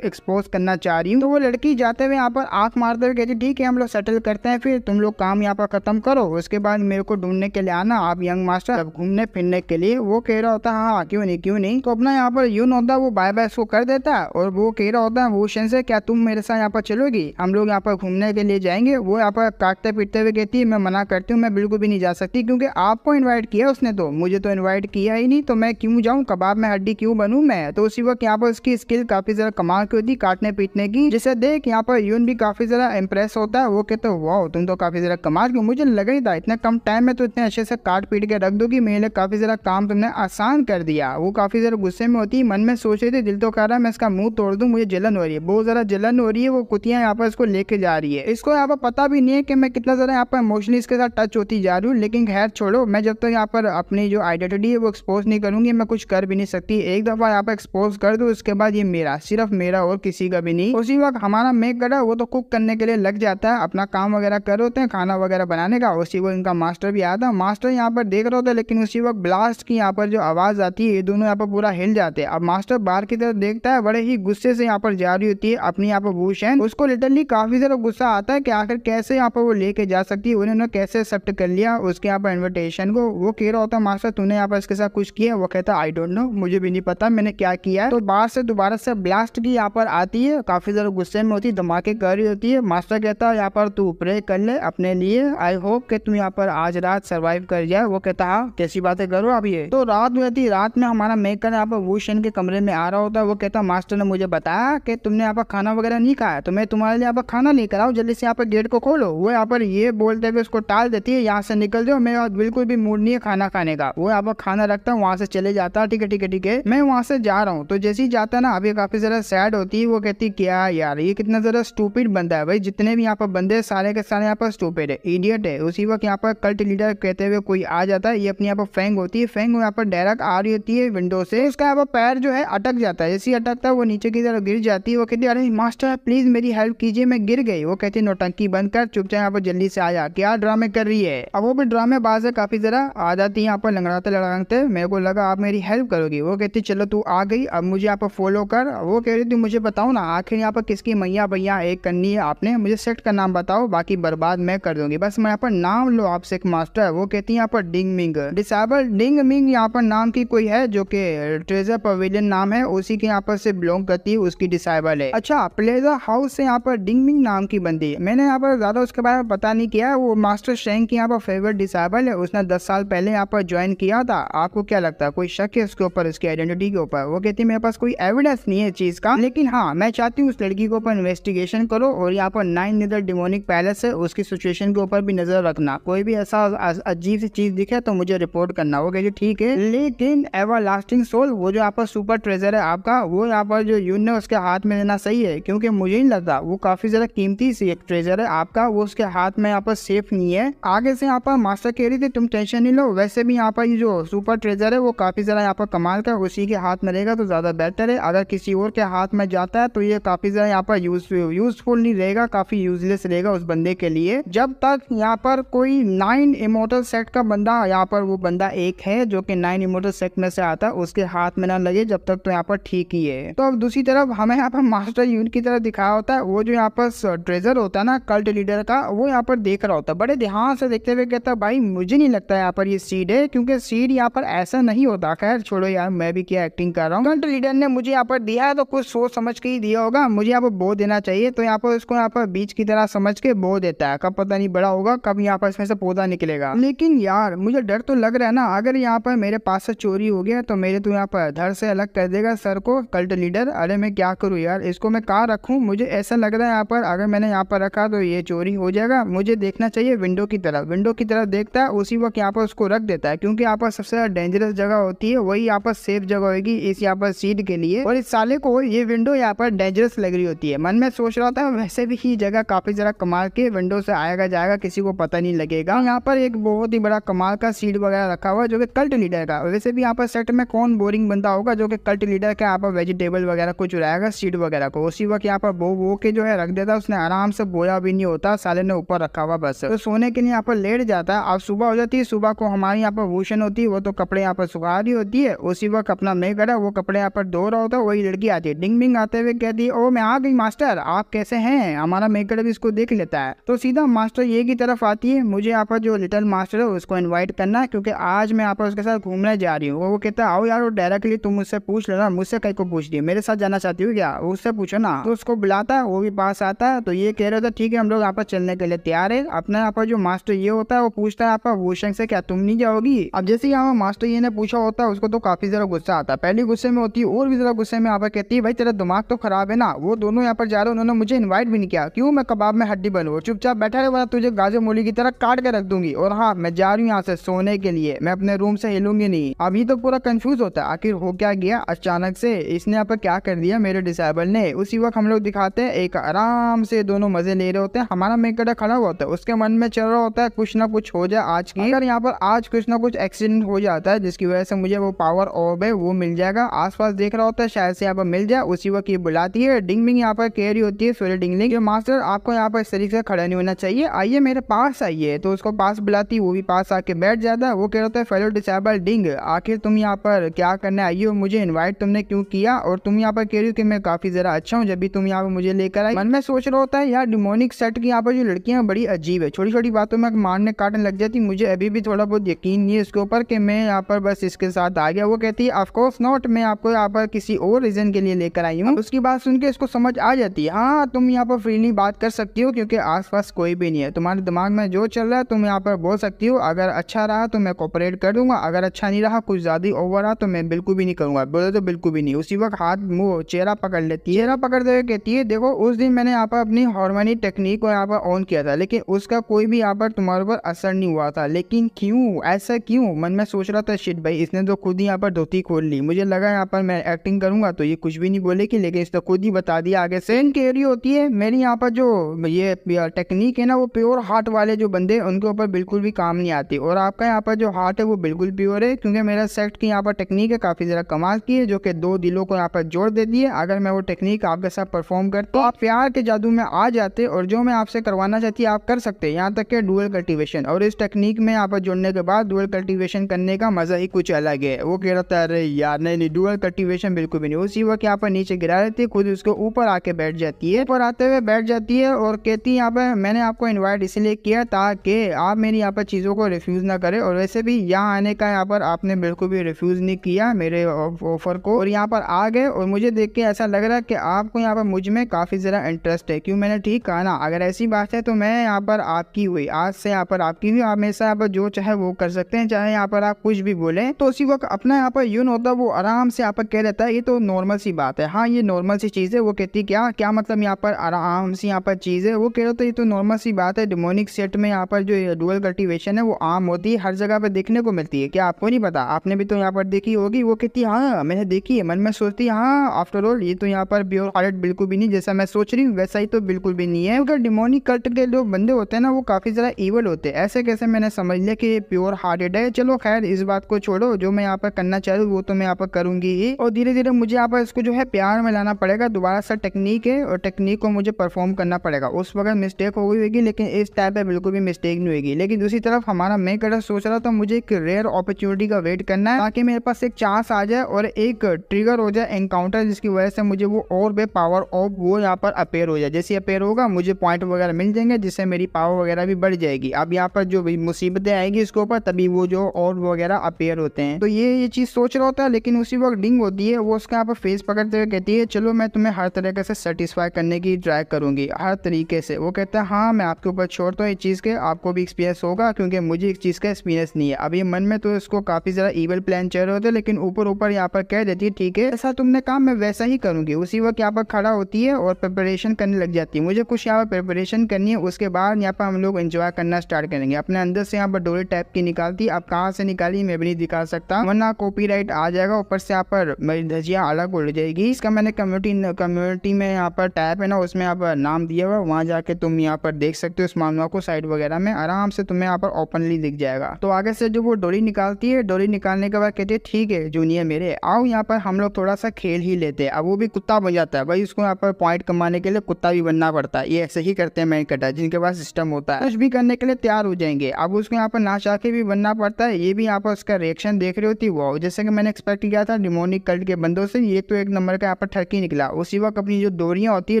एक्सपोज करना चाह रही हूँ। तो वो लड़की जाते हुए यहाँ पर आंख मारते हुए कहती ठीक है हम लोग सेटल करते हैं, फिर तुम लोग काम यहाँ पर खत्म करो, उसके बाद मेरे को ढूंढने के लिए आना आप यंग मास्टर घूमने फिरने के लिए। वो कह रहा होता है हाँ क्यों नहीं। तो अपना यहाँ पर यून होता है वो बाय बाय को कर देता है और वो कह रहा होता है वो से क्या तुम मेरे साथ यहाँ पर चलोगी, हम लोग यहाँ पर घूमने के लिए जाएंगे। वो यहाँ पर काटते पीटते हुए कहती है मैं मना करती हूँ, मैं बिल्कुल भी नहीं जा सकती क्योंकि आपको इन्वाइट किया उसने, तो मुझे तो इन्वाइट किया ही नहीं, तो मैं क्यों जाऊँ, कबाब में हड्डी क्यों बनूं मैं। तो उसी वक्त यहाँ पर उसकी स्किल काफी जरा कमाल की होती काटने पीटने की, जिसे देख यहाँ पर यून भी काफी जरा इम्प्रेस होता है। वो कहते हैं वाह तुम तो काफी जरा कमाल की, मुझे लगा ही था इतने कम टाइम में तो इतने अच्छे से काट पीट के रख दोगी, मेरे लिए काफी जरा काम तुमने आसान कर दिया। वो काफी जरा गुस्से में होती है, मन में सोच रही थी दिल तो कह रहा है मैं इसका मुंह तोड़ दूं, मुझे जलन हो रही है, बहुत जरा जलन हो रही है। वो कुतियां यहाँ पर इसको लेके जा रही है, इसको यहाँ पर पता भी नहीं है कि मैं कितना जरा यहाँ पर इमोशनली इसके साथ टच होती जा रही हूँ। लेकिन खैर छोड़ो, मैं जब तक यहाँ पर अपनी जो आइडेंटिटी है वो एक्सपोज नहीं करूंगी मैं कुछ कर भी नहीं सकती। एक दफा यहाँ पर एक्सपोज कर दूं उसके बाद ये मेरा सिर्फ मेरा और किसी का भी नहीं। उसी वक्त हमारा मेक गड़ा वो तो कुक करने के लिए लग जाता है, अपना काम वगैरह कर होते हैं खाना वगैरह बनाने का। उसी वक्त इनका मास्टर भी आता है, मास्टर यहाँ पर देख रहा होता है, लेकिन उसी वक्त ब्लास्ट की यहाँ पर जो आवाज आती है ये दोनों यहाँ पर पूरा हिल जाते हैं। अब मास्टर बाहर की तरफ देखता है, बड़े ही गुस्से से यहाँ पर जा रही होती है अपनी यहाँ पर भूषण, उसको लिटरली काफी ज्यादा गुस्सा आता है कि आखिर कैसे यहाँ पर वो लेके जा सकती है, उन्होंने कैसे एक्सेप्ट कर लिया उसके यहाँ पर इन्विटेशन को। वो कह रहा होता है मास्टर तूने यहाँ पर इसके साथ कुछ किया, वो कहता है आई डोंट नो, मुझे भी नहीं पता मैंने क्या किया है। तो बाहर से दोबारा से ब्लास्ट की यहाँ पर आती है, काफी ज्यादा गुस्से में होती है, धमाके कर रही होती है। मास्टर कहता है यहाँ पर तू प्रे कर ले अपने लिए, आई होप कि तुम यहाँ पर आज रात सर्वाइव कर जाए। वो कहता है कैसी बातें करो अब ये। तो रात हुई थी, रात में हमारा मेकर यहाँ पर वूशन के कमरे में आ रहा होता है। वो कहता है मास्टर ने मुझे बताया कि तुमने यहाँ पर खाना वगैरह नहीं खाया, तो मैं तुम्हारे लिए यहाँ पर खाना लेकर आऊँ, जल्दी से यहाँ पर गेट को खोलो। वो यहाँ पर ये बोलते हुए उसको टाल देती है, यहाँ से निकल जाओ, मेरा बिल्कुल भी मूड नहीं है खाना खाने का। वो यहाँ पर खाना रखता है, वहाँ से चले जाता है, ठीक है मैं वहाँ से जा रहा हूँ। तो जैसे ही जाता है ना, अभी काफी जरा सैड होती है। वो कहती क्या यार ये कितना जरा स्टूपिड बंदा है भाई, जितने भी यहाँ पर बंदे सारे के सारे यहाँ पर स्टूपिड है, इडियट है। उसी वक्त यहाँ पर कल्ट लीडर कहते हुए कोई आ जाता है, ये अपनी यहाँ पर फेंग होती है, फेंग यहाँ पर डायरेक्ट आ रही होती है विंडो से, उसका यहाँ पर पैर जो है अटक जाता है, जैसे अटकता है वो नीचे की तरफ गिर जाती है। वो कहती है अरे मास्टर प्लीज मेरी हेल्प कीजिए मैं गिर गई। वो कहती है नौटंकी बंद कर, चुपचाप यहाँ पर जल्दी से आ जा, क्या ड्रामे कर रही है। अब वो भी ड्रामे बाज काफी जरा आ जाती है यहाँ पर लंगड़ाते, मेरे को लगा आप मेरी हेल्प करोगी। वो कहती चलो तू आ गई अब मुझे यहाँ पर फॉलो कर। वो कह रही थी मुझे बताओ ना आखिर यहाँ पर किसकी मैया भैया एक करनी है आपने, मुझे सेट का नाम बताओ, बाकी बर्बाद मैं कर दूंगी, बस मैं यहाँ पर नाम लो आपसे एक मास्टर। वो कहती है यहाँ पर डिंग मिंग डिसेबल, डिंग मिंग यहाँ पर नाम की कोई है जो कि ट्रेजर पवेलियन नाम है, उसी के यहाँ पर से बिलोंग करती है, उसकी डिसेबल है। अच्छा प्लेजर हाउस से यहाँ पर डिंग मिंग नाम की बंदी है, मैंने यहाँ पर ज्यादा उसके बारे में पता नहीं किया। वो मास्टर शेंग की यहाँ पर फेवरेट डिसेबल है, उसने 10 साल पहले यहाँ पर ज्वाइन किया था। आपको क्या लगता है कोई शक है उसके ऊपर, उसकी आइडेंटिटी के ऊपर? वो कहती है मेरे पास कोई एविडेंस नहीं है चीज का, लेकिन हाँ मैं चाहती हूँ उस लड़की के ऊपर इन्वेस्टिगेशन करो और यहाँ पर 9 नीदर डिमोनिक पैलेस है उसकी सिचुएशन के ऊपर भी नजर रखना, कोई भी ऐसा अजीब सी चीज दिखे तो मुझे रिपोर्ट करना। वो कहती ठीक है, लेकिन एवरलास्टिंग सोल वो जो यहाँ पर सुपर ट्रेजर है आपका, वो यहाँ पर जो यून ने उसके हाथ में लेना सही है, क्योंकि मुझे नहीं लगता वो काफी ज्यादा कीमती सी एक ट्रेजर है आपका, वो उसके हाथ में यहाँ पर सेफ नहीं है। आगे से यहाँ पर मास्टर कह रही थी तुम टेंशन नहीं लो, वैसे भी यहाँ पर जो सुपर ट्रेजर है वो काफी ज्यादा यहाँ पर कमाल का, उसी के हाथ में रहेगा तो ज्यादा बेटर है। अगर किसी और के हाथ में जाता है तो ये काफी ज्यादा यहाँ पर यूजफुल नहीं रहेगा, काफी यूजलेस रहेगा उस बंदे के लिए। जब तक यहाँ पर कोई 9 इमोर्टल सेट का बंदा, यहाँ पर वो बंदा एक है जो कि 9 इमोर्टल दूसरे सेक्ट में से आता है उसके हाथ में ना लगे जब तक, तो यहाँ पर ठीक ही है। तो अब दूसरी तरफ हमें यहाँ पर मास्टर यून की तरफ दिखाया होता है, वो जो यहाँ पर ट्रेजर होता है ना कल्ट लीडर का, वो यहाँ पर देख रहा होता है, बड़े ध्यान से देखते हुए कहता है भाई मुझे नहीं लगता यहाँ पर ये सीड है, क्योंकि सीड यहाँ पर ऐसा नहीं होता। खैर छोड़ो यार, मैं भी क्या एक्टिंग कर रहा हूँ, कल्ट लीडर ने मुझे यहाँ पर दिया है तो कुछ सोच समझ के ही दिया होगा, मुझे यहाँ पर बो देना चाहिए, तो यहाँ पर उसको यहाँ पर बीज की तरह समझ के बो देता है। कब पता नहीं बड़ा होगा, कब यहाँ पर इसमें से पौधा निकलेगा। लेकिन यार मुझे डर तो लग रहा है ना, अगर यहाँ पर मेरे पास से चोरी हो गया तो मेरे तो यहाँ पर धड़ से अलग कर देगा सर को कल्ट लीडर। अरे मैं क्या करूँ यार, इसको मैं कहाँ रखूँ, मुझे ऐसा लग रहा है यहाँ पर अगर मैंने यहाँ पर रखा तो ये चोरी हो जाएगा। मुझे देखना चाहिए विंडो की तरफ, विंडो की तरफ देखता है, उसी वक्त यहाँ पर उसको रख देता है, क्योंकि यहाँ पर सबसे ज्यादा डेंजरस जगह होती है वही यहाँ पर सेफ जगह होगी इस यहाँ पर सीड के लिए, और इस साले को ये विंडो यहाँ पर डेंजरस लग रही होती है। मन में सोच रहा था वैसे भी ये जगह काफी जरा कमाल के, विंडो से आएगा जाएगा किसी को पता नहीं लगेगा। यहाँ पर एक बहुत ही बड़ा कमाल का सीड वगैरह रखा हुआ जो कि कल्ट लीडर का। वैसे भी यहाँ पर सेट में कौन बोरिंग बंदा होगा जो कि कल्ट लीडर का यहाँ पर वेजिटेबल वगैरह कुछ उड़ाएगा सीड वगैरह को, उसी वक्त यहाँ पर बो के जो है रख देता। उसने आराम से बोया भी नहीं होता, साले ने ऊपर रखा हुआ बस, तो सोने के लिए यहाँ पर लेट जाता है। अब सुबह हो जाती है, सुबह को हमारी यहाँ पर भूषण होती है, वो तो कपड़े यहाँ पर सुखा रही होती है, उसी वक्त अपना मेकअप है वो कपड़े यहाँ पर धो रहा होता है। वही लड़की आती है डिंग बिंग आते हुए कहती है ओ मैं आ गई मास्टर, आप कैसे हैं, हमारा मेकअप भी इसको देख लेता है। तो सीधा मास्टर ये की तरफ आती है, मुझे यहाँ पर जो लिटिल मास्टर है उसको इन्वाइट करना है, क्योंकि आज मैं यहाँ पर उसके साथ घूमने जा रही हूँ। वो कहता है आओ यार, वो डायरेक्टली तुम मुझसे पूछ लेना, मुझसे कहीं को पूछ दिया, मेरे साथ जाना चाहती हो क्या, उससे पूछो ना। तो उसको बुलाता है, वो भी पास आता है, तो ये कह रहा था ठीक है हम लोग यहाँ पर चलने के लिए तैयार है। अपना यहाँ पर जो मास्टर ये होता है वो पूछता है यहाँ पर भूषण से क्या तुम नहीं जाओगी। अब जैसे यहाँ मास्टर ये ने पूछा होता है उसको तो काफी जरा गुस्सा आता है, पहले गुस्से में होती है और भी जरा गुस्से में यहाँ पर कहती है भाई तेरा दिमाग तो खराब है ना, वो दोनों यहाँ पर जा रहे, उन्होंने मुझे इन्वाइट भी नहीं किया, क्यों मैं कबाब में हड्डी बनूं, चुपचाप बैठा रहे वरना तुझे गाजर मूली की तरह काट के रख दूंगी। और हाँ मैं जा रही हूँ यहाँ से सोने के लिए, मैं अपने रूम से हिलूंगी नहीं। अभी तो पूरा कंफ्यूज होता है आखिर हो क्या गया, अचानक से इसने यहाँ पर क्या कर दिया मेरे डिसेबल ने। उसी वक्त हम लोग दिखाते हैं एक आराम से दोनों मजे ले रहे होते हैं, हमारा मेकड़ा खड़ा हुआ होता है, उसके मन में चल रहा होता है कुछ ना कुछ हो जाए आज की, अगर यहाँ पर आज कुछ ना कुछ एक्सीडेंट हो जाता है जिसकी वजह से मुझे वो पावर ऑर्ब है वो मिल जाएगा। आसपास देख रहा होता है शायद से यहाँ पर मिल जाए, उसी वक्त ये बुलाती है डिंग बिंग यहाँ पर कह रही होती है सूर्य डिंगलिंग मास्टर आपको यहाँ पर इस तरीके से खड़ा नहीं होना चाहिए, आइए मेरे पास आइए। तो उसको पास बुलाती, वो भी पास आके बैठ जाता है। वो कह रहा है फेलो डिसेबल डिंग आखिर तुम यहाँ पर क्या करने आई हो, मुझे इन्वाइट तुमने क्यों किया, और तुम यहाँ पर कह रही हो कि मैं काफी जरा अच्छा हूँ जब भी तुम यहाँ पर मुझे लेकर आई। मन में सोच रहा होता है यार डिमोनिक सेट की यहाँ पर जो लड़कियां बड़ी अजीब है, छोटी छोटी बातों में मारने काटने लग जाती, मुझे अभी भी थोड़ा बहुत यकीन नहीं है इसके ऊपर कि मैं यहाँ पर बस इसके साथ आ गया। वो कहती है ऑफ कोर्स नॉट, मैं आपको यहाँ पर किसी और रीजन के लिए लेकर आई हूँ। उसकी बात सुन के इसको समझ आ जाती है हाँ तुम यहाँ पर फ्रीली बात कर सकती हो क्योंकि आसपास कोई भी नहीं है, तुम्हारे दिमाग में जो चल रहा है तुम यहाँ पर बोल सकती हो, अगर अच्छा रहा तो मैं कोऑपरेट कर दूंगा, अगर अच्छा नहीं रहा कुछ ज्यादा ओवर रहा तो मैं बिल्कुल भी नहीं करूंगा। बोले तो बिल्कुल भी नहीं। उसी वक्त हाथ मुंह चेहरा पकड़ लेती है, चेहरा पकड़ते हुए कहती है देखो उस दिन मैंने यहाँ पर अपनी हार्मोनी टेक्निक को यहाँ पर ऑन किया था लेकिन उसका कोई भी यहाँ पर तुम्हारे ऊपर असर नहीं हुआ था, लेकिन क्यों, ऐसा क्यों। मन में सोच रहा था शिट भाई इसने तो खुद ही यहाँ पर धोती खोल ली, मुझे लगा यहाँ पर मैं एक्टिंग करूंगा तो ये कुछ भी नहीं बोलेगी, लेकिन इसने खुद ही बता दिया आगे से। कह रही होती है मेरी यहाँ पर जो ये टेक्निक है ना वो प्योर हार्ट वाले जो बंदे उनके ऊपर बिल्कुल भी काम नहीं आती, और आपका यहाँ पर जो हार्ट है वो बिल्कुल प्योर है, क्योंकि मेरा सेक्ट की यहाँ पर टेक्निक है काफी जरा कमाल की है जो कि दो दिलों को यहाँ पर जोड़ देती है। अगर मैं वो टेक्निक आपके साथ परफॉर्म करता तो आप प्यार के जादू में आ जाते और जो मैं आपसे करवाना चाहती आप कर सकते हैं, यहाँ तक के डुअल कल्टीवेशन। और इस टेक्निक में यहाँ पर जुड़ने के बाद डुअल कल्टीवेशन करने का मजा ही कुछ अलग है। वो कह रहा था अरे यार नहीं डुअल कल्टीवेशन बिल्कुल भी नहीं। उसी वक्त यहाँ पर नीचे गिरा देती है, खुद उसके ऊपर आके बैठ जाती है, ऊपर आते हुए बैठ जाती है और कहती है यहाँ पर मैंने आपको इन्वाइट इसलिए किया ताकि आप मेरी यहाँ पर चीजों को रिफ्यूज ना करें, और वैसे भी यहाँ आने का यहाँ पर आपने बिल्कुल भी रिफ्यूज नहीं किया मेरे ऑफर को, और यहाँ पर आ गए और मुझे देख के ऐसा लग रहा है कि आपको यहाँ पर मुझ में काफी जरा इंटरेस्ट है। क्यों, मैंने ठीक कहा ना, अगर ऐसी बात है तो मैं यहाँ पर आपकी हुई, आज से यहाँ पर आपकी हुई, आप हमेशा यहाँ पर जो चाहे वो कर सकते हैं, चाहे यहाँ पर आप कुछ भी बोले। तो उसी वक्त अपना यहाँ पर यून होता है वो आराम से यहाँ पर कह देता है ये तो नॉर्मल सी बात है, हाँ ये नॉर्मल सी चीज है। वो कहती क्या क्या मतलब यहाँ पर आराम से यहाँ पर चीज है। वो कह रहे तो ये तो नॉर्मल सी बात है, डिमोनिक सेट में यहाँ पर जो डुअल कल्टीवेशन है वो आम होती है, हर जगह पर देखने को मिलती है, क्या आपको नहीं पता, आपने भी तो यहाँ पर देखी होगी। वो कहती है हाँ मैंने देखी है। मन में सोचती हाँ आफ्टर ऑल ये तो यहाँ पर प्योर हार्ट बिल्कुल भी नहीं, जैसा मैं सोच रही हूँ वैसा ही तो बिल्कुल भी नहीं है। अगर डिमोनिक कल्ट के जो बंदे होते हैं ना वो काफी ज्यादा इवल होते हैं, ऐसे कैसे मैंने समझ लिया कि प्योर हार्टेड है। चलो खैर इस बात को छोड़ो, जो मैं यहाँ पर करना चाह रही हूँ वो तो मैं यहाँ पर करूंगी ही, और धीरे धीरे मुझे यहाँ पर इसको जो है प्यार में लाना पड़ेगा। दोबारा से टेक्निक है और टेक्निक को मुझे परफॉर्म करना पड़ेगा। उस वक्त मिस्टेक हो गई होगी लेकिन इस टाइप पे बिल्कुल भी मिस्टेक नहीं होगी। लेकिन दूसरी तरफ हमारा मैं कर सोच रहा था मुझे एक रेयर अपॉर्चुनिटी का वेट वेट करना है ताकि मेरे पास एक चांस आ जाए और एक ट्रिगर हो जाए एनकाउंटर, जिसकी वजह से मुझे वो और भी पावर ऑफ वो यहाँ पर अपेयर हो जाए। जैसे अपेयर होगा मुझे पॉइंट वगैरह मिल जाएंगे, जिससे मेरी पावर वगैरह भी बढ़ जाएगी। अब यहाँ पर जो भी मुसीबतें आएगी इसके ऊपर तभी वो जो और वगैरह अपेयर होते हैं। तो ये चीज सोच रहा होता है, लेकिन उसी वक्त डिंग होती है, वो उसका यहाँ पर फेस पकड़ते हुए कहती है चलो मैं तुम्हें हर तरीके से सेटिस्फाई करने की ट्राई करूंगी, हर तरीके से। वो कहता है हाँ मैं आपके ऊपर छोड़ता हूँ इस चीज के, आपको भी एक्सपीरियंस होगा क्योंकि मुझे इस चीज का एक्सपीरियंस नहीं है। अब ये मन में तो इसको काफी ज्यादा ईवल प्लान चल रहे होते, लेकिन ऊपर ऊपर यहाँ पर कह देती है ठीक है ऐसा तुमने कहा मैं वैसा ही करूंगी। उसी वक्त यहाँ पर खड़ा होती है और प्रिपरेशन करने लग जाती है। मुझे कुछ यहाँ पर प्रिपरेशन करनी है, उसके बाद यहाँ पर हम लोग एंजॉय करना स्टार्ट करेंगे। अपने अंदर से यहाँ पर डोरी टाइप की निकालती, अब कहाँ से निकाली मैं भी नहीं दिखा सकता वरना कॉपीराइट आ जाएगा, ऊपर से यहाँ पर मेरी धजिया अलग उड़ जाएगी। इसका मैंने कम्युनिटी में यहाँ पर टैब है ना, उसमें यहाँ पर नाम दिया हुआ, वहाँ जाके तुम यहाँ पर देख सकते हो इस मामला को, साइड वगैरह में आराम से तुम्हें यहाँ पर ओपनली दिख जाएगा। तो आगे से जो वो डोरी निकालती है, डोरी निकालने के बाद कहती है ठीक है जूनियर मेरे आओ यहाँ पर हम लोग थोड़ा सा खेल ही लेते हैं। अब वो भी कुत्ता बन जाता है भाई, उसको यहाँ पर पॉइंट कमाने के लिए कुत्ता भी बनना पड़ता है। ये ऐसे ही करते हैं मैनकटर जिनके पास सिस्टम होता है, कुछ भी करने के लिए तैयार हो जाएंगे। अब उसको यहाँ पर ना चाह के भी बनना पड़ता है। ये भी यहाँ पर उसका रिएक्शन देख रही होती है, जैसे कि मैंने एक्सपेक्ट किया था डिमोनिक कल्ट के बंदों से, ये तो एक नंबर का यहाँ पर ठरकी निकला। उसी वक्त अपनी जो डोरियां होती है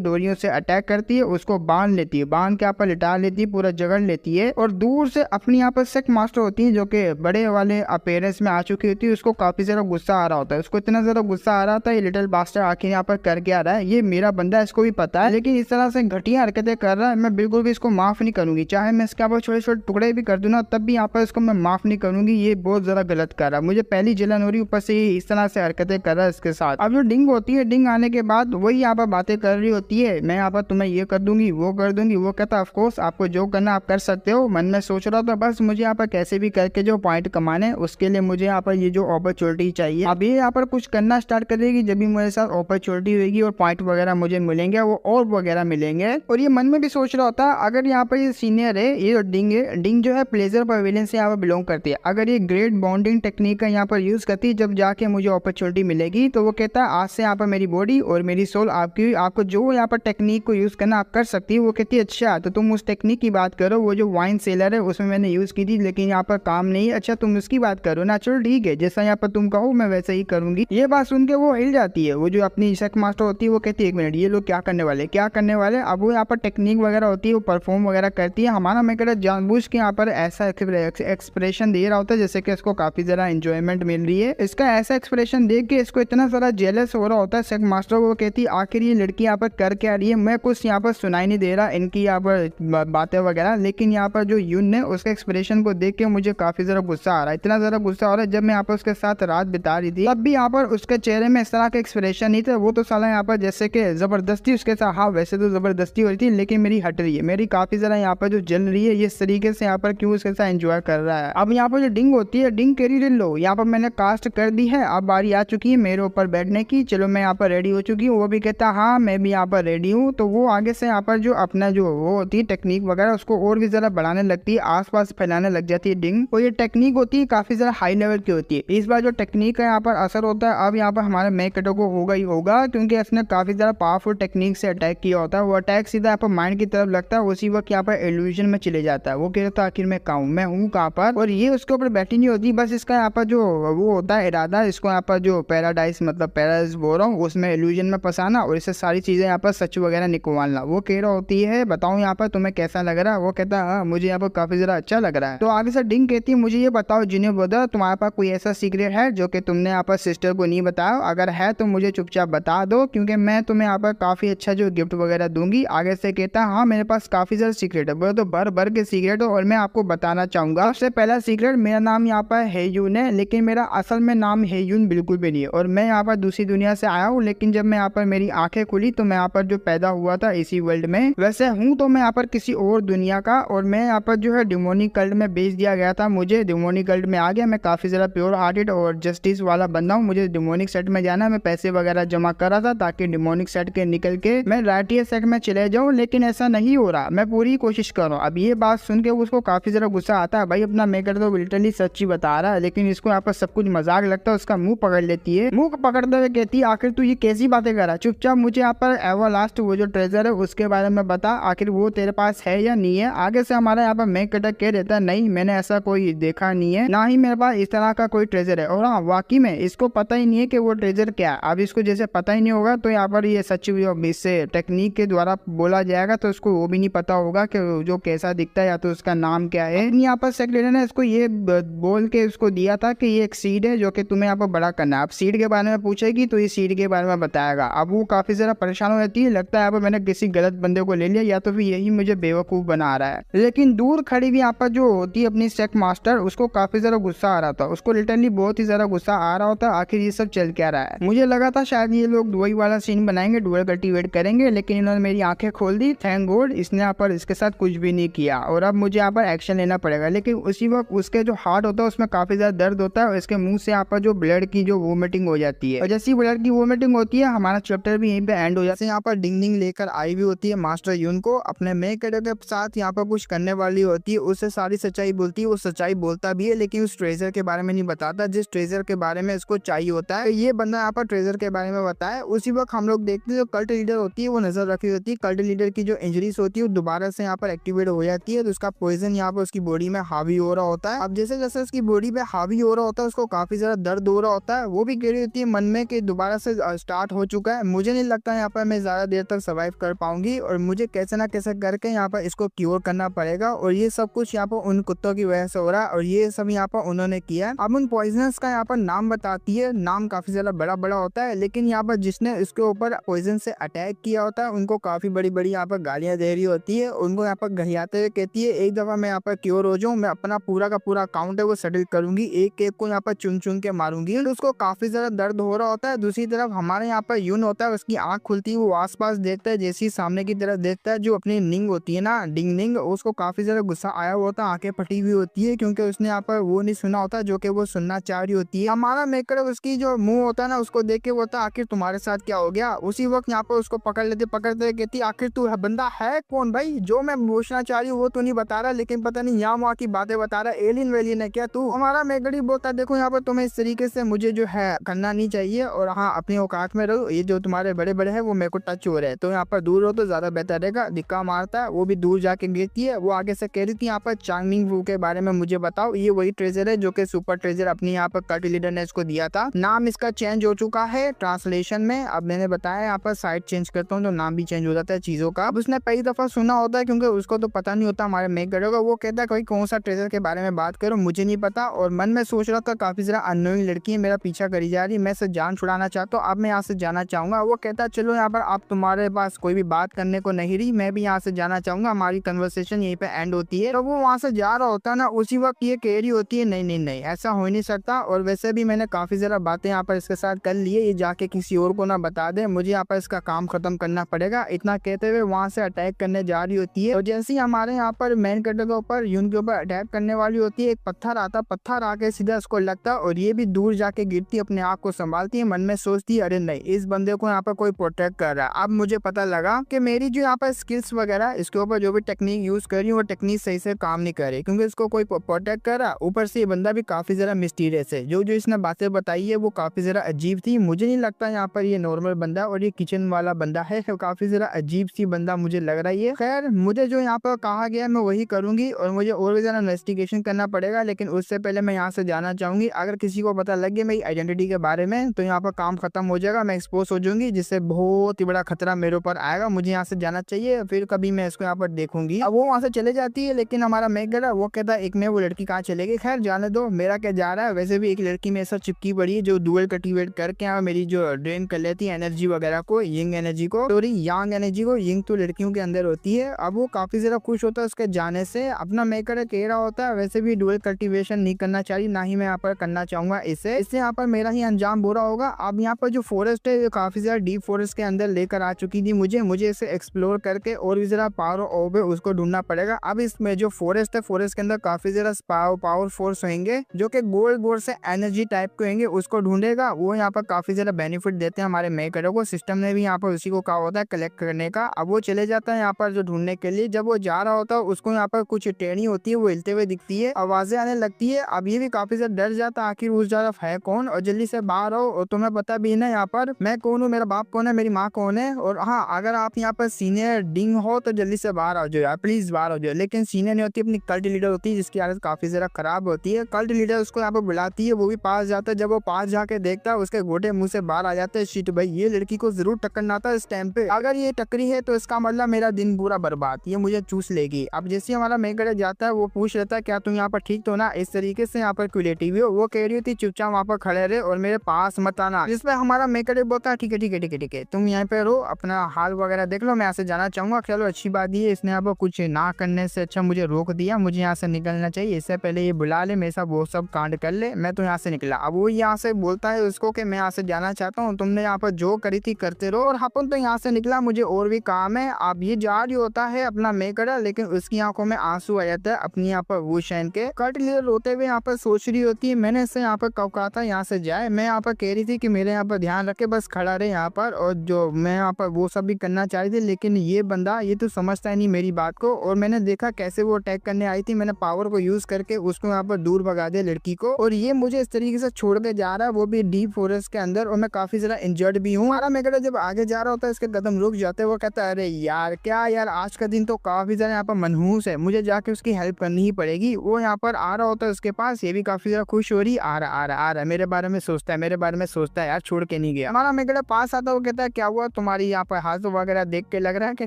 डोरियों से अटैक करती है, उसको बांध लेती है, बांध के यहाँ पर लिटा लेती है, पूरा जगड़ लेती है। और दूर से अपनी यहाँ पर सेक मास्टर होती है जो कि बड़े वाले अपीयरेंस में आ चुकी होती है, उसको काफी ज्यादा गुस्सा आ रहा होता है। उसको इतना ज्यादा गुस्सा आ रहा था ये लिटिल बास्टर आखिर यहाँ पर करके आ रहा है, ये मेरा बंदा है इसको भी पता है, लेकिन इस तरह से घटिया हरकतें कर रहा है, मैं बिल्कुल भी इसको माफ नहीं करूंगी। चाहे मैं इसके यहाँ पर छोटे छोटे टुकड़े भी कर दूं ना, तब भी यहाँ पर इसको मैं माफ नहीं करूंगी। ये बहुत ज्यादा गलत कर रहा है, मुझे पहली जलन हो रही, ऊपर से ये इस तरह से हरकतें कर रहा है इसके साथ। अब जो डिंग होती है, डिंग आने के बाद वही यहाँ पर बातें कर रही होती है, मैं यहाँ पर तुम्हें ये कर दूंगी वो कर दूंगी। वो कहता ऑफ कोर्स आपको जो करना आप कर सकते हो। मन में सोच रहा था बस मुझे यहाँ पर कैसे भी करके जो पॉइंट कमाने, उसके लिए मुझे यहाँ पर ये जो अपॉर्चुनिटी चाहिए। अब ये यहाँ पर कुछ करना स्टार्ट करेगी, जब भी मेरे साथ अपॉर्चुनिटी होगी और पॉइंट वगैरह मुझे मिलेंगे, वो और वगैरह मिलेंगे। और ये मन में भी सोच रहा होता अगर यहाँ पर ये सीनियर है, ये डिंग है, डिंग जो है प्लेजर पवेलियन से यहाँ पर बिलोंग करती है, अगर ये ग्रेट बॉन्डिंग टेक्निक का यहाँ पर यूज करती है, जब जाके मुझे अपॉर्चुनिटी मिलेगी, तो वो कहता है आज से यहाँ पर मेरी बॉडी और मेरी सोल आपको जो यहाँ पर टेक्निक को यूज करना आप कर सकती है। वो कहती है अच्छा तो तुम उस टेक्निक की बात करो, वो जो वाइन सेलर है उसमें मैंने यूज की थी लेकिन यहाँ पर काम नहीं है, अच्छा तुम उसकी बात करो ना, चलो ठीक है जैसा यहाँ पर तुम कहो मैं वैसे ही करूंगी। ये बात सुन के वो हिल जाती है, वो जो अपनी सेक मास्टर होती है वो कहती है एक मिनट ये लोग क्या करने वाले क्या करने वाले। अब वो यहाँ पर टेक्निक वगैरह होती है, वो परफॉर्म वगैरह करती है। हमारा मेकर जानबूझ के यहाँ पर ऐसा एक्सप्रेशन दे रहा होता है जैसे कि इसको काफी ज्यादा एंजॉयमेंट मिल रही है। इसका ऐसा एक्सप्रेशन देख के इसको इतना सारा जेलस हो रहा होता है सेक मास्टर। वो कहती है आखिर ये लड़की यहाँ पर कर क्या रही है, मैं कुछ यहाँ पर सुनाई नहीं दे रहा इनकी यहाँ पर बातें वगैरह, लेकिन यहाँ पर जो यून है उसके एक्सप्रेशन को देख के मुझे काफी ज्यादा गुस्सा आ रहा है, इतना ज्यादा गुस्सा आ रहा है। जब मैं यहाँ पर उसके साथ रात बिता रही थी तब भी यहाँ पर उसके चेहरे में इस तरह का एक्सप्रेशन नहीं था, वो तो साला यहाँ पर जैसे कि जबरदस्ती उसके साथ, हाँ वैसे तो जबरदस्ती हो रही थी लेकिन मेरी हट रही है, मेरी काफी ज्यादा यहाँ पर जो जल रही है, ये इस तरीके से यहाँ पर क्यों उसके साथ एंजॉय कर रहा है। अब यहाँ पर जो डिंग होती है, डिंग करी लो यहाँ पर मैंने कास्ट कर दी है, अब बारी आ चुकी है मेरे ऊपर बैठने की, चलो मैं यहाँ पर रेडी हो चुकी हूँ। वो भी कहता हाँ मैं भी यहाँ पर रेडी हूँ। तो वो आगे से यहाँ पर जो अपना जो वो होती है टेक्निक वगैरह उसको और भी ज्यादा बढ़ाने लगती है, आसपास फैलाने लग जाती है डिंग। और ये टेक्निक होती है काफी ज्यादा हाई लेवल की होती है। इस बार जो टेक्निक का यहाँ पर असर होता है, अब यहाँ पर हमारे मैकटो को होगा ही होगा, क्योंकि इसने काफी ज्यादा पावरफुल टेक्निक से अटैक किया होता है। वो अटैक सीधा यहाँ पर माइंड की तरफ लगता है, उसी वक्त यहाँ पर इल्यूजन में चले जाता है। वो कह रहा था आखिर मैं कहूँ मैं हूँ कहाँ पर, और ये उसके ऊपर बैठी नहीं होती, बस इसका यहाँ पर जो वो होता है इरादा, इसको यहाँ पर जो पैराडाइज मतलब पैराडाइज बोल रहा हूँ उसमें इल्यूजन में फंसाना और इससे सारी चीजें यहाँ पर सच वगैरह निकलवाना। वो कह रहा होती है बताओ यहाँ पर तुम्हें कैसा लग रहा है। वो कहता है हाँ मुझे यहाँ पर काफी ज्यादा अच्छा लग रहा है। तो आगे से डिंग कहती है मुझे ये बताओ जूनियर ब्रदर, तुम्हारे पास कोई ऐसा सीक्रेट है जो कि तुमने यहाँ पर सिस्टर को नहीं बताया, अगर है तो मुझे चुपचाप बता दो क्योंकि मैं तुम्हें यहाँ पर काफी अच्छा जो गिफ्ट वगैरह दूंगी। आगे से कहता है हाँ मेरे पास काफी ज्यादा सीक्रेट है, तो भर भर के सीक्रेट है और मैं आपको बताना चाहूंगा। सबसे पहला सीक्रेट, मेरा नाम यहाँ पर हेयून है लेकिन मेरा असल में नाम हेयून बिल्कुल भी नहीं है, और मैं यहाँ पर दूसरी दुनिया से आया हूँ, लेकिन जब मैं यहाँ पर मेरी आंखें खुली तो मैं यहाँ पर जो पैदा हुआ था इसी वर्ल्ड में, वैसे हूँ तो मैं यहाँ पर किसी और दुनिया का, और मैं यहाँ पर जो है डिमोनिक कल्ट में बेच दिया गया था। मुझे डिमोनिक कल्ट में आ गया, मैं काफी ज्यादा प्योर हार्टेड और जस्टिस वाला बंदा हूँ। मुझे डिमोनिक सेट में जाना, मैं पैसे वगैरह जमा कर रहा था ताकि डिमोनिक सेट के निकल के मैं राइटियर सेट में चले जाऊँ, लेकिन ऐसा नहीं हो रहा, मैं पूरी कोशिश कर रहा हूँ। अब ये बात सुन के उसको काफी ज्यादा गुस्सा आता है, भाई अपना मेकर तो लिटरली सच्ची बता रहा है, लेकिन इसको यहाँ पर सब कुछ मजाक लगता है। उसका मुंह पकड़ लेती है, मुंह पकड़ते हुए कहती है आखिर तू ये कैसी बातें कर रहा है, चुपचाप मुझे यहाँ पर एवरलास्ट वो जो ट्रेजर है उसके बारे में बता, आखिर वो तेरे पास है या नहीं है। आगे से हमारा यहाँ पर मैक कटर कह देता है नहीं मैंने ऐसा कोई देखा नहीं है, ना ही मेरे पास इस तरह का कोई ट्रेजर है। और हाँ, वाकई में इसको पता ही नहीं है कि वो ट्रेजर क्या है। अब इसको जैसे पता ही नहीं होगा तो यहाँ पर ये सच इससे टेक्निक के द्वारा बोला जाएगा तो उसको वो भी नहीं पता होगा कि जो कैसा दिखता है या तो उसका नाम क्या है। यहाँ पर सेक्रेटरी ने इसको ये बोल के उसको दिया था कि ये एक सीड है जो कि तुम्हें यहाँ पर बड़ा करना है। अब सीड के बारे में पूछेगी तो ये सीड के बारे में बताएगा। अब वो काफी ज्यादा परेशान हो जाती है, लगता है यहाँ पर मैंने किसी गलत बंदे को ले लिया या तो फिर यही मुझे बेवकूफ बना रहा है। लेकिन दूर खड़ी हुई यहाँ पर जो होती है अपनी सेक मास्टर, उसको काफी ज्यादा गुस्सा आ रहा था। उसको लिटरली बहुत ही ज्यादा गुस्सा आ रहा होता आखिर ये सब चल क्या रहा है। मुझे लगा था शायद ये लोग दुबई वाला सीन बनाएंगे, डुअल कल्टीवेट करेंगे, लेकिन इन्होंने मेरी आंखें खोल दी। थैंक गॉड इसने यहाँ पर इसके साथ कुछ भी नहीं किया और अब मुझे यहाँ पर एक्शन लेना पड़ेगा। लेकिन उसी वक्त उसके जो हार्ट होता है उसमें काफी ज्यादा दर्द होता है और इसके मुंह से यहाँ पर जो ब्लड की जो वोमिटिंग हो जाती है। और जैसी ब्लड की वोमिटिंग होती है हमारा चैप्टर भी यहीं पे एंड हो जाता है। यहाँ पर डिंग डिंग लेकर आई हुई होती है मास्टर यून को अपने मेक के साथ यहाँ पर कुछ करने वाली होती है। उससे सारी सच्चाई बोलती है। वो सच्चाई बोलता भी है लेकिन उस ट्रेजर के बारे में नहीं बताता जिस ट्रेजर के बारे में इसको चाहिए होता है। ये बंदा यहाँ पर ट्रेजर के बारे में बताया। उसी वक्त हम लोग देखते हैं जो कल्ट लीडर होती है वो नजर रखी होती है। कल्ट लीडर की जो इंजरीज होती है वो दोबारा से यहाँ पर एक्टिवेट हो जाती है तो उसका पॉइजन यहाँ पर उसकी बॉडी में हावी हो रहा होता है। अब जैसे जैसे उसकी बॉडी पे हावी हो रहा होता है उसको काफी ज्यादा दर्द हो रहा होता है। वो भी कह रही होती है मन में कि दोबारा से स्टार्ट हो चुका है, मुझे नहीं लगता यहाँ पर मैं ज्यादा देर तक सर्वाइव कर पाऊंगी और मुझे कैसे ना कैसे करके यहाँ पर इसको क्योर करना पड़ेगा। और ये सब कुछ यहाँ पर उन कुत्तों की वजह से हो रहा है और ये सब यहाँ पर उन्होंने किया है। अब उन पॉइजनर्स का यहाँ पर नाम बताती है। नाम काफी ज्यादा बड़ा बड़ा होता है लेकिन यहाँ पर जिसने इसके ऊपर पॉइजन से अटैक किया होता है उनको काफी बड़ी बड़ी यहाँ पर गालियां दे रही होती है। उनको यहाँ पर घरियाते हुए कहती है एक दफा मैं यहाँ पर क्योर हो जाऊँ मैं अपना पूरा का पूरा अकाउंट है वो सेटल करूंगी, एक एक को यहाँ पर चुन चुन के मारूंगी। तो उसको काफी ज्यादा दर्द हो रहा होता है। दूसरी तरफ हमारे यहाँ पर यून होता है, उसकी आंख खुलती है, वो आस पास देखता है। जैसी सामने की तरफ देखता है जो अपनी निंग होती है ना, डिंग डिंग, उसको काफी ज्यादा गुस्सा आया हुआ होता है, आंखें फटी हुई होती है क्योंकि उसने यहाँ पर वो नहीं सुना होता जो कि वो सुनना चाह रही होती है। हमारा मेकर उसकी जो मुंह होता है ना उसको देख के होता है आखिर तुम्हारे साथ क्या हो गया। उसी वक्त यहाँ पर उसको पकड़ लेते, पकड़ते कहती आखिर तू बंदा है कौन भाई, जो मैं पूछना चाह रही हूँ वो तो नहीं बता रहा लेकिन पता नहीं यहाँ वहाँ की बातें बता रहा, एलियन वेलियन है क्या तू। हमारा मेकड़ी बोलता देखो यहाँ पर तुम्हें इस तरीके से मुझे जो है करना नहीं चाहिए और हाँ अपनी औकात में रहो, ये जो तुम्हारे बड़े बड़े है वो मेरे को टच हो रहे हैं तो यहाँ पर दूर हो तो ज्यादा बेहतर रहेगा। धिक्का मारता है, वो भी दूर जाके गिरती है। वो आगे से कह रही थी यहाँ पर चांगमिंग वू के बारे में मुझे बताओ, ये वही ट्रेजर है जो कि सुपर ट्रेजर अपनी यहाँ पर कल्ट लीडर ने इसको दिया था। नाम इसका चेंज हो चुका है ट्रांसलेशन में। अब मैंने बताया यहाँ पर साइट चेंज करता हूँ तो नाम भी चेंज हो जाता है चीजों का। अब उसने पहली दफा सुना होता है क्योंकि उसको तो पता नहीं होता हमारे मेक करेगा। वो कहता है कोई कौन सा ट्रेजर के बारे में बात करो मुझे नहीं पता। और मन में सोच रहा था काफी ज्यादा अननोइंग लड़की है, मेरा पीछा करी जा रही, मैं से जान छुड़ाना चाहता हूँ, अब मैं यहाँ से जाना चाहूंगा। वो कहता चलो यहाँ पर अब तुम्हारे पास कोई भी बात करने को नहीं रही, मैं भी यहाँ से जाना चाहूंगा, हमारी कन्वर्सेशन यहीं पे एंड होती है। तो वो वहाँ से जा रहा होता है ना, उसी वक्त ये कह रही होती है नहीं नहीं नहीं ऐसा हो नहीं सकता और वैसे भी मैंने काफी ज्यादा बातें यहाँ पर इसके साथ कर ली है, ये जाके किसी और को ना बता दे, मुझे यहाँ पर इसका काम खत्म करना पड़ेगा। इतना कहते हुए वहाँ से अटैक करने जा रही होती है। और जैसे ही हमारे यहाँ पर मेन कैरेक्टर के ऊपर यून के ऊपर अटैक करने वाली होती है, एक पत्थर आता, पत्थर आके सीधा इसको लगता है और ये भी दूर जाके गिरती, अपने आप को संभालती है, मन में सोचती है अरे नहीं इस बंदे को यहाँ पर कोई प्रोटेक्ट कर रहा है। अब मुझे पता लगा कि मेरी जो यहाँ पर स्किल्स वगैरह इसके ऊपर जो भी टेक्निक यूज कर रही हूँ वो टेक्निक सही से काम नहीं कर रही क्योंकि इसको कोई प्रोटेक्ट कर रहा। ऊपर से ये बंदा भी काफी ज्यादा मिस्टीरियस है, जो जो इसने बातें बताई है वो काफी ज्यादा अजीब थी। मुझे नहीं लगता यहाँ पर ये नॉर्मल बंदा और ये किचन वाला बंदा है, काफी ज्यादा अजीब सी बंदा मुझे लग रहा है। खैर मुझे जो यहाँ पर कहा गया मैं वही करूंगी और मुझे और भी ज्यादा इन्वेस्टिगेशन करना पड़ेगा, लेकिन उससे पहले मैं यहाँ से जाना चाहूंगी। अगर किसी को पता लग गया मेरी आइडेंटिटी के बारे में तो यहाँ पर काम खत्म हो जाएगा, मैं एक्सपोज हो जाऊंगी, जिससे बहुत ही बड़ा खतरा मेरे ऊपर आएगा। मुझे यहाँ से जाना चाहिए, फिर कभी मैं इसको यहाँ पर देखूंगी। अब वो वहाँ से चले जाती है लेकिन हमारा मेकर वो कहता है एक में वो लड़की कहाँ चलेगी। खैर जाने दो, मेरा क्या जा रहा है, वैसे भी एक लड़की मेरे साथ चिपकी पड़ी है जो डुअल कल्टीवेट करके यहाँ मेरी जो ड्रेन कर लेती है एनर्जी वगैरह को, यंग एनर्जी को, सॉरी यांग एनर्जी को। यंग तो लड़कियों के अंदर होती है। अब वो काफी ज्यादा खुश होता है उसके जाने से। अपना मेकर कह रहा होता है वैसे भी डुअल कल्टीवेशन नहीं करना चाहिए, ना ही मैं यहाँ पर करना चाहूंगा इससे यहाँ पर मेरा ही अंजाम बुरा होगा। अब यहाँ पर जो फॉरेस्ट है काफी ज्यादा डीप फॉरेस्ट के अंदर लेकर आ चुकी थी मुझे इसे एक्सप्लोर करके और भी ज्यादा पावर ऑफ है उसको ढूंढना पड़ेगा। अब इसमें जो फॉरेस्ट है, फॉरेस्ट के अंदर काफी ज्यादा पावर फोर्स होंगे जो कि गोल्ड गोल्ड से एनर्जी टाइप के होंगे, उसको ढूंढेगा। वो यहाँ पर काफी ज्यादा बेनिफिट देते हैं हमारे मेकरों को। सिस्टम ने भी यहाँ पर उसी को कहा होता है कलेक्ट करने का। अब वो चले जाता है यहाँ पर जो ढूंढने के लिए। जब वो जा रहा होता है उसको यहाँ पर कुछ टेढ़ी होती है, वो हिलते हुए दिखती है, आवाजें आने लगती है। अब ये भी काफी ज्यादा डर जाता है आखिर उस तरफ है कौन और जल्दी से बाहर आओ। और तुम्हें पता भी ना यहाँ पर मैं कौन हूँ, मेरा बाप कौन है, मेरी माँ कौन है। और हाँ अगर आप यहाँ पर सीनियर डिंग हो तो जल्दी से बाहर आ जाओ यार, प्लीज बाहर आ जाओ। लेकिन सीनियर नहीं होती, अपनी कल्ट लीडर होती है जिसकी हालत काफी ज्यादा खराब होती है। कल्ट लीडर उसको यहाँ पर बुलाती है, वो भी पास जाता है। जब वो पास जाके देखता है उसके गोटे मुंह से बाहर आ जाते हैं, शिट भाई ये लड़की को जरूर टक्करना था इस टाइम पे, अगर ये टकरी है तो इसका मतलब मेरा दिन पूरा बर्बाद, ये मुझे चूस लेगी। अब जैसे हमारा मेन कैरेक्टर जाता है वो पूछ लेता है क्या तुम यहाँ पर ठीक तो ना, इस तरीके से यहाँ पर क्यों लेटी हुई हो। वो कह रही थी चुपचाप वहाँ पर खड़े रहे और मेरे पास मत आना, जिसपे हमारा मेन कैरेक्टर बोलता है ठीक है ठीक है ठीक है ठीक है, तुम यहाँ पे रहो, अपना हाल वगैरह देख लो, मैं यहाँ से जाना चाहूंगा। चलो अच्छी बात ये इसने यहाँ पर कुछ ना करने से अच्छा मुझे रोक दिया, मुझे यहाँ से निकलना चाहिए, इससे पहले ये बुला ले मेरे साथ वो सब कांड कर ले, मैं तो यहाँ से निकला। अब वो यहाँ से बोलता है उसको कि मैं यहाँ से जाना चाहता हूँ, तुमने यहाँ पर जो करी थी करते रहो, और अपन तो यहाँ से निकला, मुझे और भी काम है। अब ये जा रही होता है अपना मेकअप, लेकिन उसकी आंखों में आंसू आ जाता है अपनी यहाँ पर वो शहन के। कट लीडर रोते हुए यहाँ पर सोच रही होती है मैंने इससे यहाँ पर कब कहा था यहाँ से जाए, मैं यहाँ पर कह रही थी कि मेरे यहाँ पर ध्यान रखे, बस खड़ा रहे यहाँ पर, और जो मैं यहाँ पर वो सब भी करना चाह रही थी, लेकिन ये बंदा ये तो समझता है नहीं मेरी बात को। और मैंने देखा कैसे वो अटैक करने आई थी, मैंने पावर को यूज करके उसको यहाँ पर दूर भगा दिया लड़की को, और ये मुझे इस तरीके से छोड़ के जा रहा है, वो भी डीप फॉरेस्ट के अंदर, और मैं काफी ज्यादा इंजर्ड भी हूँ। हमारा मेकअप जब आगे जा रहा होता है इसके कदम रुक जाते हैं, वो कहता है अरे यार क्या यार आज का दिन तो काफी ज्यादा यहाँ पर मनहूस है, मुझे जाके उसकी हेल्प करनी ही पड़ेगी। वो यहाँ पर आ रहा होता है उसके पास, ये भी काफी ज्यादा खुश हो रही, आ रहा मेरे बारे में सोचता है, मेरे बारे में सोचता है, यार छोड़ के नहीं गया। हमारा मेकअप पास आता है, वो कहता है क्या हुआ तुम्हारी यहाँ पर हाथ वगैरह देख के लग रहा है कि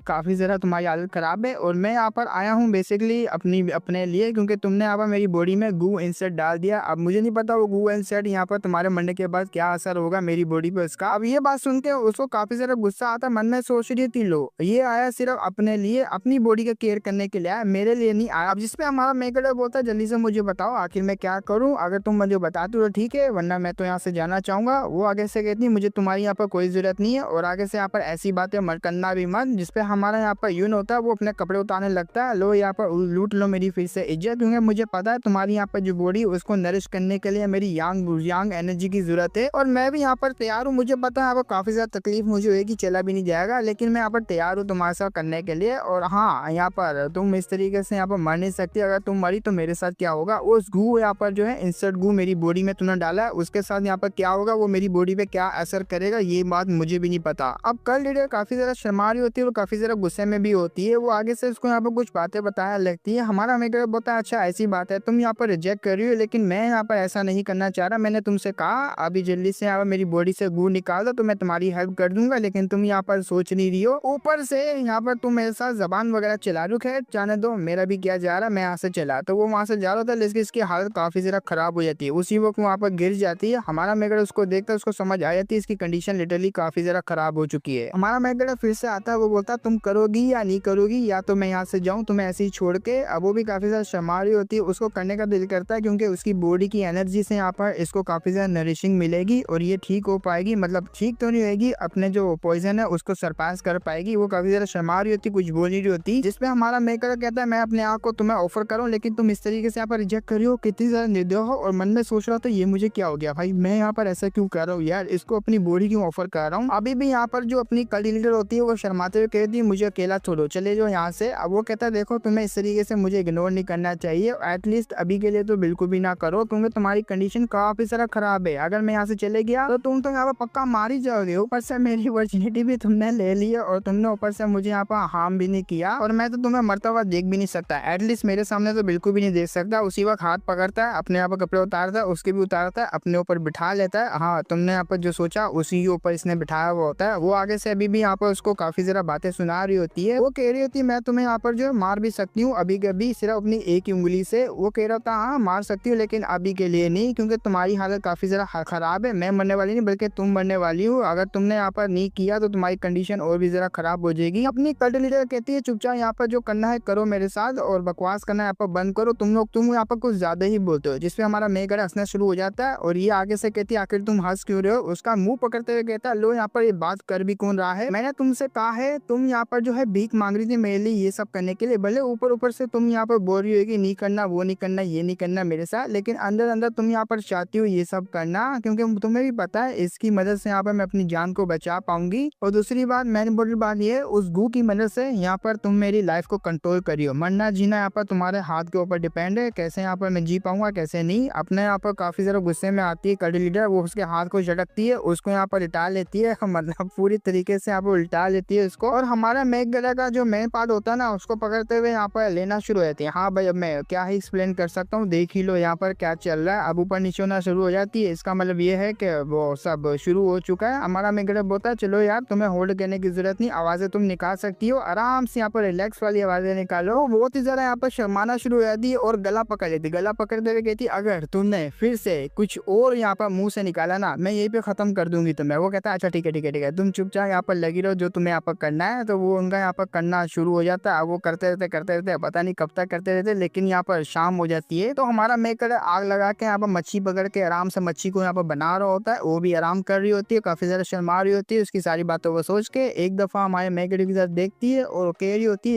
काफी ज्यादा तुम्हारी हालत खराब है, और मैं यहाँ पर आया हूँ बेसिकली अपने लिए, क्योंकि तुमने यहाँ पर मेरी बॉडी में गू इंसर्ट डाल दिया। अब मुझे नहीं पता वो गू इंसर्ट यहाँ पर तुम्हारे मरने के बाद क्या असर होगा मेरी बॉडी पे उसका। अब ये बात सुन के उसको काफी ज्यादा गुस्सा आता है, मन में सोच रही थी लो ये आया सिर्फ अपने लिए, अपनी बॉडी का केयर करने के लिए आया, मेरे लिए नहीं आया। अब जिसपे हमारा मेकअप बोलता है जल्दी से मुझे बताओ आखिर मैं क्या करूँ, अगर तुम मुझे बताते हो तो ठीक है, वरना मैं तो यहाँ से जाना चाहूंगा। वो आगे से कहती मुझे तुम्हारी यहाँ पर कोई जरूरत नहीं है, और आगे से यहाँ पर ऐसी बातें मत करना भी मत। जिसपे हमारा यहाँ पर यून होता है वो अपने कपड़े उतारने लगता है, लो यहाँ पर लूट लो मेरी फिर से इज्जत, क्योंकि मुझे पता है तुम्हारी यहाँ पर जो बॉडी उसको नरिश करने के लिए मेरी यांग एनर्जी की जरूरत है, और मैं भी यहाँ पर तैयार हूँ। मुझे पता है यहाँ पर काफी ज्यादा तकलीफ मुझे होगी, चला भी नहीं जाएगा, लेकिन मैं यहाँ पर तैयार हूँ तुम्हारे साथ करने के लिए। और हाँ यहाँ पर तुम इस तरीके से यहाँ पर मर नहीं सकती, अगर तुम मरी तो मेरे साथ क्या होगा, उस गू यहाँ पर जो है इंसर्ट गू मेरी बॉडी में तुमने डाला है, उसके साथ यहाँ पर क्या होगा, वो मेरी बॉडी पे क्या असर करेगा ये बात मुझे भी नहीं पता। अब कल लीडर काफी ज्यादा शर्मा रही होती है और काफी ज्यादा गुस्से में भी होती है, वो आगे से उसको यहाँ पर कुछ बातें बताया लगती है। हमारा मेकअप बोलता है अच्छा ऐसी बात है, तुम यहाँ पर रिजेक्ट कर रही हो, लेकिन मैं यहाँ पर ऐसा नहीं करना चाह रहा, मैंने तुमसे कहा अभी जल्दी से यहाँ पर मेरी बॉडी से गू निकाल दो तो मैं तुम्हारी हेल्प कर दूंगा, लेकिन तुम यहाँ पर सोच नहीं रही हो, ऊपर से यहाँ पर तुम मेरे साथ जबान वगैरह चला रही हो। खैर जाने दो, मेरा भी क्या जा रहा, मैं यहाँ से चला। तो वो वहाँ से जा रहा था, लेकिन इसकी हालत काफी ज्यादा खराब हो जाती है, उसी वक्त वहाँ पर गिर जाती है। हमारा मेकअप उसको देखता है, उसको समझ आ जाती है इसकी कंडीशन लिटरली काफी ज्यादा खराब हो चुकी है। हमारा मेकअप फिर से आता है, वो बोलता है तुम करोगी या नहीं करोगी, या तो मैं यहाँ से जाऊँ तुम्हें ऐसे ही छोड़ के। अब वो भी काफी ज्यादा शर्मा रही होती है, उसको करने का दिल करता है, क्योंकि उसकी बॉडी की एनर्जी से यहाँ पर इसको काफी ज्यादा नरिशिंग मिलेगी, और ये ठीक हो पाएगी, मतलब ठीक तो नहीं होगी, अपने जो पॉइजन है उसको सरपास कर पाएगी। वो काफी ज्यादा शर्मा रही होती, कुछ बोल नहीं रही होती, जिसपे हमारा मेकअप कहता है मैं अपने आप को तुम्हें ऑफर करूँ, लेकिन तुम इस तरीके से यहाँ पर रिजेक्ट कर रही हो, कितनी ज्यादा निर्दय हो। और मन में सोच रहा था ये मुझे क्या हो गया भाई, मैं यहाँ पर ऐसा क्यों कर रहा हूँ यार, इसको अपनी बॉडी क्यों ऑफर कर रहा हूँ। अभी भी यहाँ पर जो अपनी कल लीडर होती है वो शर्माते हुए कहती है मुझे अकेला छोड़ो, चले जाओ यहाँ से। अब वो कहता है देखो तुम्हें इस तरीके से मुझे इग्नोर नहीं करना चाहिए, एटलीस्ट अभी के लिए तो बिल्कुल भी ना करो, क्योंकि तुम्हारी कंडीशन काफी सारा खराब है, अगर मैं यहाँ से चले गया तो तुम तो यहाँ पर पक्का मार ही जाओगे, ऊपर से मेरी वर्जिनिटी भी तुमने ले ली है, और तुमने ऊपर से मुझे यहाँ पर हार्म भी नहीं किया, और मैं तो तुम्हें मरता हुआ देख भी नहीं सकता, एटलीस्ट मेरे सामने तो बिल्कुल भी नहीं देख सकता। उसी वक्त हाथ पकड़ता है, अपने यहाँ पर कपड़े उतारता है, उसके भी उतारता है, अपने ऊपर बिठा लेता है। हाँ तुमने यहाँ पर जो सोचा उसी के ऊपर इसने बिठाया हुआ होता है। वो आगे से अभी भी यहाँ पर उसको काफी ज्यादा बातें सुना रही होती है, वो कह रही होती है मैं तुम्हें यहाँ पर जो मार भी सकती हूँ अभी के अभी, सिर्फ अपनी एक ही उंगली से। वो कह रहा था हाँ मार सकती हूँ, लेकिन अभी के लिए नहीं, क्योंकि तुम्हारी हालत काफी ज्यादा खराब है, मैं मरने वाली नहीं बल्कि तुम मरने वाली हो, अगर तुमने यहाँ पर नहीं किया तो तुम्हारी कंडीशन और भी जरा खराब हो जाएगी। अपनी कल्ट लीडर कहती है चुपचाप यहाँ पर जो करना है करो मेरे साथ, और बकवास करना यहाँ पर बंद करो, तुम यहाँ पर कुछ ज्यादा ही बोलते हो। जिसपे हमारा मेघर हंसना शुरू हो जाता है, और ये आगे से कहती है आखिर तुम हंस क्यों रहे हो। उसका मुंह पकड़ते हुए कहता है लो यहाँ पर ये बात कर भी कौन रहा है, मैंने तुमसे कहा है, तुम यहाँ पर जो है भीख मांग रही थी मेरे लिए ये सब करने के लिए, भले ऊपर ऊपर से तुम यहाँ पर बोल रही होगी नहीं करना वो नहीं करना ये नहीं करना मेरे साथ, लेकिन अंदर अंदर तुम यहाँ पर चाहती हो ये सब करना, क्योंकि तुम्हें भी पता है इसकी मदद से यहाँ पर मैं अपनी जान को बचा पाऊंगी। और दूसरी बात मैंने बोली बात ये उस गू की मदद से यहाँ पर तुम मेरी लाइफ को कंट्रोल करियो, मरना जीना यहाँ पर तुम्हारे हाथ के ऊपर डिपेंड है, कैसे यहाँ पर मैं जी पाऊंगा कैसे नहीं। अपने यहाँ पर काफी ज्यादा गुस्से में आती है कल्ट लीडर, वो उसके हाथ को झटकती है, उसको यहाँ पर उल्टा लेती है, मतलब पूरी तरीके से यहाँ पर उल्टा लेती है उसको। और हमारा मेघ गला का जो मेन पार्ट होता है ना उसको पकड़ते हुए यहाँ पर लेना शुरू हो जाती है। हाँ भाई अब मैं क्या ही एक्सप्लेन कर सकता हूँ, देख ही लो। लो यहाँ पर क्या चल रहा है। अब ऊपर नीचे होना शुरू हो जाती है, इसका मतलब ये है कि वो सब शुरू हो चुका है। हमारा मेकअप बोलता है चलो यार तुम्हें होल्ड करने की जरूरत नहीं, आवाजें तुम निकाल सकती हो, आराम से यहाँ पर रिलैक्स वाली आवाजें निकालो। बहुत ही ज्यादा यहाँ पर शर्माना शुरू हो जाती है और गला पकड़ लेती, गला पकड़ते हुए कहती अगर तुमने फिर से कुछ और यहाँ पर मुंह से निकाला ना मैं यहीं पे खत्म कर दूंगी तुम्हें। वो कहता है अच्छा ठीक है ठीक है ठीक है, तुम चुपचाप यहाँ पर लगी रहो, जो तुम्हें यहाँ पर करना है। तो वो उनका यहाँ पर करना शुरू हो जाता है। वो करते रहते पता नहीं कब तक करते रहते, लेकिन यहाँ पर शाम हो जाती है। तो हमारा मेकर आग लगा के यहाँ पर मच्छी पकड़ के आराम से मच्छी को यहाँ पर बना रहा होता है। वो भी आराम कर रही होती है, काफी ज्यादा शर्मा रही होती है। उसकी सारी बातों को सोच के एक दफा हमारे मेकर के साथ देखती है और कह रही होती है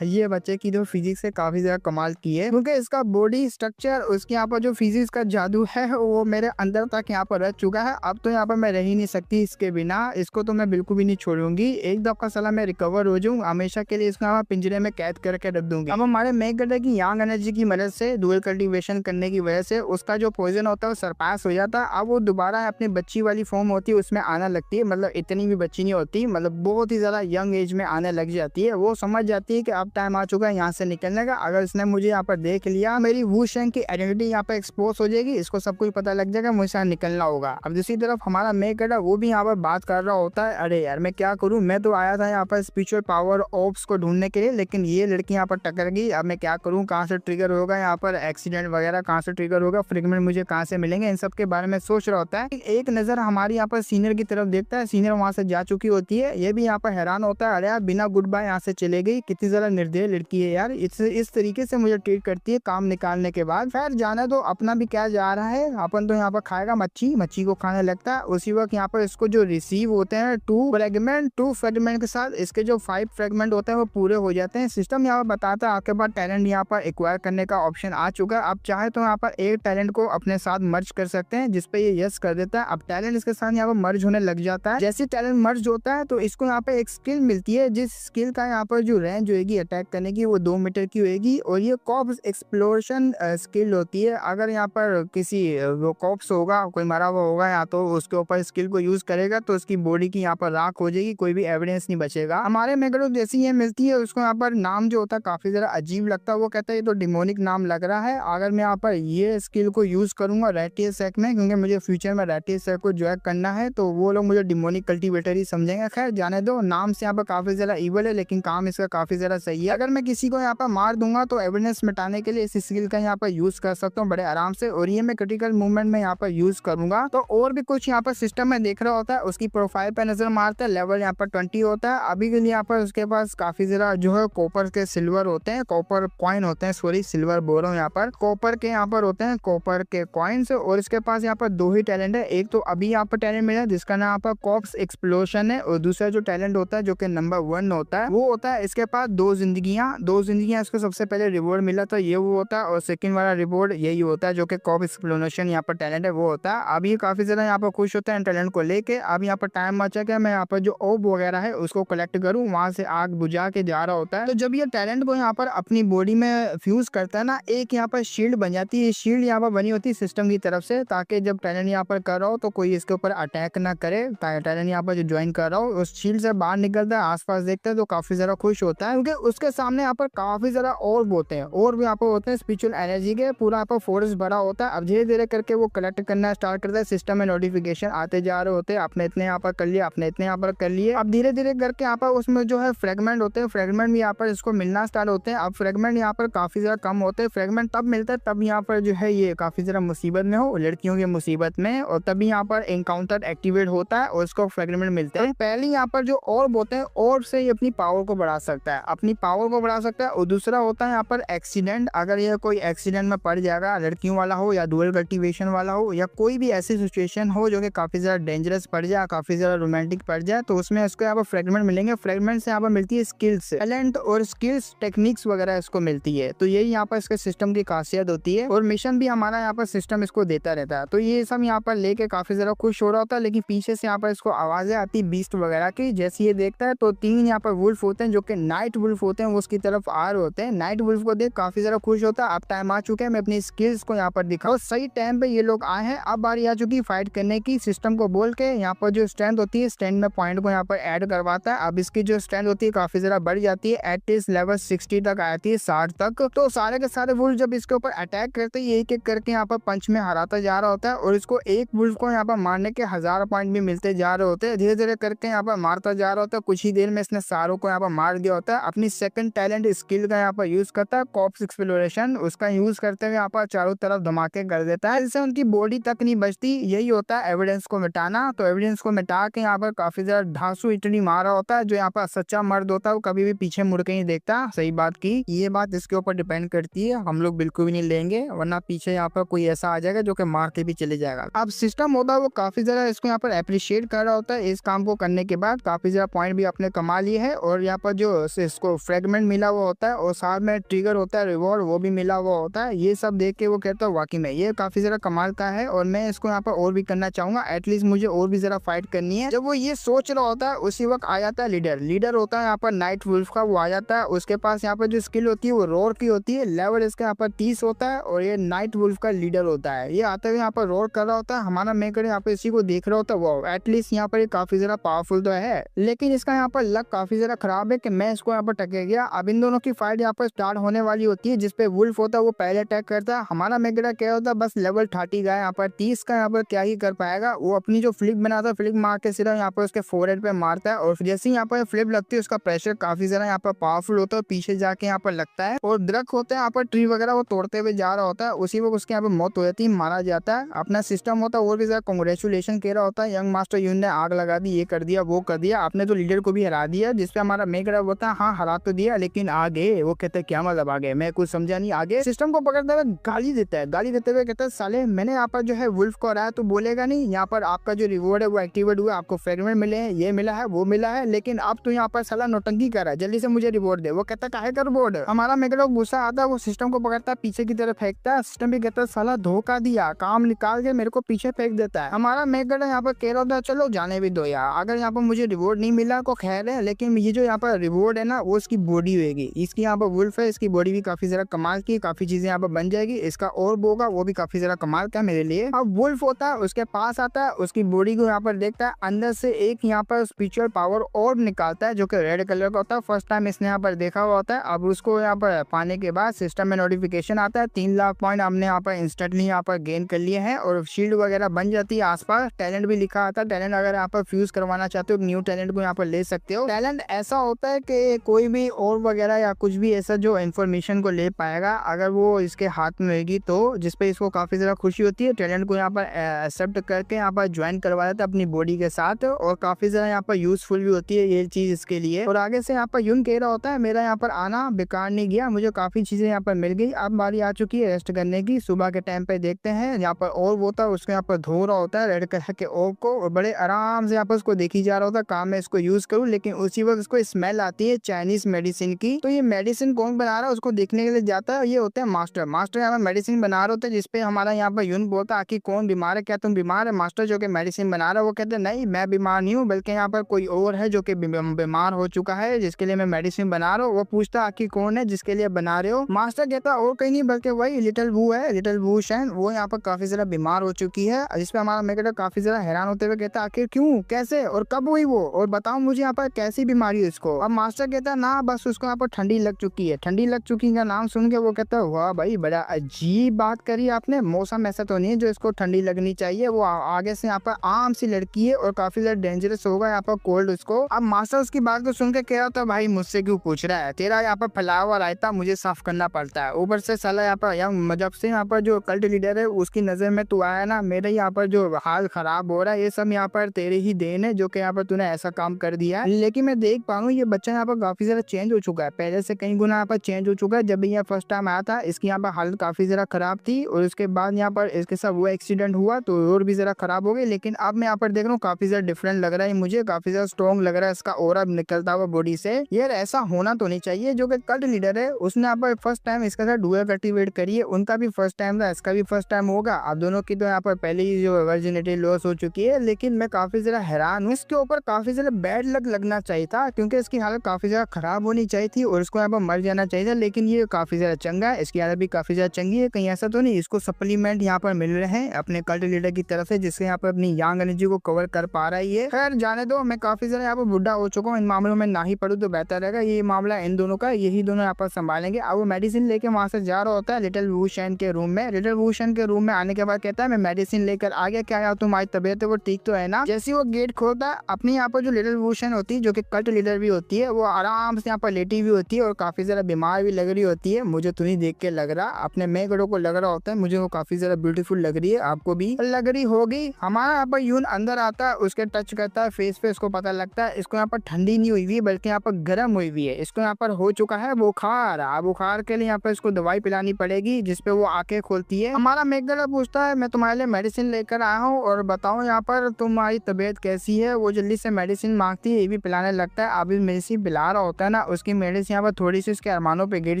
ये बच्चे की जो फिजिक्स है काफी ज्यादा कमाल की है, क्योंकि इसका बॉडी स्ट्रक्चर, उसके यहाँ पर जो फिजिक्स का जादू है वो मेरे अंदर तक यहाँ पर रह चुका है। अब तो यहाँ पर मैं रह ही नहीं सकती इसके बिना, इसको तो मैं बिल्कुल भी नहीं छोड़ूंगी। एक दफा सलाह मैं रिकवर हो जाऊँ हमेशा के लिए इसको यहाँ पिंजरे में कैद करके रख दूंगी। अब हमारे मेकर की यांग एनर्जी की मदद से डुअल कल्टीवेशन करने की वजह से उसका जो पॉइजन होता है वो सरपास हो जाता है। अब वो दोबारा अपनी बच्ची वाली फॉर्म होती है उसमें आना लगती है, मतलब इतनी भी बच्ची नहीं होती, मतलब बहुत ही ज्यादा यंग एज में आने लग जाती है। वो समझ जाती है कि अब टाइम आ चुका है यहाँ से निकलने का। अगर इसने मुझे यहाँ पर देख लिया मेरी वू शेंग की आइडेंटिटी यहाँ पर एक्सपोज हो जाएगी, इसको सब कुछ पता लग जाएगा, मुझे निकलना होगा। अब दूसरी तरफ हमारा मेकर वो भी यहाँ पर बात कर रहा होता है अरे यार मैं क्या करूँ, मैं तो आया था यहाँ पर स्पिरिचुअल पावर ऑप्स को ढूंढने के लिए, लेकिन ये लड़की यहाँ पर टक्कर गई। अब मैं क्या करूँ, कहाँ से ट्रिगर होगा यहाँ पर एक्सीडेंट वगैरह, कहाँ से ट्रिगर होगा, फ्रेगमेंट मुझे कहाँ से मिलेंगे, इन सब के बारे में सोच रहा होता है। एक नजर हमारी यहाँ पर सीनियर की तरफ देखता है, सीनियर वहां से जा चुकी होती है। ये भी यहाँ पर हैरान होता है अरे यार बिना गुड बाय यहाँ से चले गई, कितनी ज्यादा निर्दयी लड़की है यार, इस तरीके से मुझे ट्रीट करती है काम निकालने के बाद। खैर जाने दो, अपना भी क्या जा रहा है, अपन तो यहाँ पर खाएगा मच्छी को खाने लगता है। उसी वक्त यहाँ पर इसको जो रिसीव होते हैं 2 फ्रेगमेंट के साथ इसके जो 5 फ्रेगमेंट होते हैं वो पूरे हो जाते हैं। सिस्टम यहाँ पर बताता है आपके पास टैलेंट यहाँ पर एक्वायर करने का ऑप्शन आ चुका है। आप चाहे तो यहाँ पर एक टैलेंट को अपने साथ मर्ज कर सकते हैं, जिसपे ये यस कर देता है। अब टैलेंट इसके साथ यहाँ पर मर्ज होने लग जाता है। जैसे टैलेंट मर्ज होता है तो इसको यहाँ पे एक स्किल मिलती है, जिस स्किल का यहाँ पर जो रेंज होगी अटैक करने की वो 2 मीटर की होगी, और ये कॉप्स एक्सप्लोरेशन स्किल होती है। अगर यहाँ पर किसी वो कॉप्स होगा, कोई मरा हुआ होगा या तो उसके ऊपर स्किल को यूज करेगा तो उसकी बॉडी की यहाँ पर राख हो जाएगी, कोई भी एविडेंस नहीं बचेगा। हमारे मेगरो जैसी ये मिलती है उसको यहाँ पर नाम जो होता है काफी ज्यादा अजीब लगता है। वो कहता है ये तो डिमोनिक नाम लग रहा है, अगर मैं यहाँ पर ये स्किल को यूज करूंगा रेटियल सेक में, क्योंकि मुझे फ्यूचर में रेटियल सेक को ज्वाइन करना है, तो वो लोग मुझे डिमोनिक कल्टीवेटर ही समझेंगे। खैर जाने दो, नाम से यहाँ पर काफी ज्यादा इवल है लेकिन काम इसका काफी ज्यादा सही है। अगर मैं किसी को यहाँ पर मार दूंगा तो एविडेंस मिटाने के लिए इस स्किल का यहाँ पर यूज कर सकता हूँ बड़े आराम से, और ये मैं क्रिटिकल मूवमेंट में यहाँ पर यूज करूंगा। तो और भी कुछ यहाँ पर सिस्टम में देख रहा होता है, उसकी प्रोफाइल पे नजर मारता है, लेवल यहाँ पर 20 होता है। अभी के लिए यहाँ पर उसके पास काफी ज्यादा जो है कॉपर के सिल्वर होते हैं, कॉपर कॉइन होते हैं, सॉरी सिल्वर बोल रहा हूँ, यहाँ पर कॉपर के यहाँ पर होते हैं कॉपर के कॉइन्स। और इसके पास यहाँ पर 2 ही टैलेंट है, एक तो अभी यहाँ पर टैलेंट मिला जिसका नाम यहाँ पर कॉप्स एक्सप्लोशन है, और दूसरा जो टैलेंट होता है जो कि नंबर 1 होता है वो होता है इसके पास 2 जिंदगियां इसको सबसे पहले रिवॉर्ड मिला था ये वो होता है, और सेकंड वाला रिवॉर्ड यही होता है जो कि कॉप एक्सप्लोरेशन यहाँ पर टैलेंट है वो होता है। अब ये काफी ज्यादा यहाँ पर खुश होता है टैलेंट को लेके। अब यहाँ पर टाइम बचा के मैं यहाँ पर जो ओब वगैरह है उसको कलेक्ट करूँ, वहां से आग बुझा के जा रहा होता है। तो जब ये टैलेंट को यहाँ पर अपनी बॉडी में फ्यूज करता है ना, एक यहाँ पर शील्ड बन जाती है। शील्ड यहाँ पर बनी होती है सिस्टम की तरफ से, ताकि जब टैलेंट यहाँ पर कर रहा हो तो कोई इसके ऊपर अटैक ना करे। टैलेंट यहाँ पर जो ज्वाइन कर रहा हो उस शील्ड से बाहर निकलता है, आसपास देखता है तो काफी ज्यादा खुश होता है, क्योंकि उसके सामने यहाँ पर काफी ज्यादा ऑर्ब होते हैं, और भी यहाँ पर होते हैं स्पिरिचुअल एनर्जी के, पूरा यहाँ पर फोर्स भरा होता है। अब धीरे धीरे करके वो कलेक्ट करना स्टार्ट करता है, सिस्टम में नोटिफिकेशन आते जा रहे होते हैं, आपने इतने यहाँ पर कर लिया, आपने इतने यहाँ पर कर लिए। अब धीरे धीरे करके यहाँ पर उसमें जो है फ्रेगमेंट होते हैं, फ्रेगमेंट भी यहाँ पर इसको मिलना स्टार्ट होते हैं। अब फ्रेगमेंट यहाँ पर काफी ज्यादा कम होते हैं, फ्रेगमेंट तब मिलता है तब यहाँ पर जो है ये काफी ज्यादा मुसीबत में हो, लड़कियों की मुसीबत में, और तभी यहाँ पर एनकाउंटर एक्टिवेट होता है और उसको फ्रेगमेंट मिलते हैं। पहले यहाँ पर जो ऑर्ब होते हैं, ऑर्ब से ये अपनी पावर को बढ़ा सकता है, अपनी पावर को बढ़ा सकता है। और दूसरा होता है यहाँ पर एक्सीडेंट, अगर ये कोई एक्सीडेंट में पड़ जाएगा, लड़कियों वाला हो या डुअल कल्टीवेशन वाला हो, या कोई भी ऐसी सिचुएशन हो जो कि काफी ज्यादा डेंजरस पड़ जाए, काफी ज्यादा रोमांटिक पड़ जाए, तो उसमें इसको यहाँ पर फ्रेगमेंट मिलेंगे। फ्रेगमेंट से यहाँ पर मिलती है स्किल्स, टैलेंट और स्किल्स, टेक्निक्स वगैरह इसको मिलती है। तो यही यहाँ पर इसके सिस्टम की खासियत होती है, और मिशन भी हमारा यहाँ पर सिस्टम इसको देता रहता है। तो ये सब यहाँ पर लेके काफी ज्यादा खुश हो रहा होता है, लेकिन पीछे से यहाँ पर इसको आवाजें आती बीस्ट वगैरह की। जैसे ये देखता है तो 3 यहाँ पर वुल्फ होते हैं जो कि नाइट वुल्फ होते हैं, वो उसकी तरफ आ रहे होते हैं। नाइट वुल्फ को देख काफी ज्यादा खुश होता है, अब टाइम आ चुका है मैं अपनी स्किल्स को यहाँ पर दिखाऊं। सही टाइम पे ये लोग आए हैं, अब बारी आ चुकी फाइट करने की। सिस्टम को बोल के यहाँ पर जो स्ट्रेंथ होती है, स्ट्रेंथ में पॉइंट को यहाँ पर ऐड करवाता है। अब इसकी जो स्ट्रेंथ होती है काफी ज्यादा बढ़ जाती है, एटलीस्ट लेवल 60 तक आती है, 60 तक। तो सारे के सारे वुल्फ जब इसके ऊपर अटैक करते ही एक एक करके यहाँ पर पंच में हराता जा रहा होता है और इसको एक वुल्फ को यहाँ पर मारने के 1000 पॉइंट भी मिलते जा रहे होते हैं। धीरे धीरे करके यहाँ पर मारता जा रहा होता है। कुछ ही देर में इसने सारों को यहाँ पर मार दिया होता है। अपनी सेकंड टैलेंट स्किल का यहाँ पर यूज करता है, कॉर्प्स एक्सप्लोरेशन, उसका यूज करते हुए यहाँ पर चारों तरफ धमाके कर देता है, जिससे उनकी बॉडी तक नहीं बचती। यही होता है एविडेंस को मिटाना। तो एविडेंस को मिटा के यहाँ पर काफी ज्यादा धांसू इतनी मारा होता है। जो यहाँ पर सच्चा मर्द होता है वो कभी भी पीछे मुड़ के नहीं देखता। सही बात की, ये बात इसके ऊपर डिपेंड करती है, हम लोग बिल्कुल भी नहीं लेंगे, वरना पीछे यहाँ पर कोई ऐसा आ जाएगा जो कि मार के भी चले जाएगा। अब सिस्टम होता है वो काफी ज्यादा इसको यहाँ पर अप्रिशिएट कर रहा होता है। इस काम को करने के बाद काफी ज्यादा पॉइंट भी अपने कमा लिए है और यहाँ पर जो इसको फ्रेगमेंट मिला हुआ होता है और साथ में ट्रिगर होता है, रिवॉर्ड वो भी मिला हुआ होता है। ये सब देख के वो कहता है वाकई में ये काफी ज्यादा कमाल का है और मैं इसको यहाँ पर और भी करना चाहूंगा, एटलीस्ट मुझे और भी जरा फाइट करनी है। जब वो ये सोच रहा होता है उसी वक्त आ जाता है लीडर होता है यहाँ पर नाइट वुल्फ का, वो आ जाता है। उसके पास यहाँ पर जो स्किल होती है वो रोर की होती है, लेवल इसका यहाँ पर 30 होता है और ये नाइट वुल्फ का लीडर होता है। ये आते हुए यहाँ पर रोर कर रहा होता है। हमारा मेकर यहाँ पर इसी को देख रहा होता है, वो एटलीस्ट यहाँ पर ये काफी ज्यादा पावरफुल तो है, लेकिन इसका यहाँ पर लक काफी ज्यादा खराब है कि मैं इसको यहाँ पर टके गया। अब इन दोनों की फाइट यहाँ पर स्टार्ट होने वाली होती है, जिसपे वुल्फ होता है वो पहले अटैक करता है। हमारा मेकर क्या होता है बस लेवल 30 गया, यहाँ पर 30 का यहाँ पर क्या ही कर पाएगा। वो अपनी जो फ्लिप बनाता है, फ्लिप मार के सिर्फ यहाँ पर उसके फोरहेड पे मारता है और जैसे ही यहाँ पर फ्लिप लगती है उसका प्रेशर काफी ज्यादा यहाँ पर पावरफुल होता है, पीछे जाके यहाँ पर लगता है और दरख्त होता है यहाँ पर ट्री वगैरह वो तोड़ते हुए जा रहा होता है। उसी वक्त उसके यहाँ पर मौत हो जाती है, मारा जाता है। अपना सिस्टम होता है और भी ज्यादा कांग्रेचुलेशन कह रहा होता है, यंग मास्टर यून ने आग लगा दी, ये कर दिया वो कर दिया, आपने तो लीडर को भी हरा दिया। जिसपे हमारा मेकर होता है हाँ हरा तो दिया लेकिन आगे, वो कहते हैं क्या मतलब आगे, मैं कुछ समझा नहीं। आगे सिस्टम को पकड़ते हुए गाली देता है, गाली देते हुए कहता है साले मैंने यहाँ पर जो है वुल्फ को हराया तो बोलेगा नहीं, यहाँ पर आपका जो रिवॉर्ड है वो एक्टिवेट हुआ, आपको फ्रेगमेंट मिले हैं, ये मिला है वो मिला है, लेकिन अब तो यहाँ पर साला नौटंकी कर रहा है, जल्दी से मुझे रिवॉर्ड दे। वो कहता है काहे का रिवॉर्ड। हमारा मेकर गुस्सा आता है, वो सिस्टम को पकड़ता है पीछे की तरफ फेंकता है। सिस्टम भी कहता है साला धोखा दिया, काम निकाल के मेरे को पीछे फेंक देता है। हमारा मेकर यहाँ पर कह रहा होता है चलो जाने भी दो यार, अगर यहाँ पर मुझे रिवॉर्ड नहीं मिला तो खैर है, लेकिन ये जो यहाँ पर रिवॉर्ड है ना वो इसकी बॉडी होगी। इसकी यहाँ पर वुल्फ है, इसकी बॉडी भी काफी ज्यादा कमाल की, काफी चीजें यहाँ पर बन जाएगी। इसका और होगा वो भी काफी ज्यादा कमाल का मेरे लिए। अब वुल्फ होता है उसके पास आता है, उसकी बॉडी को यहाँ पर देखता है, अंदर से एक यहाँ पर स्पिरिचुअल पावर और निकालता है जो कि रेड कलर का होता है। फर्स्ट टाइम इसने यहाँ पर देखा हुआ होता है। अब उसको यहाँ पर पाने के बाद सिस्टम में नोटिफिकेशन आता है 3 लाख पॉइंट हमने यहाँ पर इंस्टेंटली यहाँ पर गेन कर लिए हैं और शील्ड वगैरह बन जाती है आसपास। टैलेंट भी लिखा आता है, टैलेंट अगर यहाँ पर फ्यूज करवाना चाहते हो न्यू टैलेंट को यहाँ पर ले सकते हो। टैलेंट ऐसा होता है कि कोई भी और वगैरह या कुछ भी ऐसा जो इन्फॉर्मेशन को ले पाएगा अगर वो इसके हाथ में होगी तो, जिसपे इसको काफी ज्यादा खुशी होती है। टैलेंट को यहाँ पर एक्सेप्ट करके यहाँ पर ज्वाइन करवा देता है अपनी बॉडी के साथ और काफी ज्यादा यहाँ पर यूजफुल भी होती है ये चीज इसके लिए। और आगे से यहाँ पर यून कह रहा होता है मेरा यहाँ पर आना बेकार नहीं गया, मुझे काफी चीजें यहाँ पर मिल गई, अब बारी आ चुकी है रेस्ट करने की। सुबह के टाइम पे देखते हैं यहाँ पर और होता है, उसको यहाँ पर धो रहा होता है रेड कलर के ओक को और बड़े आराम से यहाँ पर उसको देखी जा रहा होता है काम में इसको यूज करूँ, लेकिन उसी वक्त उसको स्मेल आती है चाइनीज मेडिसिन की। तो ये मेडिसिन कौन बना रहा है उसको देखने के लिए जाता है। ये होते हैं मास्टर यहाँ पर मेडिसिन बना रहे होते हैं, जिसपे हमारा यहाँ पर यून बोलता है आखिर कौन बीमार है, क्या तुम बीमार है। मास्टर जो कि मेडिसिन बना रहा है वो कहते हैं नहीं मैं बीमार नहीं हूँ, बल्कि यहाँ पर कोई और है जो कि बीमार हो चुका है जिसके लिए मैं मेडिसिन बना रहा हूँ। वो पूछता आखिर कौन है जिसके लिए बना रहे हो। मास्टर कहता और कहीं नहीं बल्कि वही लिटिल वू है, लिटिल वू शैन, वो यहाँ पर काफी ज्यादा बीमार हो चुकी है। जिसपे हमारा मेकर काफी ज्यादा हैरान होते हुए कहता आखिर क्यों, कैसे और कब हुई वो, और बताओ मुझे यहाँ पर कैसी बीमारी है इसको। अब मास्टर कहता ना बस उसको यहाँ पर ठंडी लग चुकी है। ठंडी लग चुकी का नाम सुन के वो कहता है वाह भाई बड़ा अजीब बात करी आपने, मौसम ऐसा तो नहीं है जो इसको ठंडी लगनी चाहिए। वो आगे से यहाँ पर आम सी लड़की है और काफी ज्यादा डेंजरस होगा यहाँ पर कोल्ड उसको। अब मास्टर उसकी बात को सुन के कह रहा था भाई मुझसे क्यों पूछ रहा है, तेरा यहाँ पर फैलाया हुआ रायता मुझे साफ करना पड़ता है। ऊपर से साला यहाँ पर जब से यहाँ पर जो कल्ट लीडर है उसकी नजर में तू आया ना, मेरे यहाँ पर जो हाल खराब हो रहा है ये सब यहाँ पर तेरे ही देन है जो कि यहाँ पर तूने ऐसा काम कर दिया है। लेकिन मैं देख पा रहा हूँ ये बच्चा यहाँ पर काफी ज्यादा चेंज हो चुका है, पहले से कई गुना यहाँ पर चेंज हो चुका है। जब भी यहाँ फर्स्ट टाइम आया था इसकी यहाँ पर हालत काफी ज्यादा खराब थी और उसके बाद यहाँ पर इसके साथ वो एक्सीडेंट हुआ तो और भी जरा खराब हो गई। लेकिन अब मैं यहाँ पर देख रहा हूँ काफी ज्यादा डिफरेंट लग रहा है, मुझे काफी ज्यादा स्ट्रॉन्ग लग रहा है इसका ऑरा निकलता हुआ बॉडी से। यार ऐसा होना तो नहीं चाहिए। जो कि कल्ट लीडर है उसने यहाँ पर फर्स्ट टाइम इसके साथ डुअल कल्टीवेट करी है, उनका भी फर्स्ट टाइम था, इसका भी फर्स्ट टाइम होगा। अब दोनों की तो यहाँ पर पहले ही जो वर्जिनिटी लॉस हो चुकी है। लेकिन मैं काफी ज्यादा हैरान हूँ, इसके ऊपर काफी ज्यादा बैड लक लगना चाहिए था क्योंकि इसकी हालत काफी ज्यादा खराब होनी चाहिए थी और इसको यहाँ पर मर जाना चाहिए था। लेकिन ये काफी ज्यादा चंगा है, इसकी हालत भी काफी ज्यादा चंगी है। कहीं ऐसा तो नहीं इसको सप्लीमेंट यहाँ पर मिल रहे हैं अपने कल्ट लीडर की तरफ से जिससे यहाँ पर अपनी यंग एनर्जी को कवर कर पा रहा है ये। खैर जाने दो, मैं काफी ज्यादा यहाँ पर बुढ़ा हो चुका हूँ, इन मामलों में ना ही पढ़ूं तो बेहतर रहेगा। ये मामला इन दोनों का, यही दोनों यहाँ पर संभालेंगे। अब वो मेडिसिन लेके वहां से जा रहा होता है लिटिल वूशन के रूम में। लिटिल वूशन के रूम में आने के बाद कहता है मैं मेडिसिन लेकर आ गया, क्या यार तुम्हारी तबीयत है वो ठीक तो है ना। जैसे वो गेट खोलता है, अपनी यहाँ पर जो लिटिल वूशन होती है जो कि कल्ट लीडर भी होती है, वो आराम से यहाँ पर लेटी हुई होती है और काफी ज्यादा बीमार भी लग रही होती है। मुझे तुम्हें देख के लग रहा, अपने मेघड़ों को लग रहा होता है, मुझे वो काफी ज्यादा ब्यूटीफुल लग रही है, आपको भी लग रही होगी। हमारा यहाँ पर यून अंदर आता है, उसके टच करता है फेस पे, उसको पता लगता है इसको यहाँ पर ठंडी नहीं हुई है बल्कि यहाँ पर गर्म हुई हुई है, इसको यहाँ पर हो चुका है बुखार। बुखार के लिए यहाँ पर इसको दवाई पिलानी पड़ेगी, जिसपे वो आंखें खोलती है। हमारा मेघगड़ा पूछता है मैं तुम्हारे लिए मेडिसिन लेकर आया हूँ और बताओ यहाँ पर तुम्हारी तबीयत कैसी है। वो जल्दी से मेडिसिन मांगती है, ये भी पिलाने लगता है। अभी मेडिसिन पिला रहा होता है ना, उसकी मेडिसिन यहाँ पर थोड़ी सी इसके अरमानों पे गिर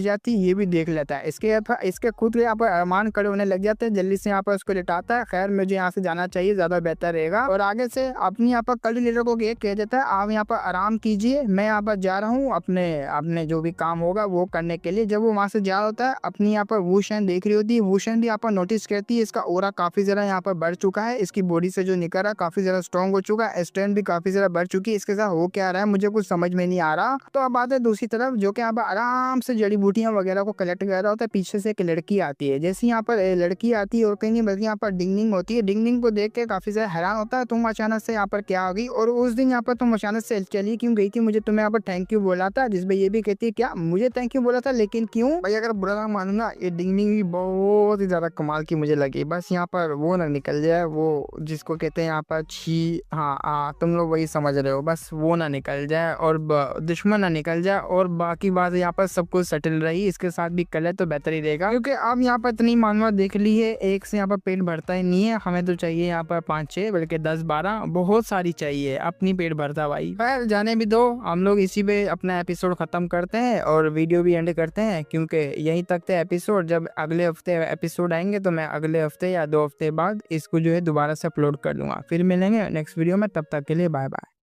जाती है, ये भी देख लेता है। इसके खुद के यहाँ पर अरमान खड़े होने लग जाते हैं, जल्दी से यहाँ पर उसको लिटाता है। खैर मुझे यहाँ से जाना चाहिए, ज्यादा बेहतर रहेगा। और आगे से अपनी यहाँ पर कल्ट लीडर को कह देता है आप यहाँ पर आराम कीजिए, मैं यहाँ पर जा रहा हूँ अपने जो भी काम होगा वो करने के लिए। जब वो वहां से जा रहा होता है, अपनी यहाँ पर वूशन देख रही होती है। वूशन भी यहाँ पर नोटिस करती है इसका ओरा काफी ज्यादा यहाँ पर बढ़ चुका है, इसकी बॉडी से जो निकल रहा काफी ज्यादा स्ट्रॉन्ग हो चुका है, स्ट्रेंथ भी काफी ज्यादा बढ़ चुकी है। इसके साथ हो क्या रहा है मुझे कुछ समझ में नहीं आ रहा। तो अब बात है दूसरी तरफ, जो कि यहाँ पर आराम से जड़ी बूटियां वगैरह को कलेक्ट कर रहा होता है। पीछे से एक लड़की आती है, जैसे यहाँ पर लड़की आती है और कहीं नहीं बल्कि यहाँ पर डिंगनिंग होती है। डिंगनिंग को देख के काफी ज्यादा हैरान होता है, तुम अचानक से यहाँ पर क्या होगी। और उस दिन यहाँ पर तुम अचानक से चली क्यों गई थी, मुझे तुम्हें यहाँ पर थैंक यू बोला था। जिसमें ये भी कहती है क्या मुझे थैंक यू बोला था, लेकिन क्यों भाई। अगर बुरा ना मानो ना, ये डिंगनिंग भी बहुत ही ज्यादा कमाल की मुझे लगी। बस यहाँ पर वो ना निकल जाए, वो जिसको कहते हैं यहाँ पर छी, हाँ तुम लोग वही समझ रहे हो, बस वो ना निकल जाए और दुश्मन ना निकल जाए, और बाकी बात यहाँ पर सब कुछ सेटल रही। इसके साथ भी कल है तो बेहतर ही रहेगा, क्योंकि अब यहाँ पर इतनी मानवा देख ली है, एक से यहाँ पर पेट भरता ही नहीं है। हमें तो चाहिए यहाँ पर 5-6 बल्कि 10-12 बहुत सारी चाहिए, अपनी पेट भरता भाई। खैर जाने भी दो, हम लोग इसी पे अपना एपिसोड खत्म करते हैं और वीडियो भी एंड करते हैं, क्योंकि यहीं तक थे एपिसोड। जब अगले हफ्ते एपिसोड आएंगे तो मैं अगले हफ्ते या 2 हफ्ते बाद इसको जो है दोबारा से अपलोड कर लूंगा। फिर मिलेंगे नेक्स्ट वीडियो में, तब तक के लिए बाय बाय।